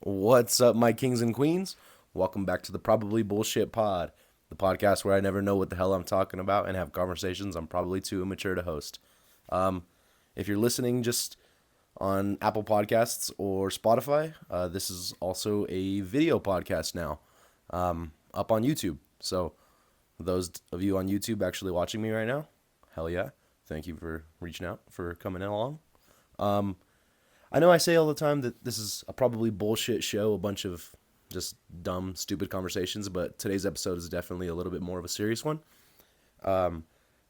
What's up, my kings and queens? Welcome back to the Probably Bullshit Pod, the podcast where I never know what the hell I'm talking about and have conversations I'm probably too immature to host. If you're listening just on Apple Podcasts or Spotify, this is also a video podcast now, up on YouTube. So those of you on YouTube actually watching me right now, hell yeah. Thank you for reaching out, for coming in along. I know I say all the time that this is a probably bullshit show, a bunch of just dumb, stupid conversations, but today's episode is definitely a little bit more of a serious one. Got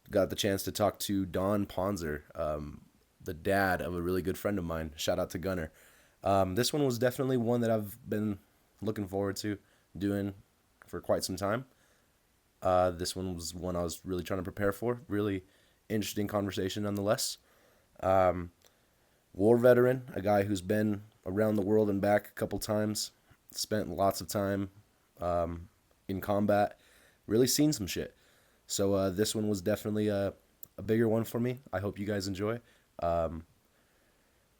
the chance to talk to Don Ponzer, the dad of a really good friend of mine. Shout out to Gunner. This one was definitely one that I've been looking forward to doing for quite some time. This one was one I was really trying to prepare for. Really interesting conversation nonetheless. War veteran, a guy who's been around the world and back a couple times, spent lots of time in combat, really seen some shit. So this one was definitely a bigger one for me. I hope you guys enjoy.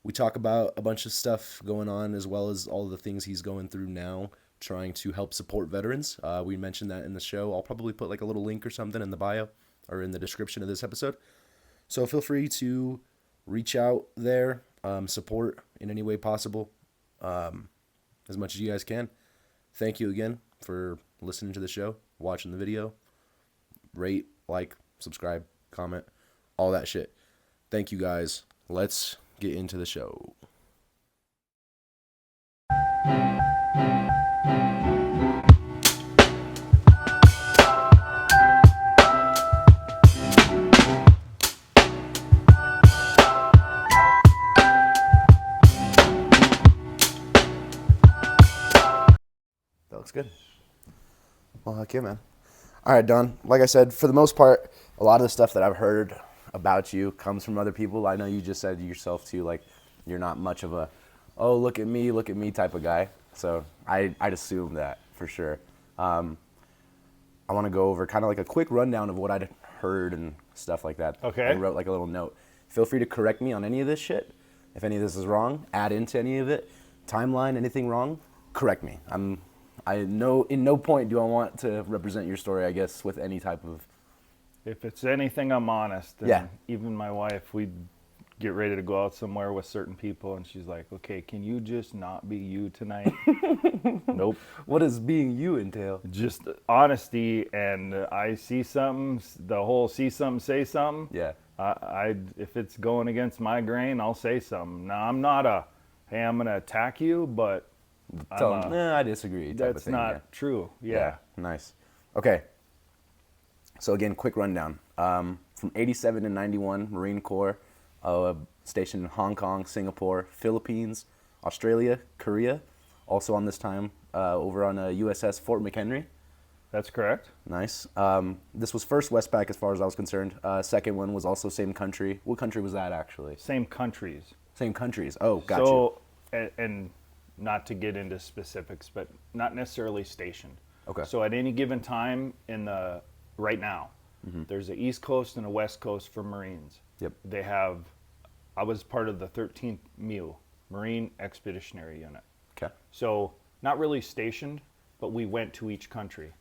We talk about a bunch of stuff going on as well as all the things he's going through now, trying to help support veterans. We mentioned that in the show. I'll probably put like a little link or something in the bio or in the description of this episode. So feel free to reach out there, support in any way possible, as much as you guys can. Thank you again for listening to the show, watching the video. Rate, like, subscribe, comment, all that shit. Thank you guys. Let's get into the show. That looks good. Well, heck yeah, man. All right, Don. Like I said, for the most part, a lot of the stuff that I've heard about you comes from other people. I know you just said yourself, too, like, you're not much of a, oh, look at me type of guy. So I'd assume that for sure. I want to go over kind of like a quick rundown of what I'd heard and stuff like that. Okay. I wrote like a little note. Feel free to correct me on any of this shit. If any of this is wrong, add into any of it. Timeline, anything wrong, correct me. In no point do I want to represent your story, I guess, with any type of... If it's anything, I'm honest. And Yeah. Even my wife, we'd get ready to go out somewhere with certain people, and she's like, okay, can you just not be you tonight? Nope. What does being you entail? Just honesty, and I see something, the whole see something, say something. Yeah. If it's going against my grain, I'll say something. Now, I'm not hey, I'm going to attack you, but... Tell them, I disagree. Type That's of thing, not yeah. true. Yeah. Nice. Okay. So again, quick rundown. From 87 to 91, Marine Corps, stationed in Hong Kong, Singapore, Philippines, Australia, Korea. Also on this time, over on USS Fort McHenry. That's correct. Nice. This was first Westpac as far as I was concerned. Second one was also same country. What country was that actually? Same countries. Same countries. Oh, gotcha. So, and not to get into specifics, but not necessarily stationed. Okay. So at any given time right now, there's a East Coast and a West Coast for Marines. Yep. I was part of the 13th MEU, Marine Expeditionary Unit. Okay. So not really stationed, but we went to each country.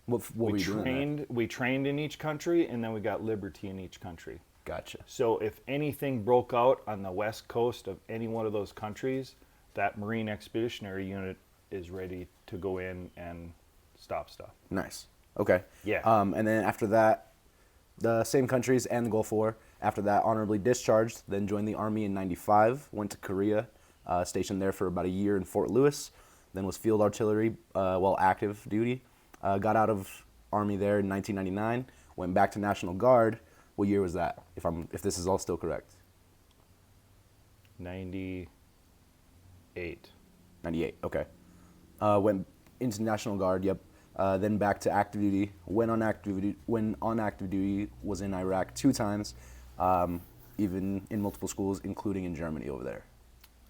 What were you doing there? We trained in each country, and then we got liberty in each country. Gotcha. So if anything broke out on the West Coast of any one of those countries, that Marine Expeditionary Unit is ready to go in and stop stuff. Nice. Okay. Yeah. And then after that, the same countries and the Gulf War. After that, honorably discharged, then joined the Army in 95, went to Korea, stationed there for about a year in Fort Lewis, then was field artillery while active duty. Got out of Army there in 1999, went back to National Guard. What year was that, if this is all still correct? 98. 98, okay. Went into National Guard, yep. Then back to active duty. When on active duty, was in Iraq 2 times, even in multiple schools, including in Germany over there.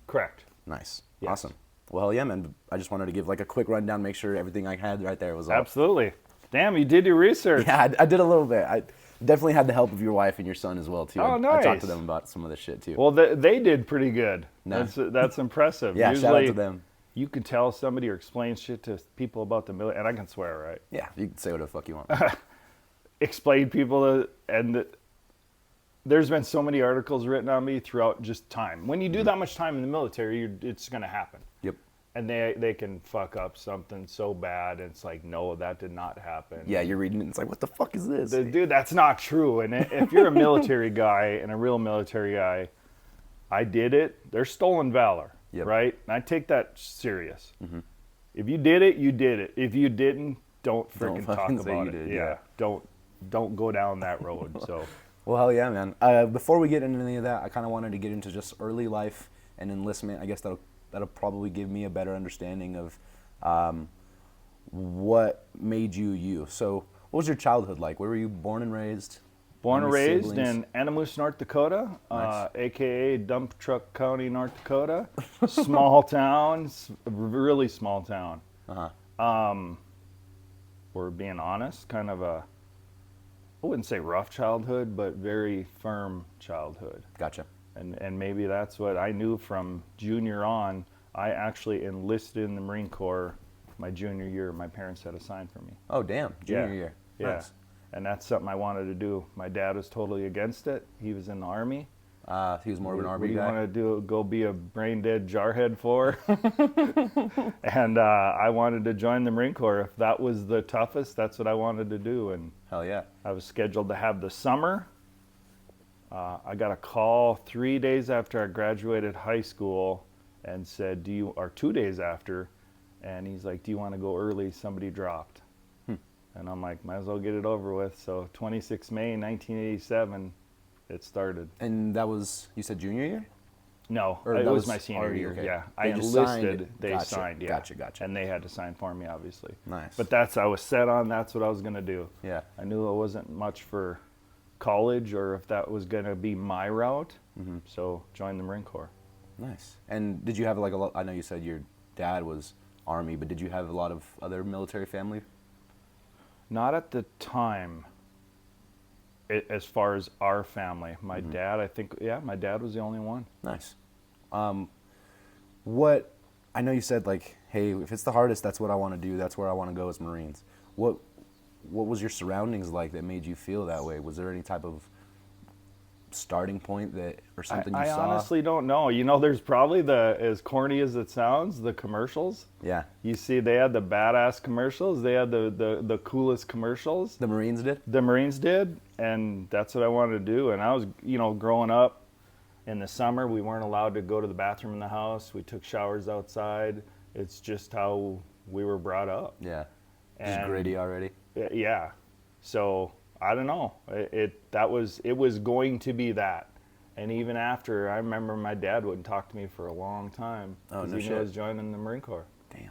Correct. Nice. Yes. Awesome. Well, hell yeah, man. I just wanted to give like a quick rundown, make sure everything I had right there was all. Absolutely. Damn, you did your research. Yeah, I did a little bit. I definitely had the help of your wife and your son as well, too. Oh, I nice. talked to them about some of this shit, too. Well, they did pretty good. No. That's impressive. Yeah, shout out to them. you can tell somebody or explain shit to people about the military, and I can swear, right? Yeah, you can say whatever the fuck you want. Explain people, there's been so many articles written on me throughout just time. When you do that much time in the military, it's going to happen. Yep. And they can fuck up something so bad, and it's like, no, that did not happen. Yeah, you're reading it, and it's like, what the fuck is this? Dude, that's not true. And if you're a military guy and a real military guy, I did it. There's stolen valor, right? And I take that serious. If you did it, you did it. If you didn't, don't freaking talk about it. Yeah, don't go down that road. So. Well, hell yeah, man. Before we get into any of that, I kind of wanted to get into just early life and enlistment. I guess that'll probably give me a better understanding of what made you you. So, what was your childhood like? Where were you born and raised? Born and raised in Animus, North Dakota, nice. A.k.a. Dump Truck County, North Dakota. Small town, really small town. We're being honest, kind of a, I wouldn't say rough childhood, but very firm childhood. Gotcha. And maybe that's what I knew from junior on. I actually enlisted in the Marine Corps my junior year. My parents had a sign for me. Oh, damn. Junior year. Yeah. Nice. And that's something I wanted to do. My dad was totally against it. He was in the Army. He was more of an Army guy. What do you want to do? Go be a brain-dead jarhead for? And I wanted to join the Marine Corps. If that was the toughest, that's what I wanted to do. And hell yeah. I was scheduled to have the summer. I got a call 3 days after I graduated high school and said, or 2 days after, and he's like, do you want to go early? Somebody dropped. And I'm like, might as well get it over with. So 26 May 1987, it started. And that was, you said junior year? No, it was my senior year. Okay. Yeah, They I just enlisted. signed. They Gotcha. signed. Yeah, Gotcha. And they had to sign for me, obviously. Nice. But I was set on. That's what I was gonna do. Yeah. I knew it wasn't much for college, or if that was gonna be my route. So joined the Marine Corps. Nice. And did you have like a lot? I know you said your dad was Army, but did you have a lot of other military family? Not at the time. As far as our family, my dad, I think, my dad was the only one. Nice. What, I know you said like, hey, if it's the hardest, that's what I want to do. That's where I want to go as Marines. What was your surroundings like that made you feel that way? Was there any type of starting point or something you saw? I honestly don't know. You know, there's probably as corny as it sounds, the commercials. Yeah. You see, they had the badass commercials. They had the coolest commercials. The Marines did? The Marines did, and that's what I wanted to do. And I was, growing up in the summer, we weren't allowed to go to the bathroom in the house. We took showers outside. It's just how we were brought up. Yeah. Just gritty already. Yeah. So I don't know. It was going to be that, and even after, I remember my dad wouldn't talk to me for a long time because he knew I was joining the Marine Corps. Damn.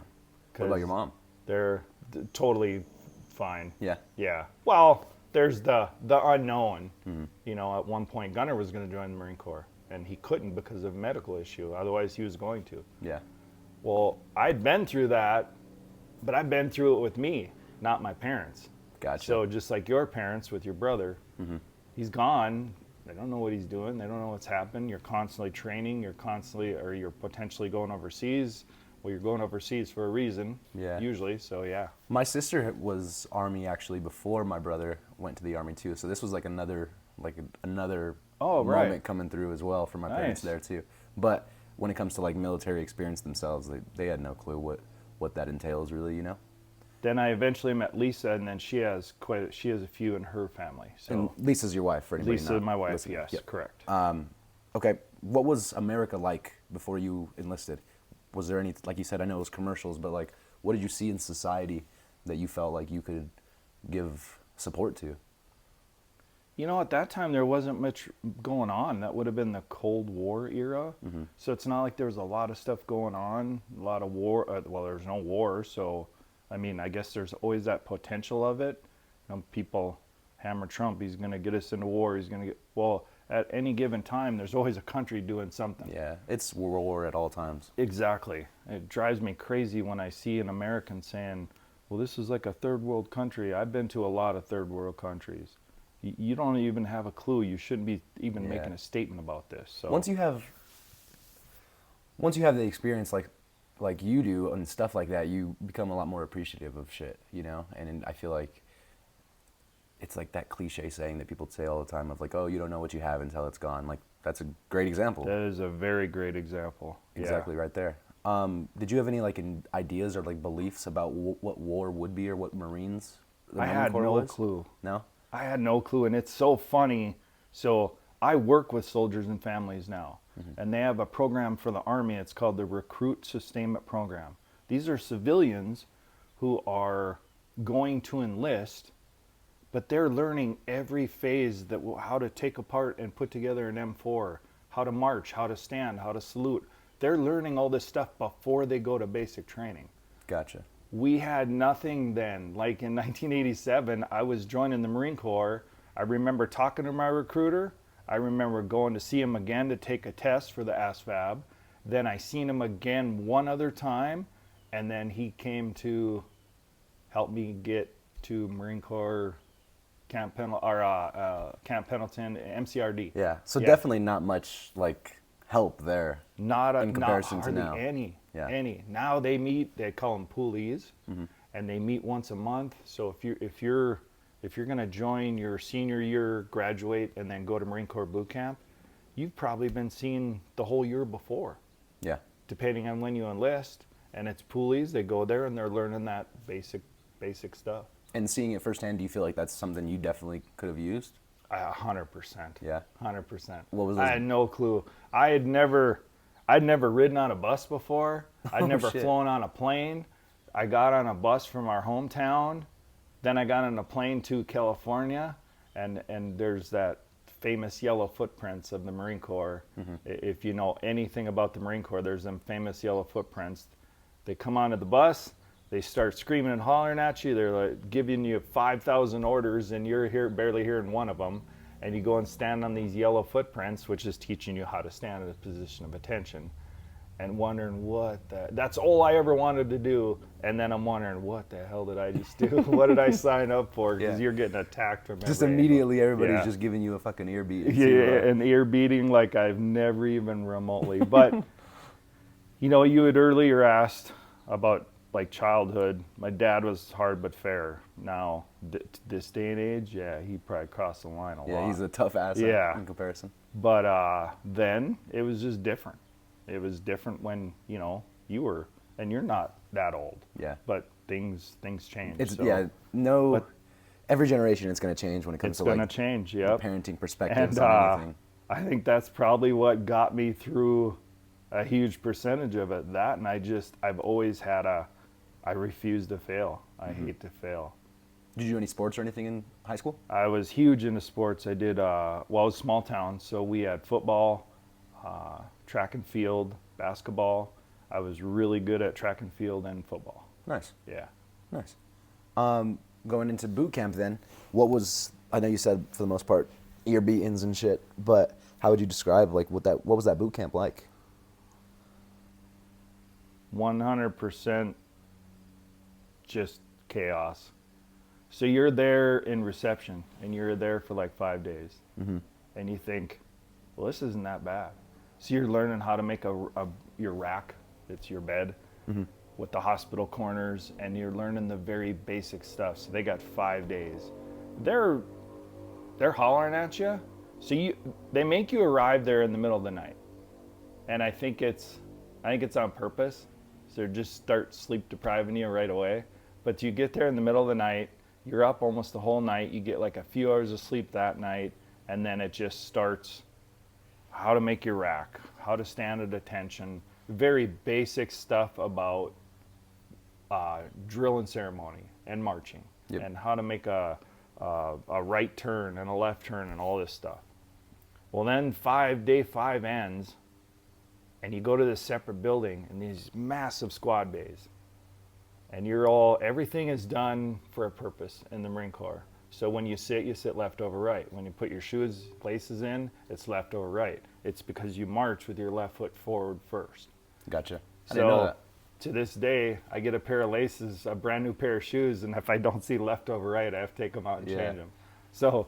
What about your mom? They're totally fine. Yeah. Yeah. Well, there's the unknown. At one point, Gunner was going to join the Marine Corps, and he couldn't because of a medical issue. Otherwise, he was going to. Yeah. Well, I'd been through that, but I've been through it with me, not my parents. Gotcha. So just like your parents with your brother, he's gone. They don't know what he's doing. They don't know what's happened. You're constantly training. You're potentially going overseas. Well, you're going overseas for a reason. Yeah. Usually. So yeah. My sister was Army actually before my brother went to the Army too. So this was like another moment coming through as well for my parents there too. But when it comes to like military experience themselves, they had no clue what that entails really, Then I eventually met Lisa, and then she has a few in her family. So and Lisa's your wife, for anybody Lisa, my wife, yes, correct. Okay, what was America like before you enlisted? Was there any, like you said, I know it was commercials, but like, what did you see in society that you felt like you could give support to? At that time there wasn't much going on. That would have been the Cold War era. So it's not like there was a lot of stuff going on, a lot of war. Well, there's no war, so I mean, I guess there's always that potential of it. People hammer Trump, he's going to get us into war. At any given time, there's always a country doing something. Yeah, it's war at all times. Exactly. It drives me crazy when I see an American saying, well, this is like a third world country. I've been to a lot of third world countries. You don't even have a clue. You shouldn't be even making a statement about this. So once you have the experience, like like you do and stuff like that, you become a lot more appreciative of shit, you know? And I feel like it's like that cliche saying that people say all the time of like, oh, you don't know what you have until it's gone. Like, that's a great example. That is a very great example. Exactly, right there. Did you have any like ideas or like beliefs about what war would be or what the Marine Corps no was? clue. No? I had no clue, and it's so funny. So I work with soldiers and families now, and they have a program for the Army. It's called the Recruit Sustainment Program. These are civilians who are going to enlist, but they're learning every phase how to take apart and put together an M4, how to march, how to stand, how to salute. They're learning all this stuff before they go to basic training. Gotcha. We had nothing then. Like in 1987, I was joining the Marine Corps. I remember talking to my recruiter. I remember going to see him again to take a test for the ASVAB. Then I seen him again one other time, and then he came to help me get to Marine Corps Camp Pendleton, MCRD. Yeah. So definitely not much like help there. In comparison to now. Any. Yeah. Any. Now they meet. They call them poolies, and they meet once a month. So if you're going to join your senior year, graduate, and then go to Marine Corps boot camp, you've probably been seen the whole year before. Yeah. Depending on when you enlist, and it's poolies. They go there and they're learning that basic stuff. And seeing it firsthand, do you feel like that's something you definitely could have used? 100%. Yeah. 100%. What was I those? had no clue. I'd never ridden on a bus before. I'd never shit. flown on a plane. I got on a bus from our hometown. Then I got on a plane to California, and there's that famous yellow footprints of the Marine Corps. If you know anything about the Marine Corps, there's them famous yellow footprints. They come onto the bus. They start screaming and hollering at you. They're like giving you 5,000 orders, and you're barely hearing one of them. And you go and stand on these yellow footprints, which is teaching you how to stand in a position of attention, and wondering that's all I ever wanted to do. And then I'm wondering, what the hell did I just do? What did I sign up for? Because you're getting attacked from Just every immediately, angle. everybody's Yeah. just giving you a fucking ear beat. Yeah, an ear beating like I've never even remotely. But, you had earlier asked about like childhood. My dad was hard but fair. Now, this day and age, he probably crossed the line a lot. Yeah, he's a tough ass in comparison. But then it was just different. It was different when, you were, and you're not that old. Yeah. But things change. Every generation it's going to change when it comes It's to going to like change, the yep. parenting perspectives And on anything. I think that's probably what got me through a huge percentage of it. That, and I've always had I refuse to fail. I hate to fail. Did you do any sports or anything in high school? I was huge into sports. I did, it was a small town, so we had football, track and field, basketball. I was really good at track and field and football. Nice. Yeah. Nice. Going into boot camp then, I know you said for the most part ear beatings and shit, but how would you describe like what was that boot camp like? 100% just chaos. So you're there in reception, and you're there for like 5 days, and you think, well, this isn't that bad. So you're learning how to make your rack, it's your bed, with the hospital corners, and you're learning the very basic stuff. So they got 5 days. They're hollering at you, so they make you arrive there in the middle of the night, and I think it's on purpose. So they just start sleep depriving you right away. But you get there in the middle of the night, you're up almost the whole night, you get like a few hours of sleep that night, and then it just starts how to make your rack, how to stand at attention, very basic stuff about drill and ceremony and marching, and how to make a right turn and a left turn and all this stuff. Well, then day five ends, and you go to this separate building in these massive squad bays. And everything is done for a purpose in the Marine Corps. So when you sit left over right. When you put your laces in, it's left over right. It's because you march with your left foot forward first. Gotcha. I didn't know that. To this day, I get a pair of laces, a brand new pair of shoes, and if I don't see left over right, I have to take them out and change them. So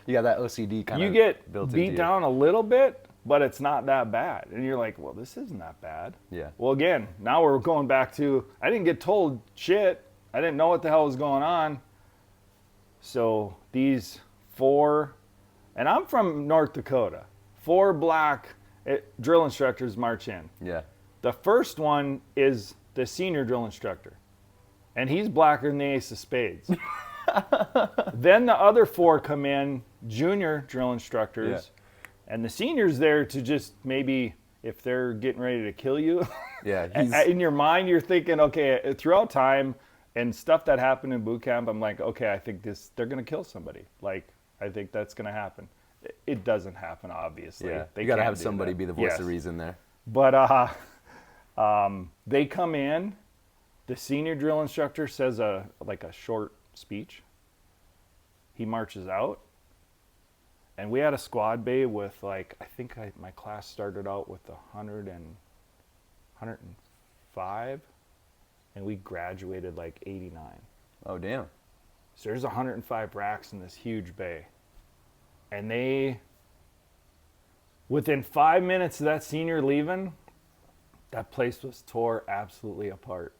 you got that OCD kind of you get built beat into down a little bit, but it's not that bad. And you're like, well, this isn't that bad. Yeah. Well, again, now we're going back to, I didn't get told shit. I didn't know what the hell was going on. So these 4, and I'm from North Dakota, 4 black drill instructors march in. Yeah. The first one is the senior drill instructor, and he's blacker than the ace of spades. Then the other 4 come in, junior drill instructors, and the senior's there to just maybe, if they're getting ready to kill you, Yeah. in your mind you're thinking, okay, throughout time and stuff that happened in boot camp, I'm like, okay, I think they're going to kill somebody. Like, I think that's going to happen. It doesn't happen, obviously. Yeah. They You got to can't have do somebody that. be the voice Yes. of reason there. But they come in, the senior drill instructor says a short speech. He marches out, and we had a squad bay with my class started out with 105, and we graduated like 89. Oh, damn. So there's 105 racks in this huge bay. And they, within 5 minutes of that senior leaving, that place was tore absolutely apart.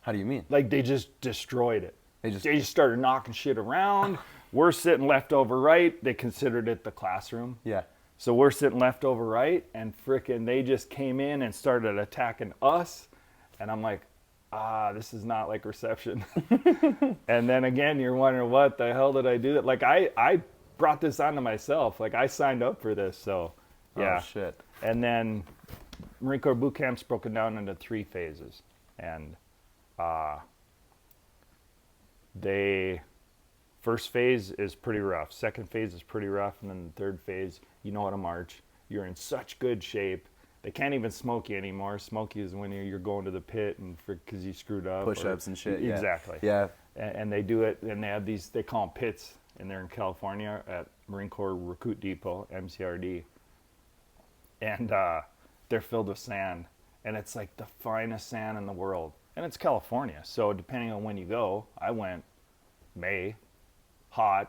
How do you mean? Like, they just destroyed it. They just started knocking shit around. We're sitting left over right. They considered it the classroom. Yeah. So we're sitting left over right, and frickin' they just came in and started attacking us. And I'm like, this is not like reception. And then again, you're wondering, what the hell did I do? Like, I brought this onto myself. Like, I signed up for this, so yeah. Oh, shit. And then Marine Corps boot camp's broken down into 3 phases. And first phase is pretty rough. Second phase is pretty rough. And then the third phase, you know how to march. You're in such good shape. They can't even smoke you anymore. Smoke you is when you're going to the pit and because you screwed up. Push-ups and shit. Yeah. Exactly. Yeah. And they do it, and they have these, they call them pits, and they're in California at Marine Corps Recruit Depot, MCRD. And they're filled with sand, and it's like the finest sand in the world. And it's California, so depending on when you go, I went May, hot,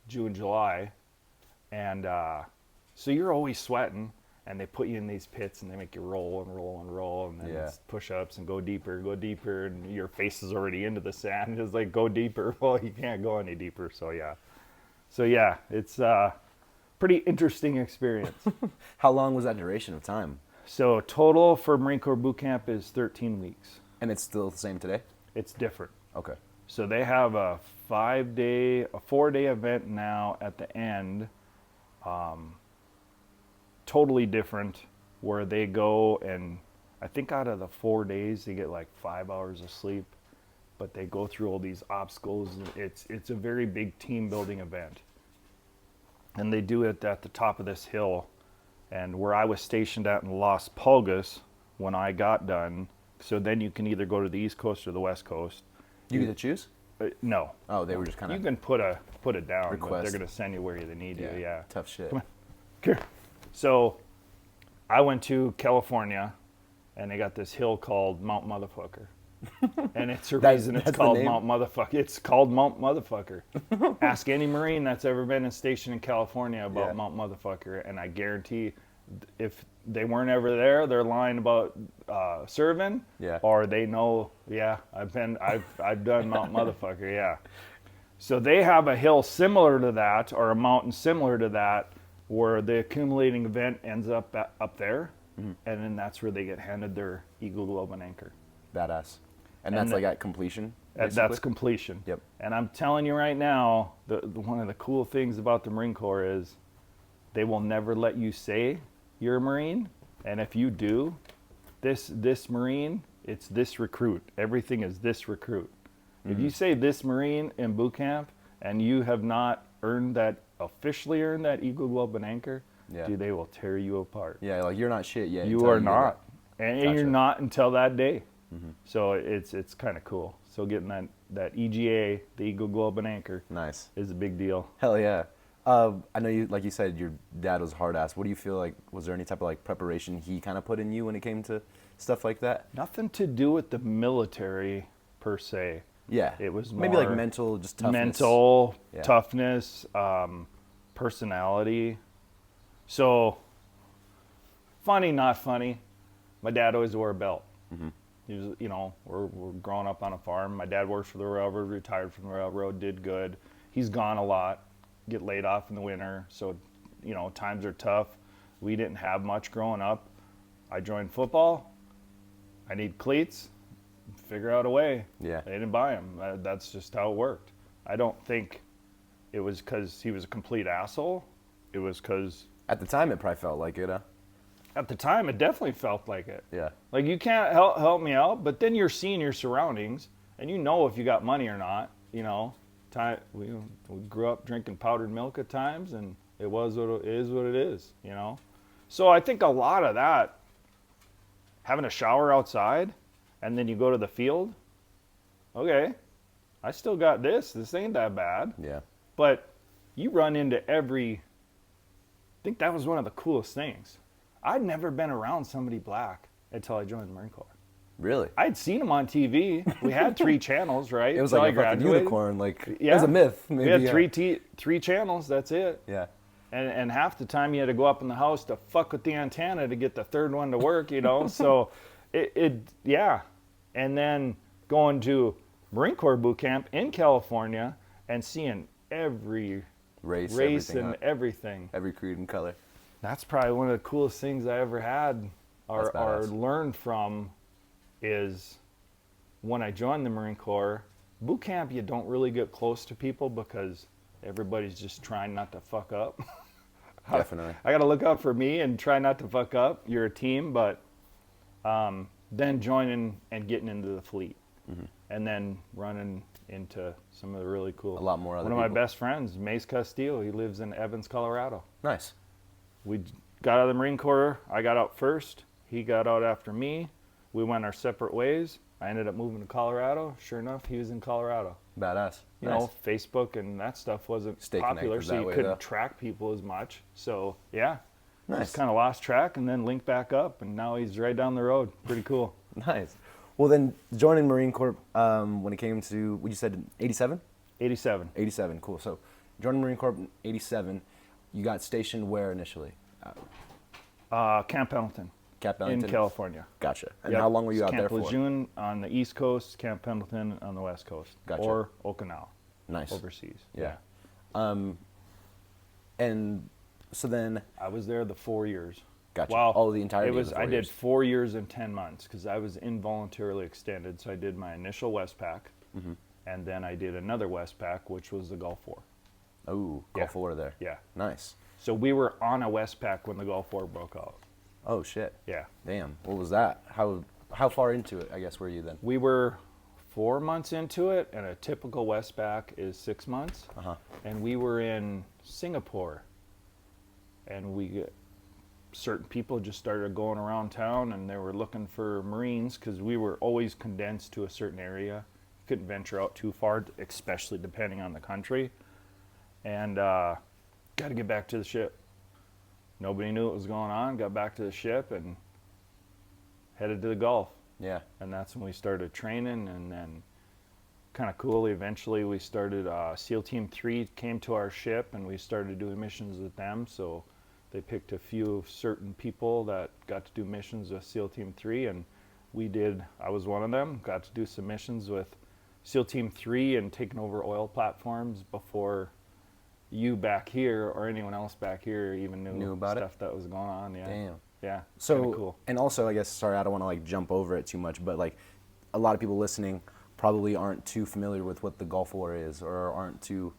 June, July, and so you're always sweating, and they put you in these pits, and they make you roll and roll and roll, and then it's push-ups and go deeper, and your face is already into the sand. It's like, go deeper. Well, you can't go any deeper, so yeah, it's a pretty interesting experience. How long was that duration of time? So total for Marine Corps boot camp is 13 weeks. And it's still the same today? It's different. Okay. So they have a 4-day event now at the end, totally different, where they go, and I think out of the 4 days they get like 5 hours of sleep, but they go through all these obstacles. It's a very big team building event, and they do it at the top of this hill, and where I was stationed at in Las Pulgas when I got done. So then you can either go to the East Coast or the West Coast. You get to choose? No. Oh, they were just kind of. You can put it down, request. but they're going to send you where they need you. Yeah. Tough shit. Come on. Here. So I went to California, and they got this hill called Mount Motherfucker. And it's a reason it's that's the called name? Mount Motherfucker. It's called Mount Motherfucker. Ask any Marine that's ever been stationed in California about Mount Motherfucker, and I guarantee if they weren't ever there, they're lying about serving, or they know, I've done Mount Motherfucker, So they have a hill similar to that, or a mountain similar to that, where the accumulating event ends up there, and then that's where they get handed their Eagle Globe and Anchor. Badass. And that's like at completion? That's completion. Yep. And I'm telling you right now, one of the cool things about the Marine Corps is they will never let you say you're a Marine, and if you do, this Marine, it's this recruit. Everything is this recruit. If you say this Marine in boot camp and you have not officially earned that Eagle Globe and Anchor, dude, they will tear you apart. Yeah, like you're not shit yet. You are not. And Gotcha. you're not until that day. So it's kind of cool. So getting that EGA, the Eagle Globe and Anchor, nice, is a big deal. Hell yeah. I know you, like you said, your dad was hard ass. What do you feel like? Was there any type of like preparation he kind of put in you when it came to stuff like that? Nothing to do with the military per se. Yeah. It was more maybe like mental, just toughness. Toughness, personality. So Funny, not funny. My dad always wore a belt. He was, we're growing up on a farm. My dad works for the railroad, retired from the railroad, did good. He's gone a lot, get laid off in the winter. So, times are tough. We didn't have much growing up. I joined football. I need cleats. Figure out a way. Yeah. They didn't buy them. That's just how it worked. I don't think it was because he was a complete asshole. It was because... At the time, it probably felt like it, huh? At the time, it definitely felt like it. Yeah. Like, you can't help me out, but then you're seeing your surroundings, and you know if you got money or not, We grew up drinking powdered milk at times, and it was what it is, So I think a lot of that, having a shower outside, and then you go to the field, okay, I still got this. This ain't that bad. Yeah. But you run into I think that was one of the coolest things. I'd never been around somebody black until I joined the Marine Corps. Really? I'd seen them on TV. We had 3 channels, right? It was Until like a I fucking graduated. unicorn. Like, Yeah. it was a myth. Maybe, We had yeah. three channels, that's it. Yeah. And half the time you had to go up in the house to fuck with the antenna to get the third one to work, So, yeah. And then going to Marine Corps boot camp in California and seeing every Race and everything, everything. every creed and color. That's probably one of the coolest things I ever had or That's badass. learned from is when I joined the Marine Corps. Boot camp, you don't really get close to people because everybody's just trying not to fuck up. Definitely. I got to look out for me and try not to fuck up. You're a team, but then joining and getting into the fleet, and then running into some of the really cool. A lot more other One of my people. best friends, Mace Castillo. He lives in Evans, Colorado. Nice. We got out of the Marine Corps. I got out first. He got out after me. We went our separate ways. I ended up moving to Colorado. Sure enough, he was in Colorado. Badass. You know, Facebook and that stuff wasn't Stay popular, connected so that you way, couldn't though. track people as much. So, yeah. Nice. Just kind of lost track and then linked back up, and now he's right down the road. Pretty cool. Nice. Well, then joining Marine Corps when it came to, what you said, 87? 87. 87, cool. So joining Marine Corps in 87, you got stationed where initially? Camp Pendleton Camp Pendleton? in California. Gotcha. And Yep. how long were you out Camp there for? Lejeune on the East Coast, Camp Pendleton on the West Coast. Gotcha. Or Okinawa, Nice. overseas. Yeah. And so then, I was there the 4 years. gotcha. Wow. Oh, the entirety It was, of the 4 I years. did 4 years and 10 months because I was involuntarily extended. So I did my initial Westpac, and then I did another Westpac, which was the Gulf War. Oh, Yeah. Gulf War there. Yeah. Nice. So we were on a Westpac when the Gulf War broke out. Oh, shit. Yeah. Damn. What was that? How far into it, I guess, were you then? We were 4 months into it, and a typical Westpac is 6 months. Uh-huh. And we were in Singapore, and certain people just started going around town, and they were looking for Marines because we were always condensed to a certain area. Couldn't venture out too far, especially depending on the country. And got to get back to the ship. Nobody knew what was going on. Got back to the ship and headed to the Gulf. Yeah. And that's when we started training, and then kind of cool, eventually we started, SEAL Team 3 came to our ship, and we started doing missions with them. So they picked a few certain people that got to do missions with SEAL Team 3, and I was one of them, got to do some missions with SEAL Team 3 and taking over oil platforms before you back here or anyone else back here even knew about it? stuff that was going on. Yeah. Damn. Yeah. So, kinda cool. and also, I guess, sorry, I don't want to like jump over it too much, but like a lot of people listening probably aren't too familiar with what the Gulf War is, or aren't too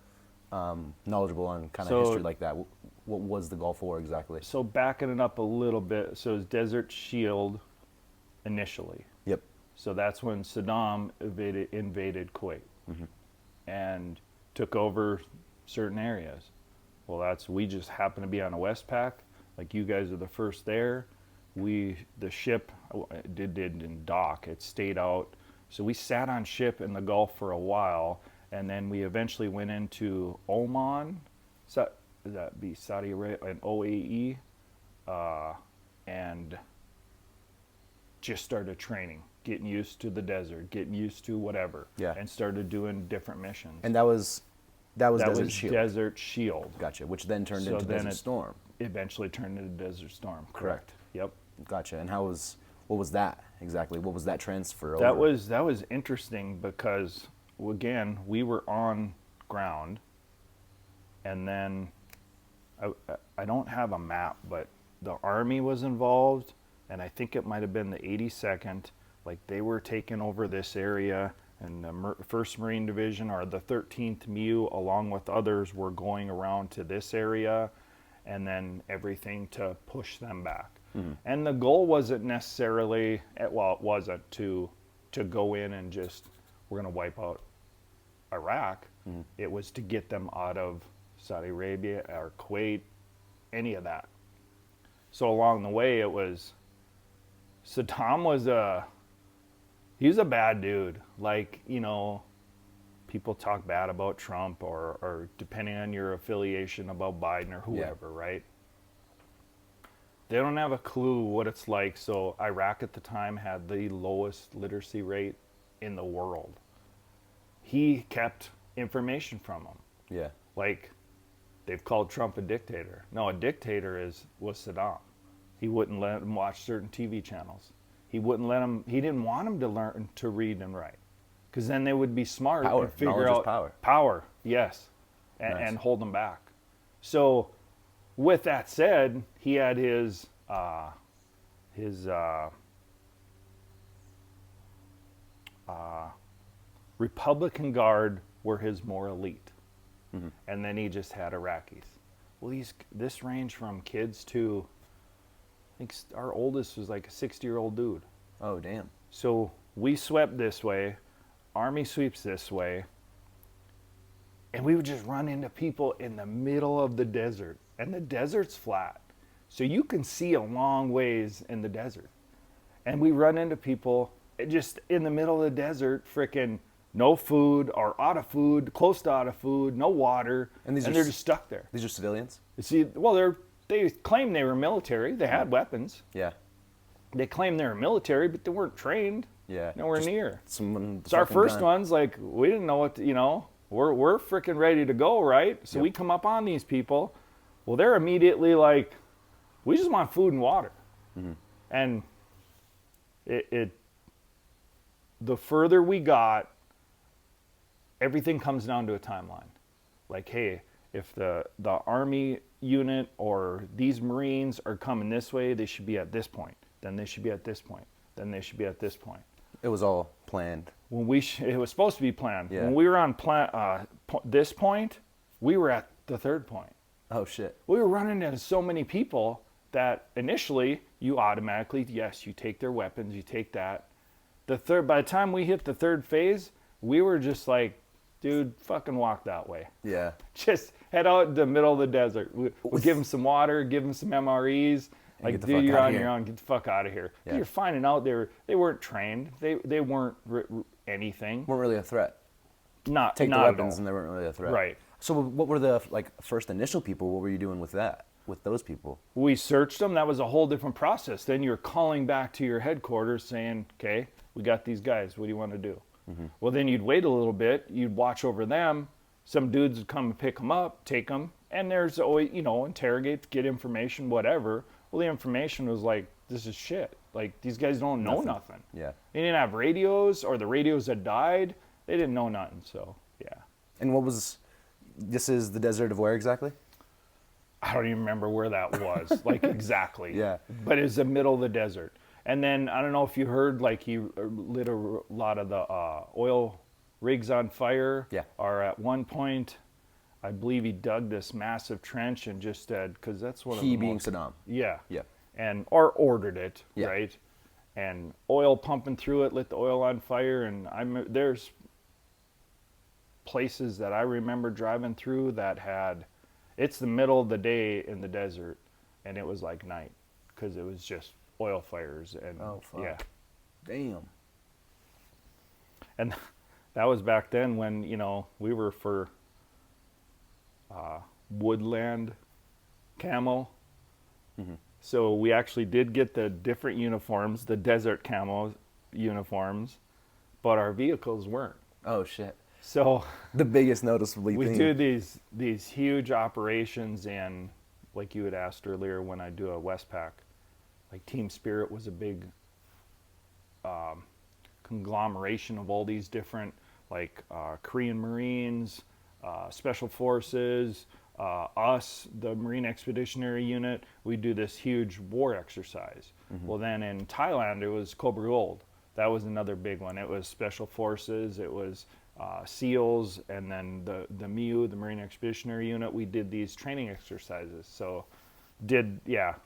knowledgeable on kind of history like that. What was the Gulf War exactly? So backing it up a little bit, so it was Desert Shield initially. Yep. So that's when Saddam invaded Kuwait and took over certain areas. Well, we just happened to be on a Westpac. Like, you guys are the first there. The ship didn't dock. It stayed out. So we sat on ship in the Gulf for a while, and then we eventually went into Oman. That'd be Saudi Arabia and OAE, and just started training, getting used to the desert, getting used to whatever, Yeah. and started doing different missions. And that was Desert Shield. Desert Shield. Gotcha. Which then turned So into then Desert Storm. Eventually turned into Desert Storm. Correct. Yep. Gotcha. And what was that exactly? What was that transfer That over? was interesting because, again, we were on ground, and then I don't have a map, but the Army was involved, and I think it might have been the 82nd. Like, they were taking over this area, and the 1st Marine Division, or the 13th MU, along with others, were going around to this area, and then everything to push them back. And the goal wasn't necessarily, well, it wasn't to go in and just, we're going to wipe out Iraq. It was to get them out of Saudi Arabia or Kuwait, any of that. So along the way, it was, Saddam was he was a bad dude. Like, you know, people talk bad about Trump or depending on your affiliation about Biden or whoever, right? They don't have a clue what it's like. So Iraq at the time had the lowest literacy rate in the world. He kept information from them. Yeah. Like, they've called Trump a dictator. No, a dictator was Saddam. He wouldn't let them watch certain TV channels. He wouldn't let them, he didn't want them to learn to read and write. Because then they would be smart Power. and figure Knowledge is out power. Power, yes. Nice. And hold them back. So, with that said, he had his Republican Guard were his more elite. And then he just had Iraqis. Well, this ranged from kids to, I think our oldest was like a 60-year-old dude. Oh, damn. So we swept this way, Army sweeps this way, and we would just run into people in the middle of the desert. And the desert's flat, so you can see a long ways in the desert. And we run into people just in the middle of the desert, frickin' no food or out of food, close to out of food, no water, and they're just stuck there. These are civilians? You see, well, they claimed they were military. They had weapons. Yeah. They claimed they were military, but they weren't trained. Yeah. Nowhere Just near. Someone. So our first ones, like, we didn't know what to, you know, we're freaking ready to go, right? So we come up on these people. Well, they're immediately like, we just want food and water. And the further we got, everything comes down to a timeline. Like, hey, if the Army unit or these Marines are coming this way, they should be at this point. Then they should be at this point. Then they should be at this point. It was all planned. When it was supposed to be planned. Yeah. When we were on this point, we were at the 3rd point. Oh, shit. We were running into so many people that initially you automatically, yes, you take their weapons, you take that. By the time we hit the 3rd phase, we were just like, dude, fucking walk that way. Yeah. Just head out in the middle of the desert. We'll give them some water, give them some MREs. Like, dude, you're on your own. Get the fuck out of here. Yeah. You're finding out they weren't trained. They weren't anything. Weren't really a threat. Not Take not the at weapons all. and they weren't really a threat. Right. So what were the first initial people? What were you doing with that? With those people? We searched them. That was a whole different process. Then you're calling back to your headquarters saying, okay, we got these guys. What do you want to do? Well, then you'd wait a little bit. You'd watch over them. Some dudes would come and pick them up, take them. And there's always, interrogate, get information, whatever. Well, the information was like, this is shit. Like, these guys don't know nothing. Yeah. They didn't have radios, or the radios had died. They didn't know nothing, so, yeah. And this is the desert of where exactly? I don't even remember where that was, like, exactly. Yeah. But it's the middle of the desert. And then, I don't know if you heard, like, he lit a lot of the oil rigs on fire. Yeah. Or at one point, I believe he dug this massive trench and just said, because that's one of the He being most... Saddam. Yeah. Yeah. Or ordered it, Yeah. right? And oil pumping through it, lit the oil on fire. And there's places that I remember driving through that it's the middle of the day in the desert, and it was like night, because it was just oil fires. And Oh, fuck. yeah. Damn. And that was back then when, we were for woodland camo. So we actually did get the different uniforms, the desert camo uniforms, but our vehicles weren't. Oh, shit. So The biggest noticeably we thing. do these huge operations, and like you had asked earlier, when I do a Westpac, like Team Spirit was a big conglomeration of all these different, like Korean Marines, Special Forces, us, the Marine Expeditionary Unit. We do this huge war exercise. Well, then in Thailand, it was Cobra Gold. That was another big one. It was Special Forces, it was SEALs, and then the MIU, the Marine Expeditionary Unit. We did these training exercises. So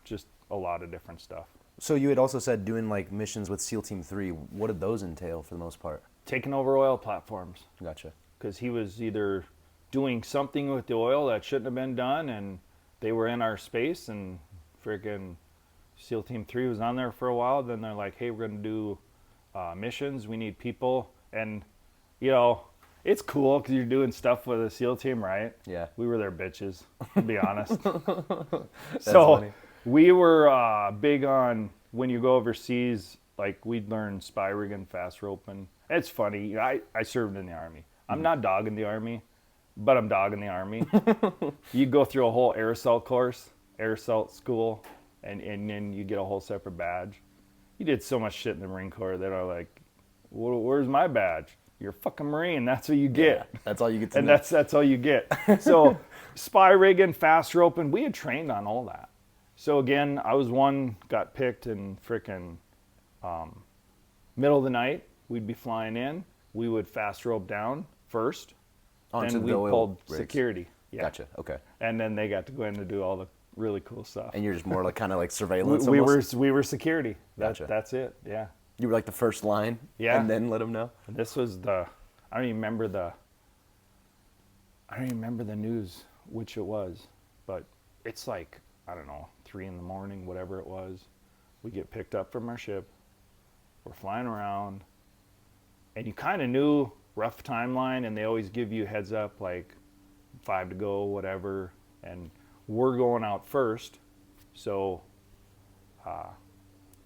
just a lot of different stuff. So you had also said doing like missions with SEAL Team 3. What did those entail for the most part? Taking over oil platforms. Gotcha. Because he was either doing something with the oil that shouldn't have been done, and they were in our space, and freaking SEAL Team 3 was on there for a while. Then they're like, hey, we're going to do missions. We need people. And, you know, it's cool because you're doing stuff with a SEAL team, right? Yeah. We were their bitches, to be honest. So funny. We were big on when you go overseas, like we'd learn spy rigging, fast roping. It's funny. I served in the Army. I'm not dogging the Army, but I'm dogging the Army. You go through a whole air assault course, air assault school, and then you get a whole separate badge. You did so much shit in the Marine Corps that are like, where's my badge? You're a fucking Marine. That's what you get. Yeah, that's all you get to and know. that's all you get. So spy rigging, fast roping, we had trained on all that. So again, I was got picked in frickin' middle of the night. We'd be flying in. We would fast rope down first. Onto and we the oil pulled rigs. Security. Yeah. Gotcha. Okay. And then they got to go in and do all the really cool stuff. And you're just more like kind of like surveillance. we almost? were security. Gotcha. That's it. Yeah. You were like the first line. Yeah. And then let them know. And this was I don't even remember the news, which it was, but it's like, I don't know, 3 a.m, whatever it was. We get picked up from our ship. We're flying around, and you kind of knew rough timeline, and they always give you a heads up, like 5 to go, whatever, and we're going out first. So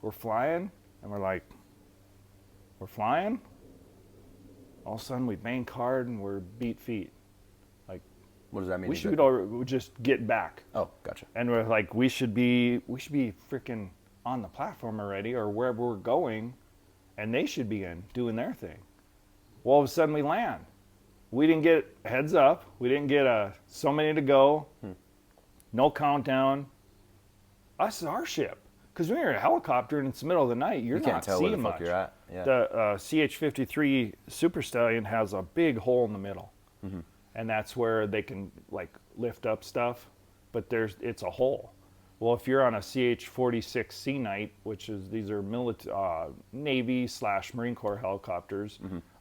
we're flying, and we're flying. All of a sudden, we bank hard, and we're beat feet. Like, What does that mean? we should exactly? just get back. Oh, gotcha. And we're like, we should be freaking on the platform already, or wherever we're going, and they should be doing their thing. Well, all of a sudden we land. We didn't get heads up. We didn't get so many to go. No countdown. Us is our ship. Because when you're in a helicopter and it's the middle of the night, you're You can't not tell where seeing the fuck much. you're at. Yeah. The CH-53 Super Stallion has a big hole in the middle. And that's where they can like lift up stuff, but it's a hole. Well, if you're on a CH-46 Sea Knight, which is, these are Navy/Marine Corps helicopters,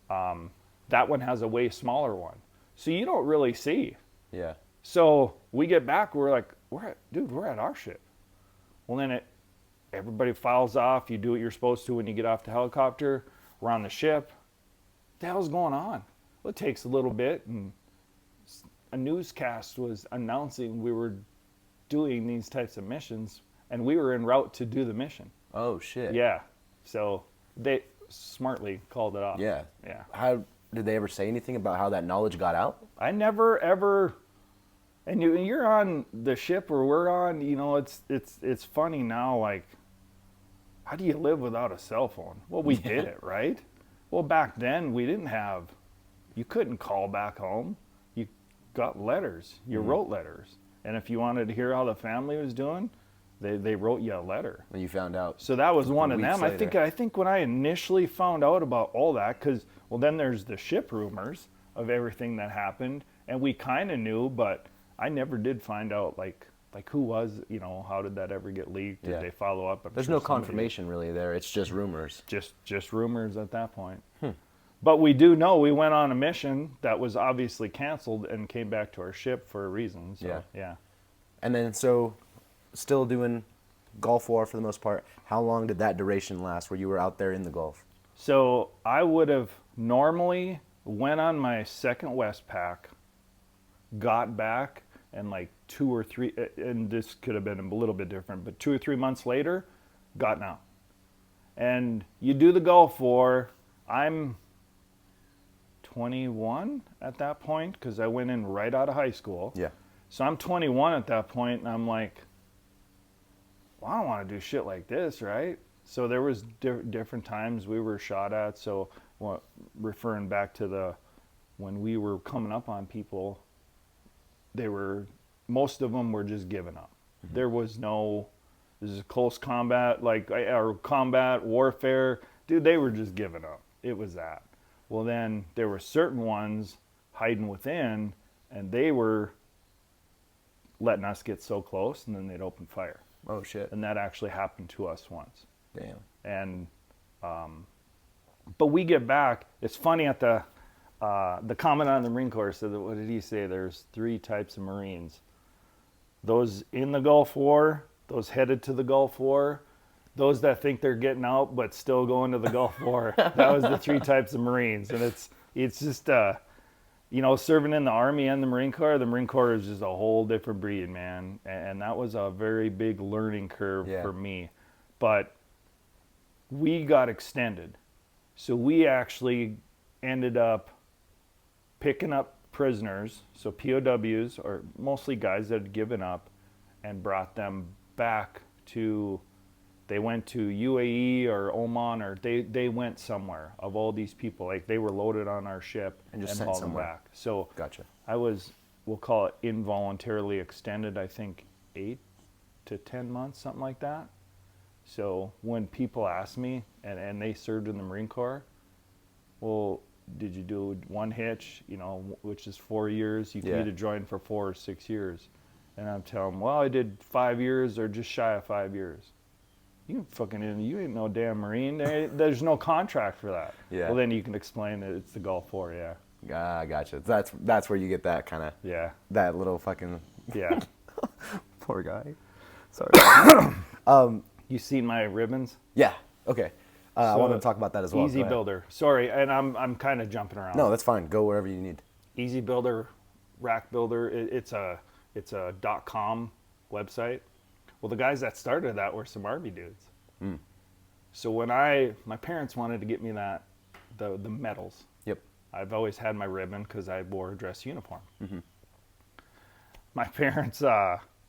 that one has a way smaller one. So you don't really see. Yeah. So we get back, we're like, we're at our ship. Well, then everybody files off. You do what you're supposed to when you get off the helicopter. We're on the ship. What the hell's going on? Well, it takes a little bit, and a newscast was announcing we were doing these types of missions, and we were en route to do the mission. Oh, shit. Yeah. So they smartly called it off. Yeah. Yeah. How did they ever say anything about how that knowledge got out? I never ever, and you're on the ship or we're on, you know, it's funny now, like, how do you live without a cell phone? Well, we did it, right? Well, back then we didn't have, you couldn't call back home. You got letters. You wrote letters. And if you wanted to hear how the family was doing, they wrote you a letter. When you found out. So that was one of weeks them. later. I think when I initially found out about all that, because, well, then there's the ship rumors of everything that happened, and we kind of knew, but I never did find out, like who was, you know, how did that ever get leaked? Did Yeah. they follow up? I'm There's sure no somebody- confirmation really there. It's just rumors. Just rumors at that point. But we do know we went on a mission that was obviously canceled and came back to our ship for a reason. So, yeah. And then so still doing Gulf War for the most part. How long did that duration last where you were out there in the Gulf? So I would have normally went on my second Westpac, got back, and like 2 or 3, and this could have been a little bit different, but 2 or 3 months later, gotten out. And you do the Gulf War. I'm 21 at that point because I went in right out of high school. Yeah. So I'm 21 at that point, and I'm like, well, I don't want to do shit like this, right? So there was different times we were shot at. So referring back to when we were coming up on people, most of them were just giving up. Mm-hmm. There was no, this is close combat, or combat warfare. Dude, they were just giving up. It was that. Well, then there were certain ones hiding within, and they were letting us get so close, and then they'd open fire. Oh, shit. And that actually happened to us once. Damn. And, but we get back. It's funny at the commandant of the Marine Corps said, what did he say? There's 3 types of Marines. Those in the Gulf War, those headed to the Gulf War, those that think they're getting out but still going to the Gulf War. That was the 3 types of Marines. And it's just, serving in the Army and the Marine Corps is just a whole different breed, man. And that was a very big learning curve for me. But we got extended. So we actually ended up picking up prisoners, so POWs, or mostly guys that had given up, and brought them back they went to UAE or Oman, or they went somewhere, of all these people. Like, they were loaded on our ship and just hauled sent them somewhere. back. So Gotcha. I was, we'll call it involuntarily extended, I think 8 to 10 months, something like that. So when people ask me, and they served in the Marine Corps, well, did you do one hitch, which is 4 years? You can either join for 4 or 6 years. And I'm telling them, well, I did 5 years or just shy of 5 years. You ain't no damn Marine. There's no contract for that. Yeah. Well, then you can explain that it's the Gulf War, yeah. Ah, gotcha. That's where you get that kind of, that little fucking... Yeah. Poor guy. Sorry. You seen my ribbons? Yeah. Okay. I wanted to talk about that as well. Easy Builder. Sorry, and I'm kind of jumping around. No, that's fine. Go wherever you need. Easy Builder, Rack Builder. It's a .com website. Well, the guys that started that were some Army dudes. Mm. So when my parents wanted to get me the medals. Yep. I've always had my ribbon because I wore a dress uniform. Mm-hmm. My parents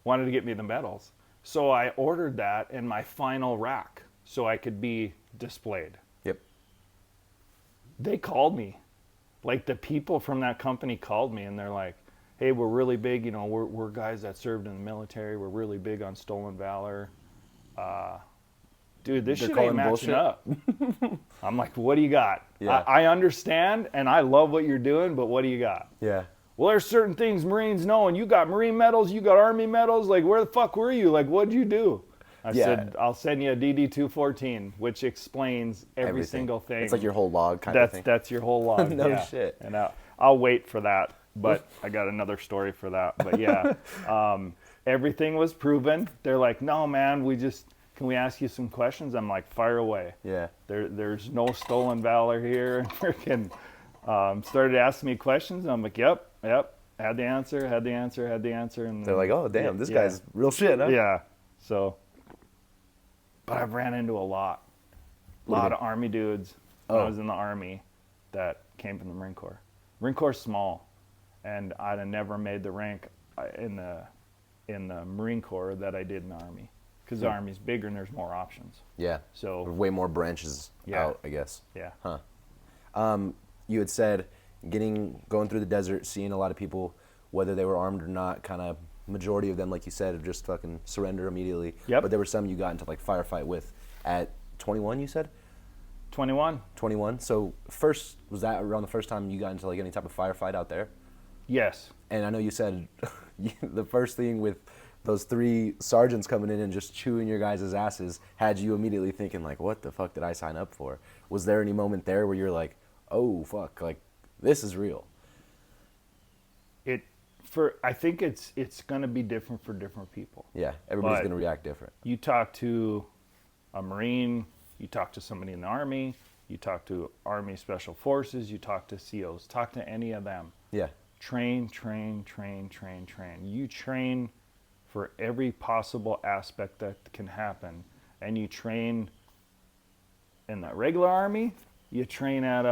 wanted to get me the medals. So I ordered that in my final rack so I could be displayed. Yep. They called me. Like, the people from that company called me, and they're like, hey, we're really big, we're guys that served in the military. We're really big on stolen valor. Dude, this shit ain't matching up. I'm like, what do you got? Yeah. I understand, and I love what you're doing, but what do you got? Yeah. Well, there's certain things Marines know, and you got Marine medals, you got Army medals. Like, where the fuck were you? Like, what'd you do? I said, I'll send you a DD-214, which explains every single thing. It's like your whole log kind of thing. That's your whole log. No shit. And I'll wait for that, but I got another story for that. But yeah, everything was proven. They're like, no, man, can we ask you some questions? I'm like, fire away. Yeah. There's no stolen valor here. And freaking started asking me questions. And I'm like, yep. Had the answer. And they're like, oh, damn, this guy's real shit, huh? Yeah. So, but I've ran into a lot of Army dudes when I was in the Army that came from the Marine Corps. Marine Corps is small, and I'd have never made the rank in the Marine Corps that I did in the Army, because the Army's bigger and there's more options. Yeah. So way more branches out, I guess. Yeah. Huh. You had said going through the desert, seeing a lot of people, whether they were armed or not, kind of majority of them, like you said, just fucking surrender immediately. Yep. But there were some you got into like firefight with at 21, you said? 21. 21. So was that around the first time you got into like any type of firefight out there? Yes. And I know you said the first thing with those 3 sergeants coming in and just chewing your guys' asses had you immediately thinking like, what the fuck did I sign up for? Was there any moment there where you're like, oh fuck, like this is real? I think it's going to be different for different people. Yeah, everybody's going to react different. You talk to a Marine, you talk to somebody in the Army, you talk to Army Special Forces, you talk to SEALs, talk to any of them. Yeah. Train. You train for every possible aspect that can happen. And you train in the regular Army, you train at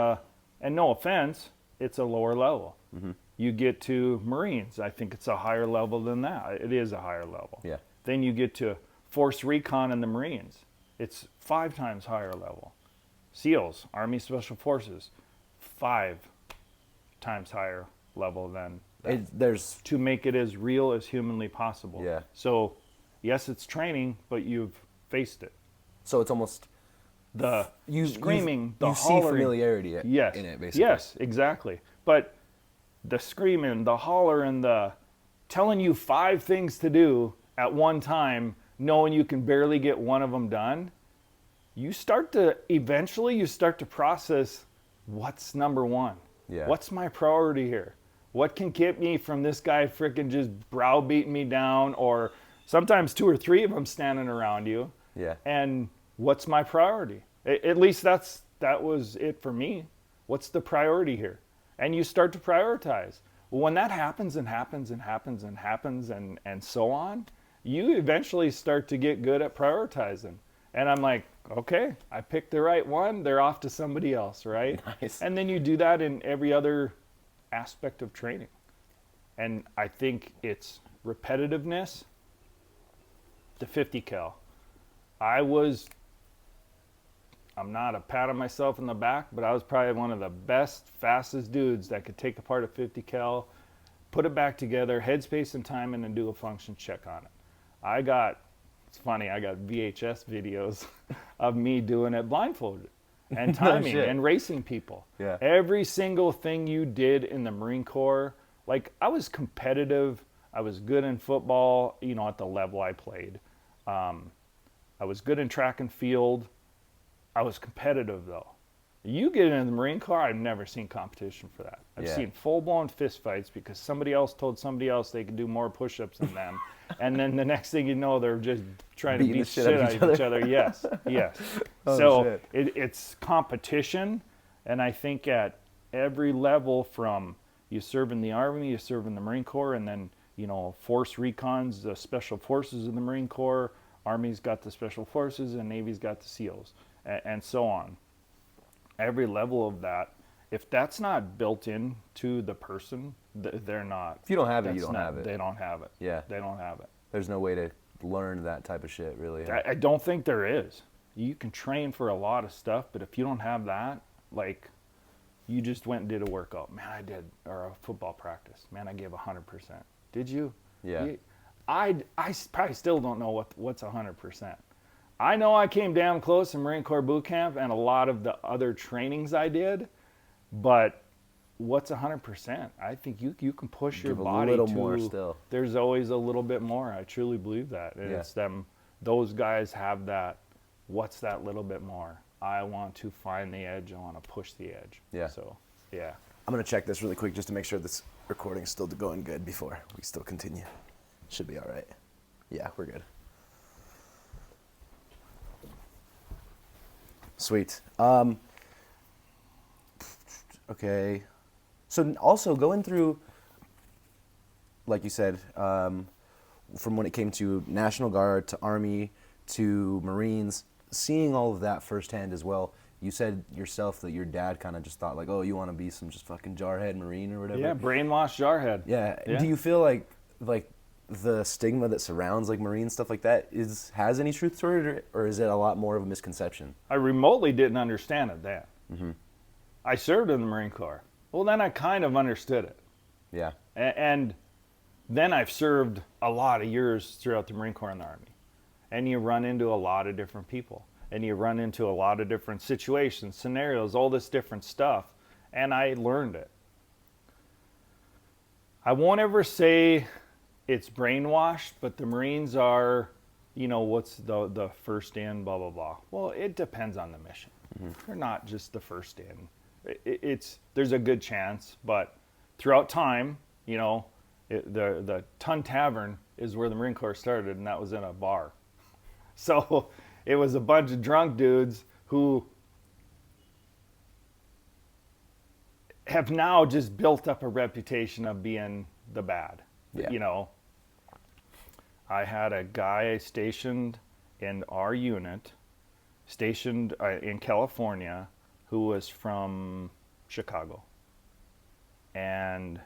and no offense, it's a lower level. Mm-hmm. You get to Marines, I think it's a higher level than that. It is a higher level. Yeah. Then you get to Force Recon in the Marines. It's 5 times higher level. SEALs, Army Special Forces, 5 times higher level than that, There's to make it as real as humanly possible. Yeah. So, yes, it's training, but you've faced it. so it's almost The screaming, the you hollering. see familiarity Yes. in it, basically. Yes, exactly. But the screaming, the holler, and the telling you 5 things to do at one time, knowing you can barely get one of them done, you start to process what's number one. Yeah. What's my priority here? What can get me from this guy freaking just browbeating me down, or sometimes 2 or 3 of them standing around you? Yeah. And what's my priority? At least that was it for me. What's the priority here? And you start to prioritize. Well, when that happens and happens and happens and happens and so on, you eventually start to get good at prioritizing. And I'm like, okay, I picked the right one. They're off to somebody else, right? Nice. And then you do that in every other aspect of training. And I think it's repetitiveness. The 50 cal. I'm not a pat on myself in the back, but I was probably one of the best, fastest dudes that could take apart a 50 cal, put it back together, headspace and timing, and do a function check on it. It's funny, I got VHS videos of me doing it blindfolded and timing shit. and racing people. Yeah. Every single thing you did in the Marine Corps, like I was competitive, I was good in football, at the level I played. I was good in track and field. I was competitive though. You get in the Marine Corps, I've never seen competition for that. I've Yeah. seen full-blown fist fights because somebody else told somebody else they could do more push-ups than them. And then the next thing you know, they're just trying Beating to the beat shit shit out out of of each each other. Yes, yes. Oh, So shit. it's competition. And I think at every level, from you serve in the Army, you serve in the Marine Corps, and then, Force Recons, the Special Forces of the Marine Corps, Army's got the Special Forces, and Navy's got the SEALs, and so on. Every level of that, if that's not built into the person, they're not. If you don't have it, you that's don't not- have it. They don't have it. Yeah. They don't have it. There's no way to learn that type of shit, really. I don't think there is. You can train for a lot of stuff, but if you don't have that, like, you just went and did a workout. Man, I did, or a football practice. Man, I gave 100%. Did you? Yeah. I probably still don't know what's 100%. I know I came damn close in Marine Corps boot camp and a lot of the other trainings I did, but what's 100%? I think you can push your Give a body little to more still. There's always a little bit more. I truly believe that. And Yeah. it's those guys have that. What's that little bit more? I want to find the edge. I want to push the edge. Yeah. So, yeah. I'm going to check this really quick just to make sure this recording is still going good before we still continue. Should be all right. Yeah, we're good. Sweet. Okay. So also going through, like you said, from when it came to National Guard to Army to Marines, seeing all of that firsthand as well. You said yourself that your dad kind of just thought like, oh, you want to be some just fucking jarhead Marine or whatever. Yeah, brainwashed jarhead. Yeah. Yeah. Do you feel like the stigma that surrounds like Marine stuff like that has any truth to it, or is it a lot more of a misconception? I remotely didn't understand it then. Mm-hmm. I served in the Marine Corps. Well, then I kind of understood it. Yeah. And then I've served a lot of years throughout the Marine Corps and the Army. And you run into a lot of different people. And you run into a lot of different situations, scenarios, all this different stuff. And I learned it. I won't ever say it's brainwashed, but the Marines are, what's the first in, blah, blah, blah. Well, it depends on the mission. Mm-hmm. They're not just the first in. There's a good chance, but throughout time, the Ton Tavern is where the Marine Corps started, and that was in a bar. So it was a bunch of drunk dudes who have now just built up a reputation of being the bad. Yeah. I had a guy stationed in our unit, stationed in California, who was from Chicago. And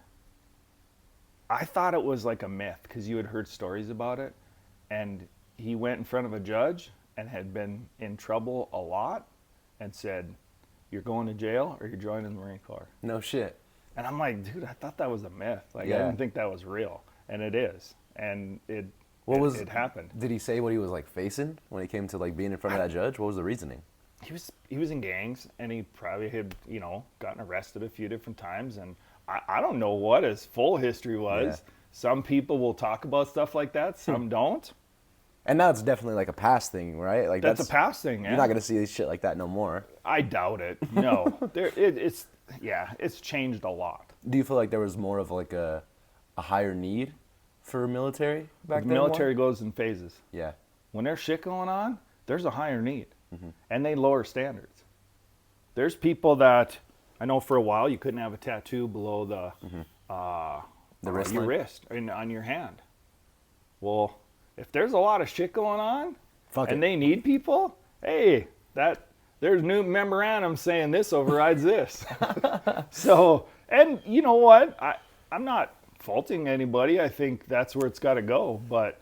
I thought it was like a myth because you had heard stories about it. And he went in front of a judge and had been in trouble a lot and said, you're going to jail or you're joining the Marine Corps. No shit. And I'm like, dude, I thought that was a myth. Like, Yeah. I didn't think that was real. And it is. And it happened. Did he say what he was like facing when he came to like being in front of that judge? What was the reasoning? He was in gangs, and he probably had, gotten arrested a few different times. And I don't know what his full history was. Yeah. Some people will talk about stuff like that. Some don't. And now it's definitely like a past thing, right? Like That's a past thing, yeah. You're not gonna see shit like that no more. I doubt it. No. It's changed a lot. Do you feel like there was more of like a higher need for military back The then? military goes in phases. Yeah. When there's shit going on, there's a higher need. Mm-hmm. And they lower standards. There's people that, I know for a while you couldn't have a tattoo below wrist your line? wrist and on your hand. Well, if there's a lot of shit going on they need people, hey, there's new memorandum saying this overrides this. So, and you know what? I'm not faulting anybody. I think that's where it's got to go. But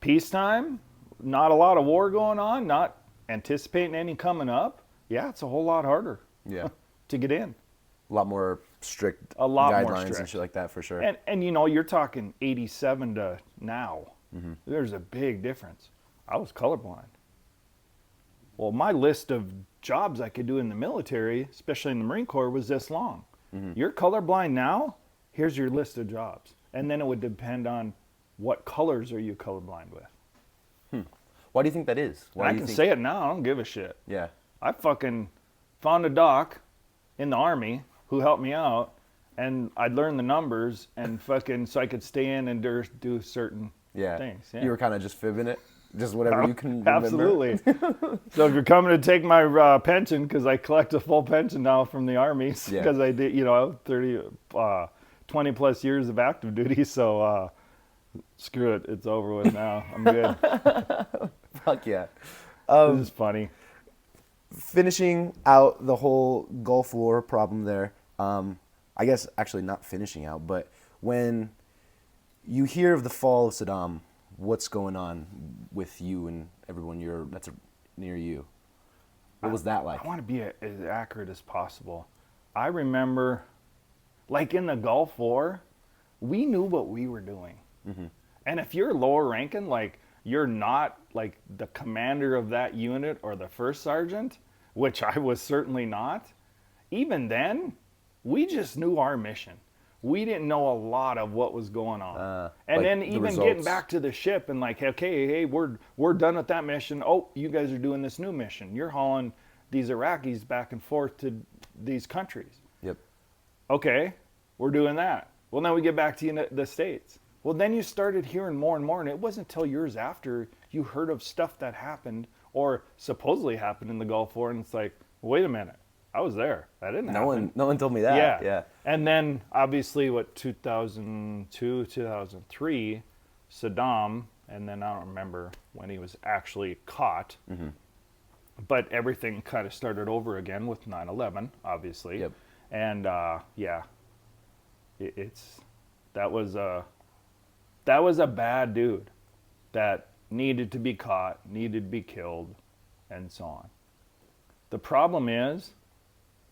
peacetime, not a lot of war going on, not anticipating any coming up. Yeah, it's a whole lot harder. Yeah. To get in. A lot more strict A lot more guidelines strict. and shit like that for sure. And you're talking 87 to now. Mm-hmm. There's a big difference. I was colorblind. Well, my list of jobs I could do in the military, especially in the Marine Corps, was this long. Mm-hmm. You're colorblind now, here's your list of jobs. And then it would depend on what colors are you colorblind with. Why do you think that is? Why I do you can think... say it now, I don't give a shit. Yeah. I fucking found a doc in the Army who helped me out, and I'd learn the numbers and fucking so I could stay in and do certain things. Yeah. You were kind of just fibbing it? Just whatever you can remember? Absolutely. So if you're coming to take my pension, because I collect a full pension now from the Army, because I did, 20 plus years of active duty, so screw it, it's over with now. I'm good. Fuck yeah. This is funny. Finishing out the whole Gulf War problem there, I guess actually not finishing out, but when you hear of the fall of Saddam, what's going on with you and everyone that's near you? What was that like? I want to be as accurate as possible. I remember, like in the Gulf War, we knew what we were doing. Mm-hmm. And if you're lower ranking, like you're not like the commander of that unit or the first sergeant, which I was certainly not, even then, we just knew our mission. We didn't know a lot of what was going on. And like then the even results. getting back to the ship and like, okay, hey, we're done with that mission. Oh, you guys are doing this new mission. You're hauling these Iraqis back and forth to these countries. Yep. Okay, we're doing that. Well, now we get back to the States. Well, then you started hearing more and more, and it wasn't until years after you heard of stuff that happened or supposedly happened in the Gulf War, and it's like, wait a minute, I was there. That didn't happen. No one told me that. Yeah. And then, obviously, 2002, 2003, Saddam, and then I don't remember when he was actually caught, but everything kind of started over again with 9/11, obviously. Yep. And, that was a bad dude that needed to be caught, needed to be killed, and so on. The problem is,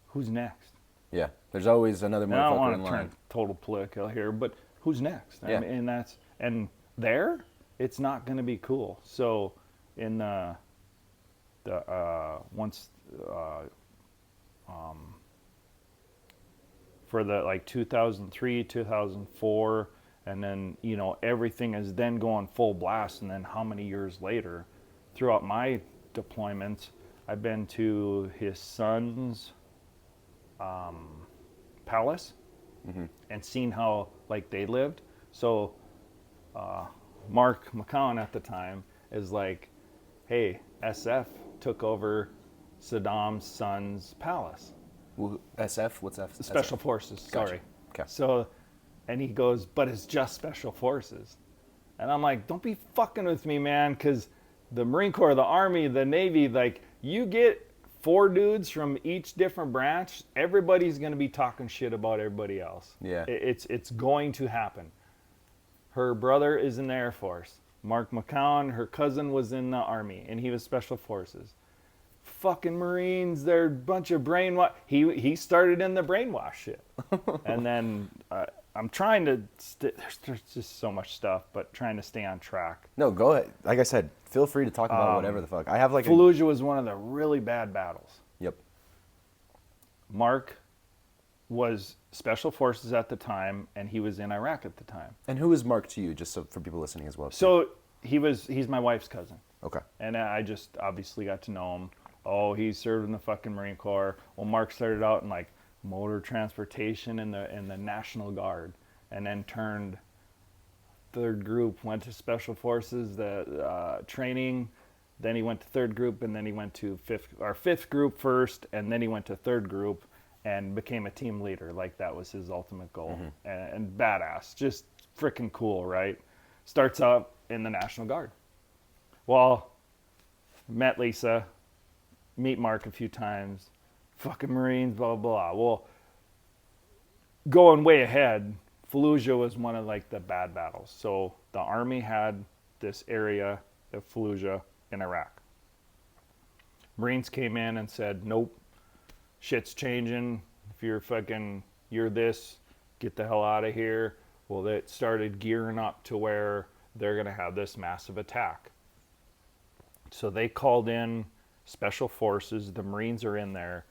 who's next? Yeah. There's always another And I don't motherfucker want in to line. turn total political here, but who's next? Yeah. I mean, and there, it's not going to be cool. So, in for the 2003, 2004, and then everything is then going full blast, and then how many years later, throughout my deployments, I've been to his son's palace and seen how they lived. So Mark McCown at the time is like, hey, SF took over Saddam's son's palace. Well, SF? What's F? Special Forces, Gotcha. sorry. Okay. So, and he goes, but it's just Special Forces. And I'm like, don't be fucking with me, man, because the Marine Corps, the Army, the Navy, you get 4 dudes from each different branch, everybody's going to be talking shit about everybody else. Yeah. It's going to happen. Her brother is in the Air Force. Mark McCown, her cousin was in the Army, and he was Special Forces. Fucking Marines, they're a bunch of brainwash. He started in the brainwash shit. And then I'm trying to, there's just so much stuff, but trying to stay on track. No, go ahead. Like I said, feel free to talk about whatever the fuck. I have like Fallujah was one of the really bad battles. Yep. Mark was Special Forces at the time, and he was in Iraq at the time. And who is Mark to you, just so for people listening as well? So he's my wife's cousin. Okay. And I just obviously got to know him. Oh, he served in the fucking Marine Corps. Well, Mark started out in like motor transportation in the National Guard, and then turned third group, went to Special Forces, the training. Then he went to third group, and then he went to fifth group first, and then he went to third group and became a team leader. Like that was his ultimate goal. And badass, just freaking cool, right? Starts out in the National Guard. Well, met Lisa, meet Mark a few times, fucking Marines, blah, blah, blah. Well, going way ahead, Fallujah was one of like the bad battles. So the Army had this area of Fallujah in Iraq. Marines came in and said, nope, shit's changing. If you're this, get the hell out of here. Well, it started gearing up to where they're going to have this massive attack. So they called in Special Forces. The Marines are in there,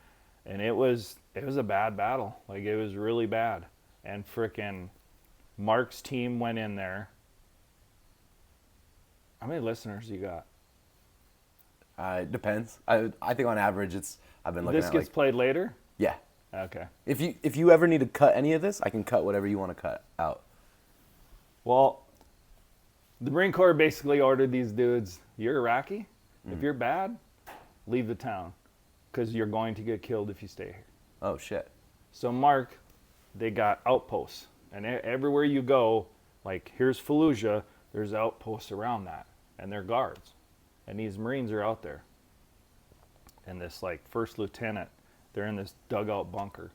and it was a bad battle. Like, it was really bad. And frickin' Mark's team went in there. How many listeners you got? It depends. I think on average I've been looking This at gets like, played later? yeah. Okay. If you ever need to cut any of this, I can cut whatever you want to cut out. Well, the Marine Corps basically ordered these dudes, you're Iraqi? If you're bad, leave the town, because you're going to get killed if you stay here. Oh shit. So Mark, they got outposts, and everywhere you go, like here's Fallujah, there's outposts around that, and they're guards, and these Marines are out there. And this like first lieutenant, they're in this dugout bunker,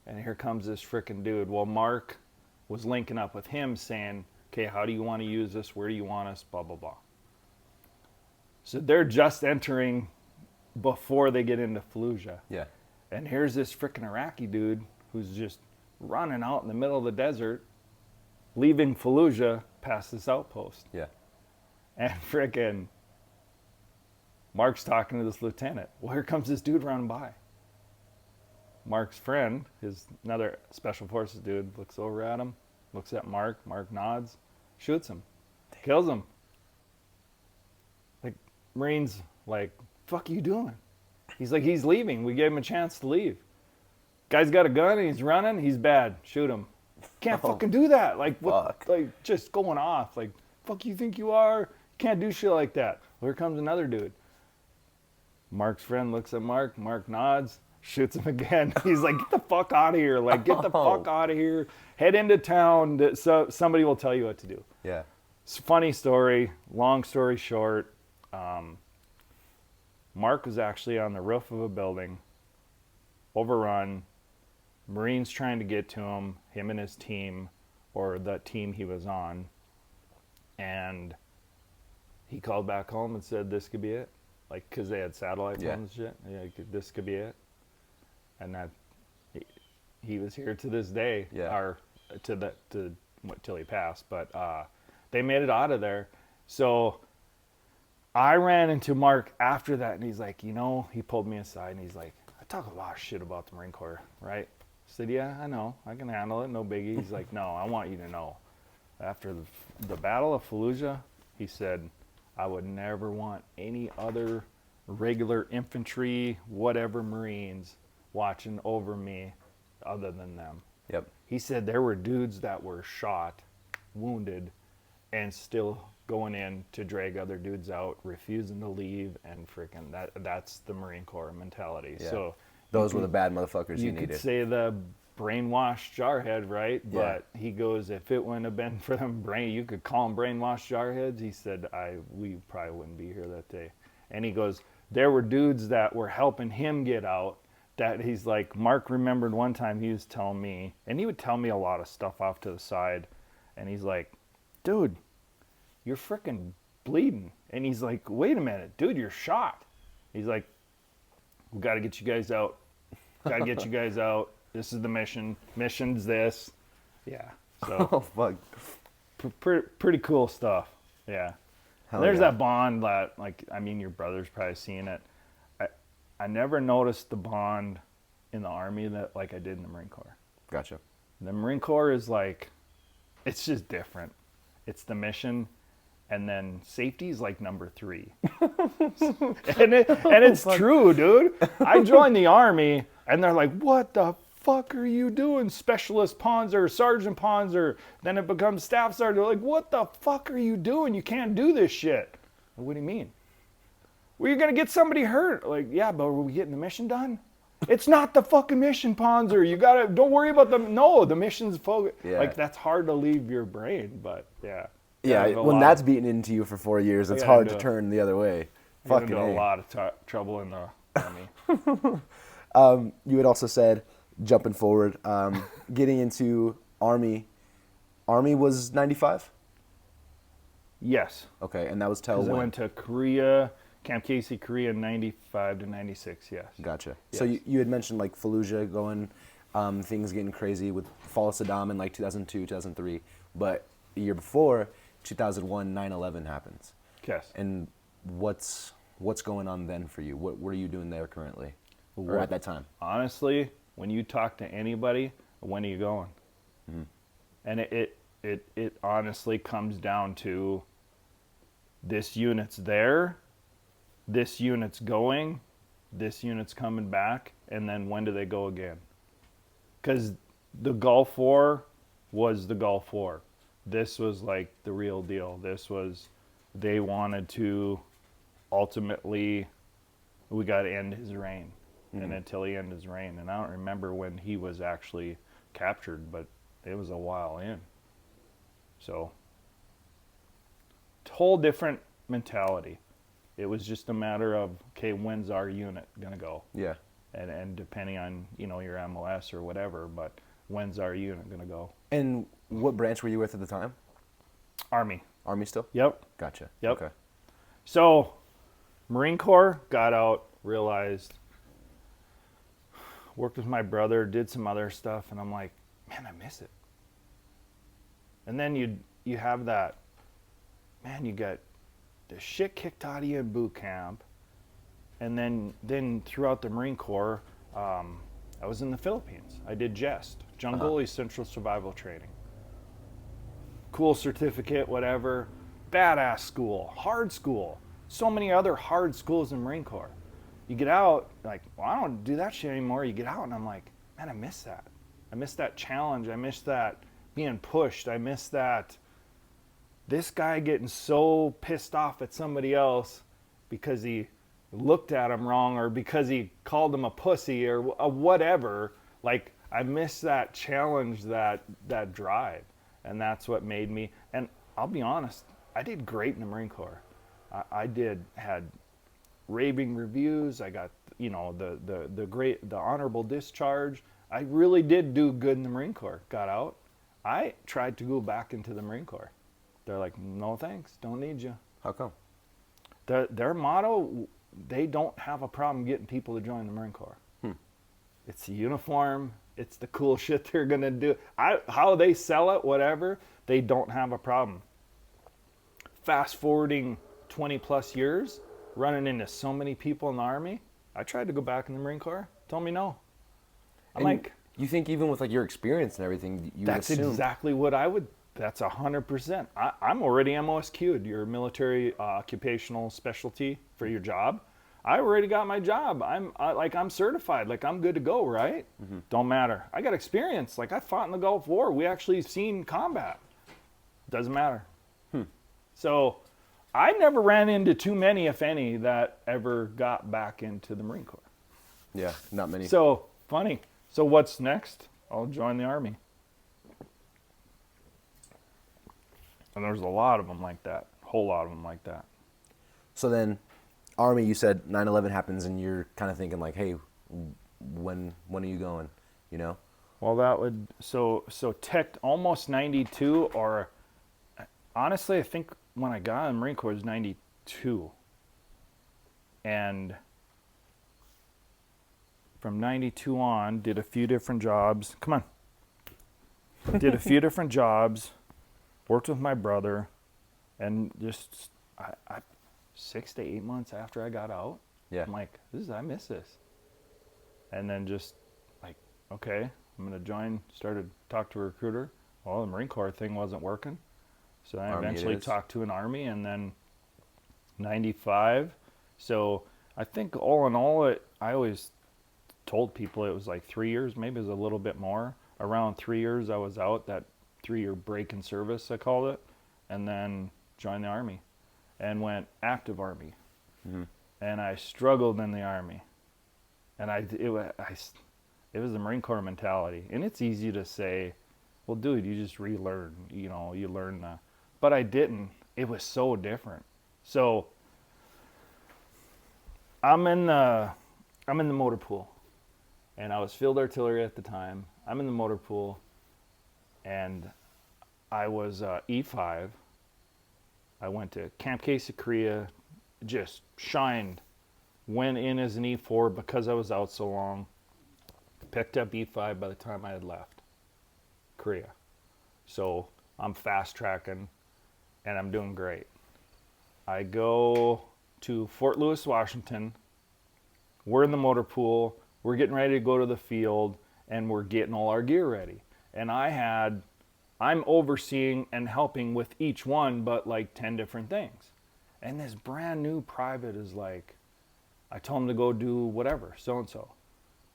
and here comes this frickin' dude. Well, Mark was linking up with him, saying, "Okay, how do you want to use this? Where do you want us? Blah blah blah." So they're just entering before they get into Fallujah. Yeah. And here's this frickin' Iraqi dude who's just running out in the middle of the desert, leaving Fallujah past this outpost. Yeah. And frickin' Mark's talking to this lieutenant. Well, here comes this dude running by. Mark's friend, another Special Forces dude, looks over at him, looks at Mark. Mark nods, shoots him, kills him. Like, Marines, like, fuck you doing? He's like, he's leaving. We gave him a chance to leave. Guy's got a gun and he's running. He's bad. Shoot him. Can't fucking do that. Like, what? Fuck. Like, just going off. Like, fuck you think you are? Can't do shit like that. Well, here comes another dude. Mark's friend looks at Mark. Mark nods, shoots him again. He's like, get the fuck out of here. Like, get the fuck out of here. Head into town. So somebody will tell you what to do. Yeah. It's a funny story. Long story short, Mark was actually on the roof of a building, overrun, Marines trying to get to him and his team, or the team he was on, and he called back home and said this could be it, like, because they had satellite phones and shit. Yeah, this could be it, and that he was here to this day, or till he passed, but they made it out of there. So I ran into Mark after that, and he's like, he pulled me aside, and he's like, I talk a lot of shit about the Marine Corps, right? I said, yeah, I know. I can handle it. No biggie. He's like, no, I want you to know. After the Battle of Fallujah, he said, I would never want any other regular infantry, whatever Marines watching over me other than them. Yep. He said there were dudes that were shot, wounded, and still going in to drag other dudes out, refusing to leave, and freaking that's the Marine Corps mentality. Yeah. So those were the bad motherfuckers you could needed. say the brainwashed jarhead, right? Yeah. But he goes, if it wouldn't have been for them you could call them brainwashed jarheads. He said, we probably wouldn't be here that day. And he goes, there were dudes that were helping him get out. That he's like, Mark remembered one time he was telling me, and he would tell me a lot of stuff off to the side, and he's like, dude, you're freaking bleeding. And he's like, wait a minute, dude, you're shot. He's like, we got to get you guys out. Got to get you guys out. This is the mission. Mission's this. Yeah. So Oh fuck. pretty cool stuff. Yeah. Hell There's yeah. that bond that, like, I mean, your brother's probably seen it. I never noticed the bond in the Army that like I did in the Marine Corps. Gotcha. The Marine Corps is like, it's just different. It's the mission, and then safety is like number 3. and it's true, dude. I joined the Army, and they're like, what the fuck are you doing? Specialist Ponzer, Sergeant Ponzer. Then it becomes Staff Sergeant. They're like, what the fuck are you doing? You can't do this shit. What do you mean? Well, you're going to get somebody hurt. Like, yeah, but are we getting the mission done? It's not the fucking mission, Ponzer. You got to, don't worry about them. No, the mission's focus. Yeah. Like, that's hard to leave your brain, but yeah. Yeah, There's a when lot- that's beaten into you for 4 years, it's Yeah, hard I to know. turn the other way. I got Fucking into a A. lot of trouble in the Army. You had also said, jumping forward, getting into Army. Army was 95? Yes. Okay, and that was till Because I when? went to Korea, Camp Casey, Korea, 95 to 96, yes. Gotcha. So Yes. you had mentioned like Fallujah going, things getting crazy with fall of Saddam in like 2002, 2003. But the year before, 2001, 9/11 happens. Yes. And what's going on then for you? What are you doing there currently, or What- at that time? Honestly, when you talk to anybody, when are you going? And it honestly comes down to this unit's there, this unit's going, this unit's coming back, and then when do they go again? Because the Gulf War was the Gulf War. This was like the real deal. This was, they wanted to ultimately, we got to end his reign. And until he ended his reign. And I don't remember when he was actually captured, but it was a while in. So, whole different mentality. It was just a matter of, okay, when's our unit going to go? Yeah. And depending on, you know, your MLS or whatever, but when's our unit going to go? And what branch were you with at the time? Army. Army still? Yep. Gotcha. Yep. Okay. So, Marine Corps, got out, realized, worked with my brother, did some other stuff, and I'm like, man, I miss it. And then you have that, man, you got the shit kicked out of you in boot camp, and then throughout the Marine Corps, I was in the Philippines. I did JEST, Jungle Essential Survival Training. Cool certificate, whatever. Badass school, hard school. So many other hard schools in Marine Corps. You get out, like, well, I don't do that shit anymore. You get out, and I'm like, man, I miss that. I miss that challenge. I miss that being pushed. I miss that this guy getting so pissed off at somebody else because he looked at him wrong or because he called him a pussy or whatever. Like, I miss that challenge, that drive. And that's what made me, and I'll be honest, I did great in the Marine Corps. I had raving reviews. I got, you know, the honorable discharge. I really did do good in the Marine Corps. Got out. I tried to go back into the Marine Corps. They're like, no thanks, don't need you. How come? Their motto, they don't have a problem getting people to join the Marine Corps. It's the uniform. It's the cool shit they're gonna do. How they sell it, whatever, they don't have a problem. Fast forwarding 20 plus years, running into so many people in the Army, I tried to go back in the Marine Corps. Told me no. I'm And like, you think even with like your experience and everything, you would that's assume. exactly what I would. That's 100%. I'm already MOSQ'd. Your military occupational specialty for your job. I already got my job. I'm certified. Like, I'm good to go, right? Don't matter. I got experience. Like, I fought in the Gulf War. We actually seen combat. Doesn't matter. So I never ran into too many, if any, that ever got back into the Marine Corps. Yeah, not many. So, funny. So what's next? I'll join the Army. And there's a lot of them like that. A whole lot of them like that. So then, Army, you said 9/11 happens, and you're kind of thinking like, hey, when are you going? You know? Well, that would, so tech almost 92, or honestly, I think when I got in the Marine Corps, it was 92. And from 92 on, did a few different jobs. Come on. Did a few different jobs, worked with my brother, and just I 6 to 8 months after I got out, Yeah. I'm like, I miss this. And then just like, okay, I'm going to join, started talk to a recruiter. Well, the Marine Corps thing wasn't working. So I Army it eventually is. talked to an Army, and then 95. So I think all in all, I always told people it was like 3 years, maybe it was a little bit more. Around 3 years I was out, that 3-year break in service, I called it, and then joined the Army and went active Army. Mm-hmm. And I struggled in the Army. And it was the Marine Corps mentality. And it's easy to say, well, dude, you just relearn, you learn but I didn't. It was so different. So I'm in the motor pool, and I was field artillery at the time. I'm in the motor pool, and I was E5. I went to Camp Casa Korea, just shined. Went in as an E4 because I was out so long. Picked up E5 by the time I had left Korea. So I'm fast tracking, and I'm doing great. I go to Fort Lewis, Washington. We're in the motor pool. We're getting ready to go to the field, and we're getting all our gear ready. And I'm overseeing and helping with each one, but like 10 different things. And this brand new private is like, I told him to go do whatever, so-and-so.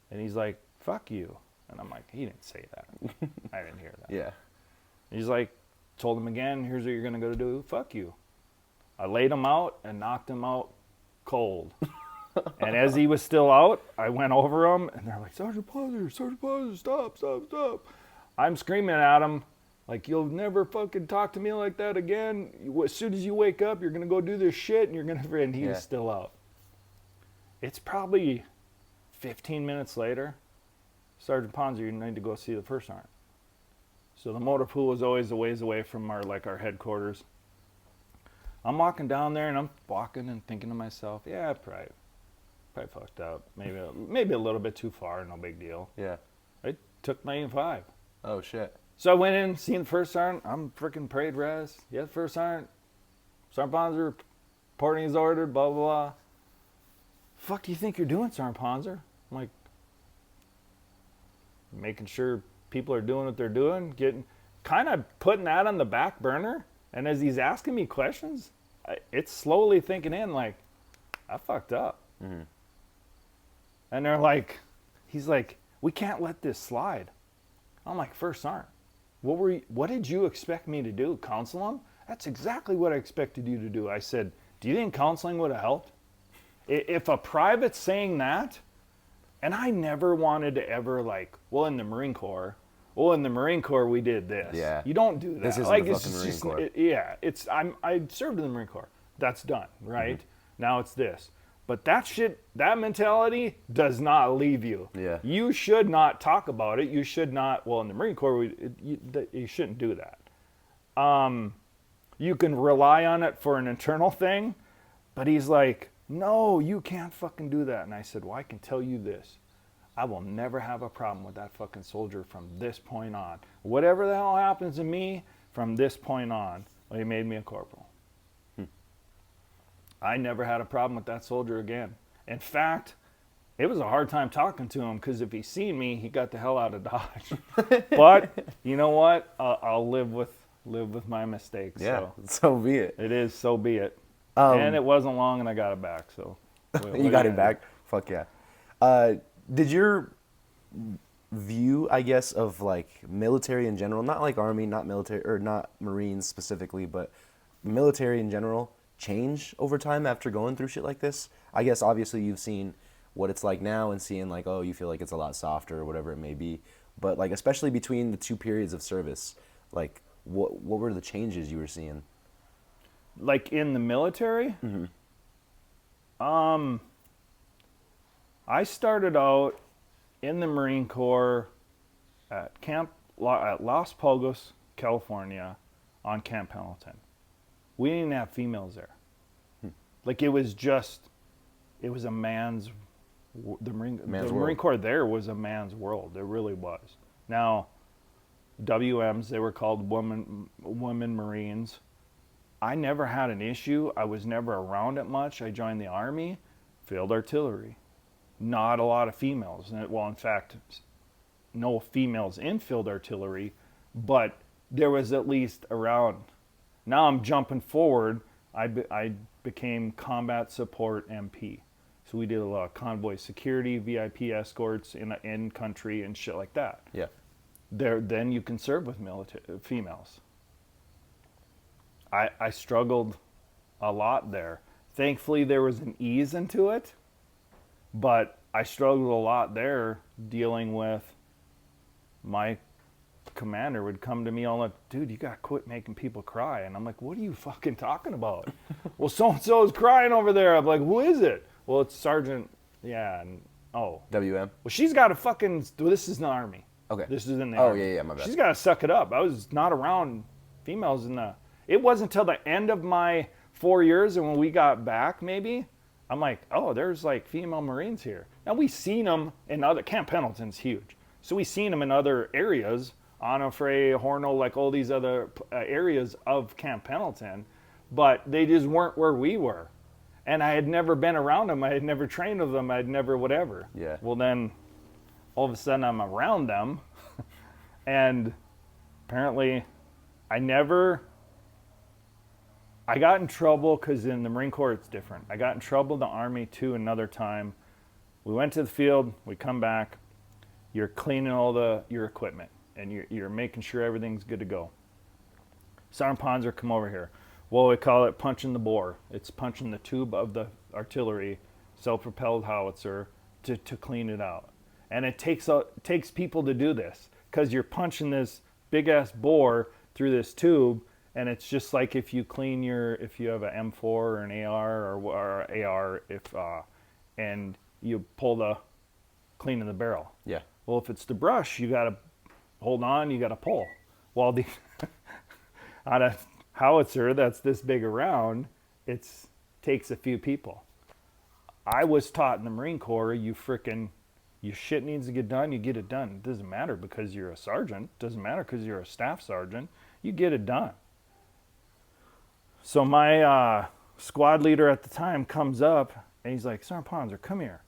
And he's like, fuck you. And I'm like, he didn't say that. I didn't hear that. Yeah. He's like, told him again, here's what you're going to go do, fuck you. I laid him out and knocked him out cold. And as he was still out, I went over him, and they're like, Sergeant Ponzer, stop. I'm screaming at him, like, you'll never fucking talk to me like that again. As soon as you wake up, you're going to go do this shit, and he was still out. It's probably 15 minutes later, Sergeant Ponzer, you need to go see the first sergeant. So the motor pool was always a ways away from our headquarters. I'm walking down there, and I'm walking and thinking to myself, yeah, probably fucked up. Maybe a little bit too far, no big deal. Yeah. I took my E5. Oh, shit. So I went in, seen the first sergeant. I'm freaking parade res. Yes, first sergeant. Sergeant Ponzer, reporting is ordered, blah, blah, blah. Fuck do you think you're doing, Sergeant Ponzer? I'm like, making sure people are doing what they're doing, kind of putting that on the back burner. And as he's asking me questions, it's slowly thinking in, like, I fucked up. Mm-hmm. And they're like, he's like, we can't let this slide. I'm like, first sergeant, what did you expect me to do? Counsel him? That's exactly what I expected you to do. I said, do you think counseling would have helped? If a private's saying that, and I never wanted to ever in the Marine Corps we did this. Yeah. You don't do that. This isn't the fucking Marine Corps. I served in the Marine Corps. That's done, right? Mm-hmm. Now it's this. But that mentality does not leave you. Yeah. You should not talk about it. You should not, in the Marine Corps, you shouldn't do that. You can rely on it for an internal thing, but he's like, no, you can't fucking do that. And I said, well, I can tell you this. I will never have a problem with that fucking soldier from this point on. Whatever the hell happens to me from this point on, he made me a corporal. I never had a problem with that soldier again. In fact, it was a hard time talking to him because if he seen me, he got the hell out of Dodge. But you know what? I'll live with my mistakes. Yeah, so be it. It is, so be it. And it wasn't long, and I got it back. So you got it back? Fuck yeah. Did your view, I guess, of military in general, not like Army, not military, or not Marines specifically, but military in general, change over time after going through shit like this? I guess obviously you've seen what it's like now and seeing you feel like it's a lot softer or whatever it may be, but especially between the two periods of service, what were the changes you were seeing? In the military? Mm-hmm. I started out in the Marine Corps at Los Pogos, California, on Camp Pendleton. we didn't have females there. Like it was a man's. The Marine Corps there was a man's world. It really was. Now, WMs, they were called women Marines. I never had an issue. I was never around it much. I joined the Army, field artillery. Not a lot of females. Well, in fact, no females in field artillery, but there was at least around. Now I'm jumping forward. I became combat support MP. So we did a lot of convoy security, VIP escorts in country and shit like that. Yeah. Then you can serve with females. I struggled a lot there. Thankfully, there was an ease into it, but I struggled a lot there dealing with my commander would come to me all like, dude, you got to quit making people cry. And I'm like, what are you fucking talking about? Well, so-and-so is crying over there. I'm like, who is it? Well, it's Sergeant, WM? Well, she's got to this is in the Army. Okay. This is in the Army. Army. Yeah, my bad. She's got to suck it up. I was not around females it wasn't until the end of my 4 years and when we got back, maybe, I'm like, oh, there's like female Marines here. Now we seen them in Camp Pendleton's huge. So we seen them in other areas, Onofre, Horno, like all these other areas of Camp Pendleton, but they just weren't where we were. And I had never been around them. I had never trained with them. I had never whatever. Yeah. Well, then all of a sudden I'm around them. And apparently I got in trouble because in the Marine Corps it's different. I got in trouble in the Army too another time. We went to the field. We come back. You're cleaning all your equipment. And you're making sure everything's good to go. Sergeant Ponzer, come over here. Well, we call it punching the bore. It's punching the tube of the artillery, self-propelled howitzer, to clean it out. And it takes people to do this because you're punching this big-ass bore through this tube, and it's just like if you have an M4 or an AR or AR, and you pull cleaning the barrel. Yeah. Well, if it's the brush, you got to hold on, you got to pull. Well, on a howitzer that's this big around, takes a few people. I was taught in the Marine Corps, your shit needs to get done, you get it done. It doesn't matter because you're a sergeant. It doesn't matter because you're a staff sergeant. You get it done. So my squad leader at the time comes up and he's like, Sergeant Ponzer, come here.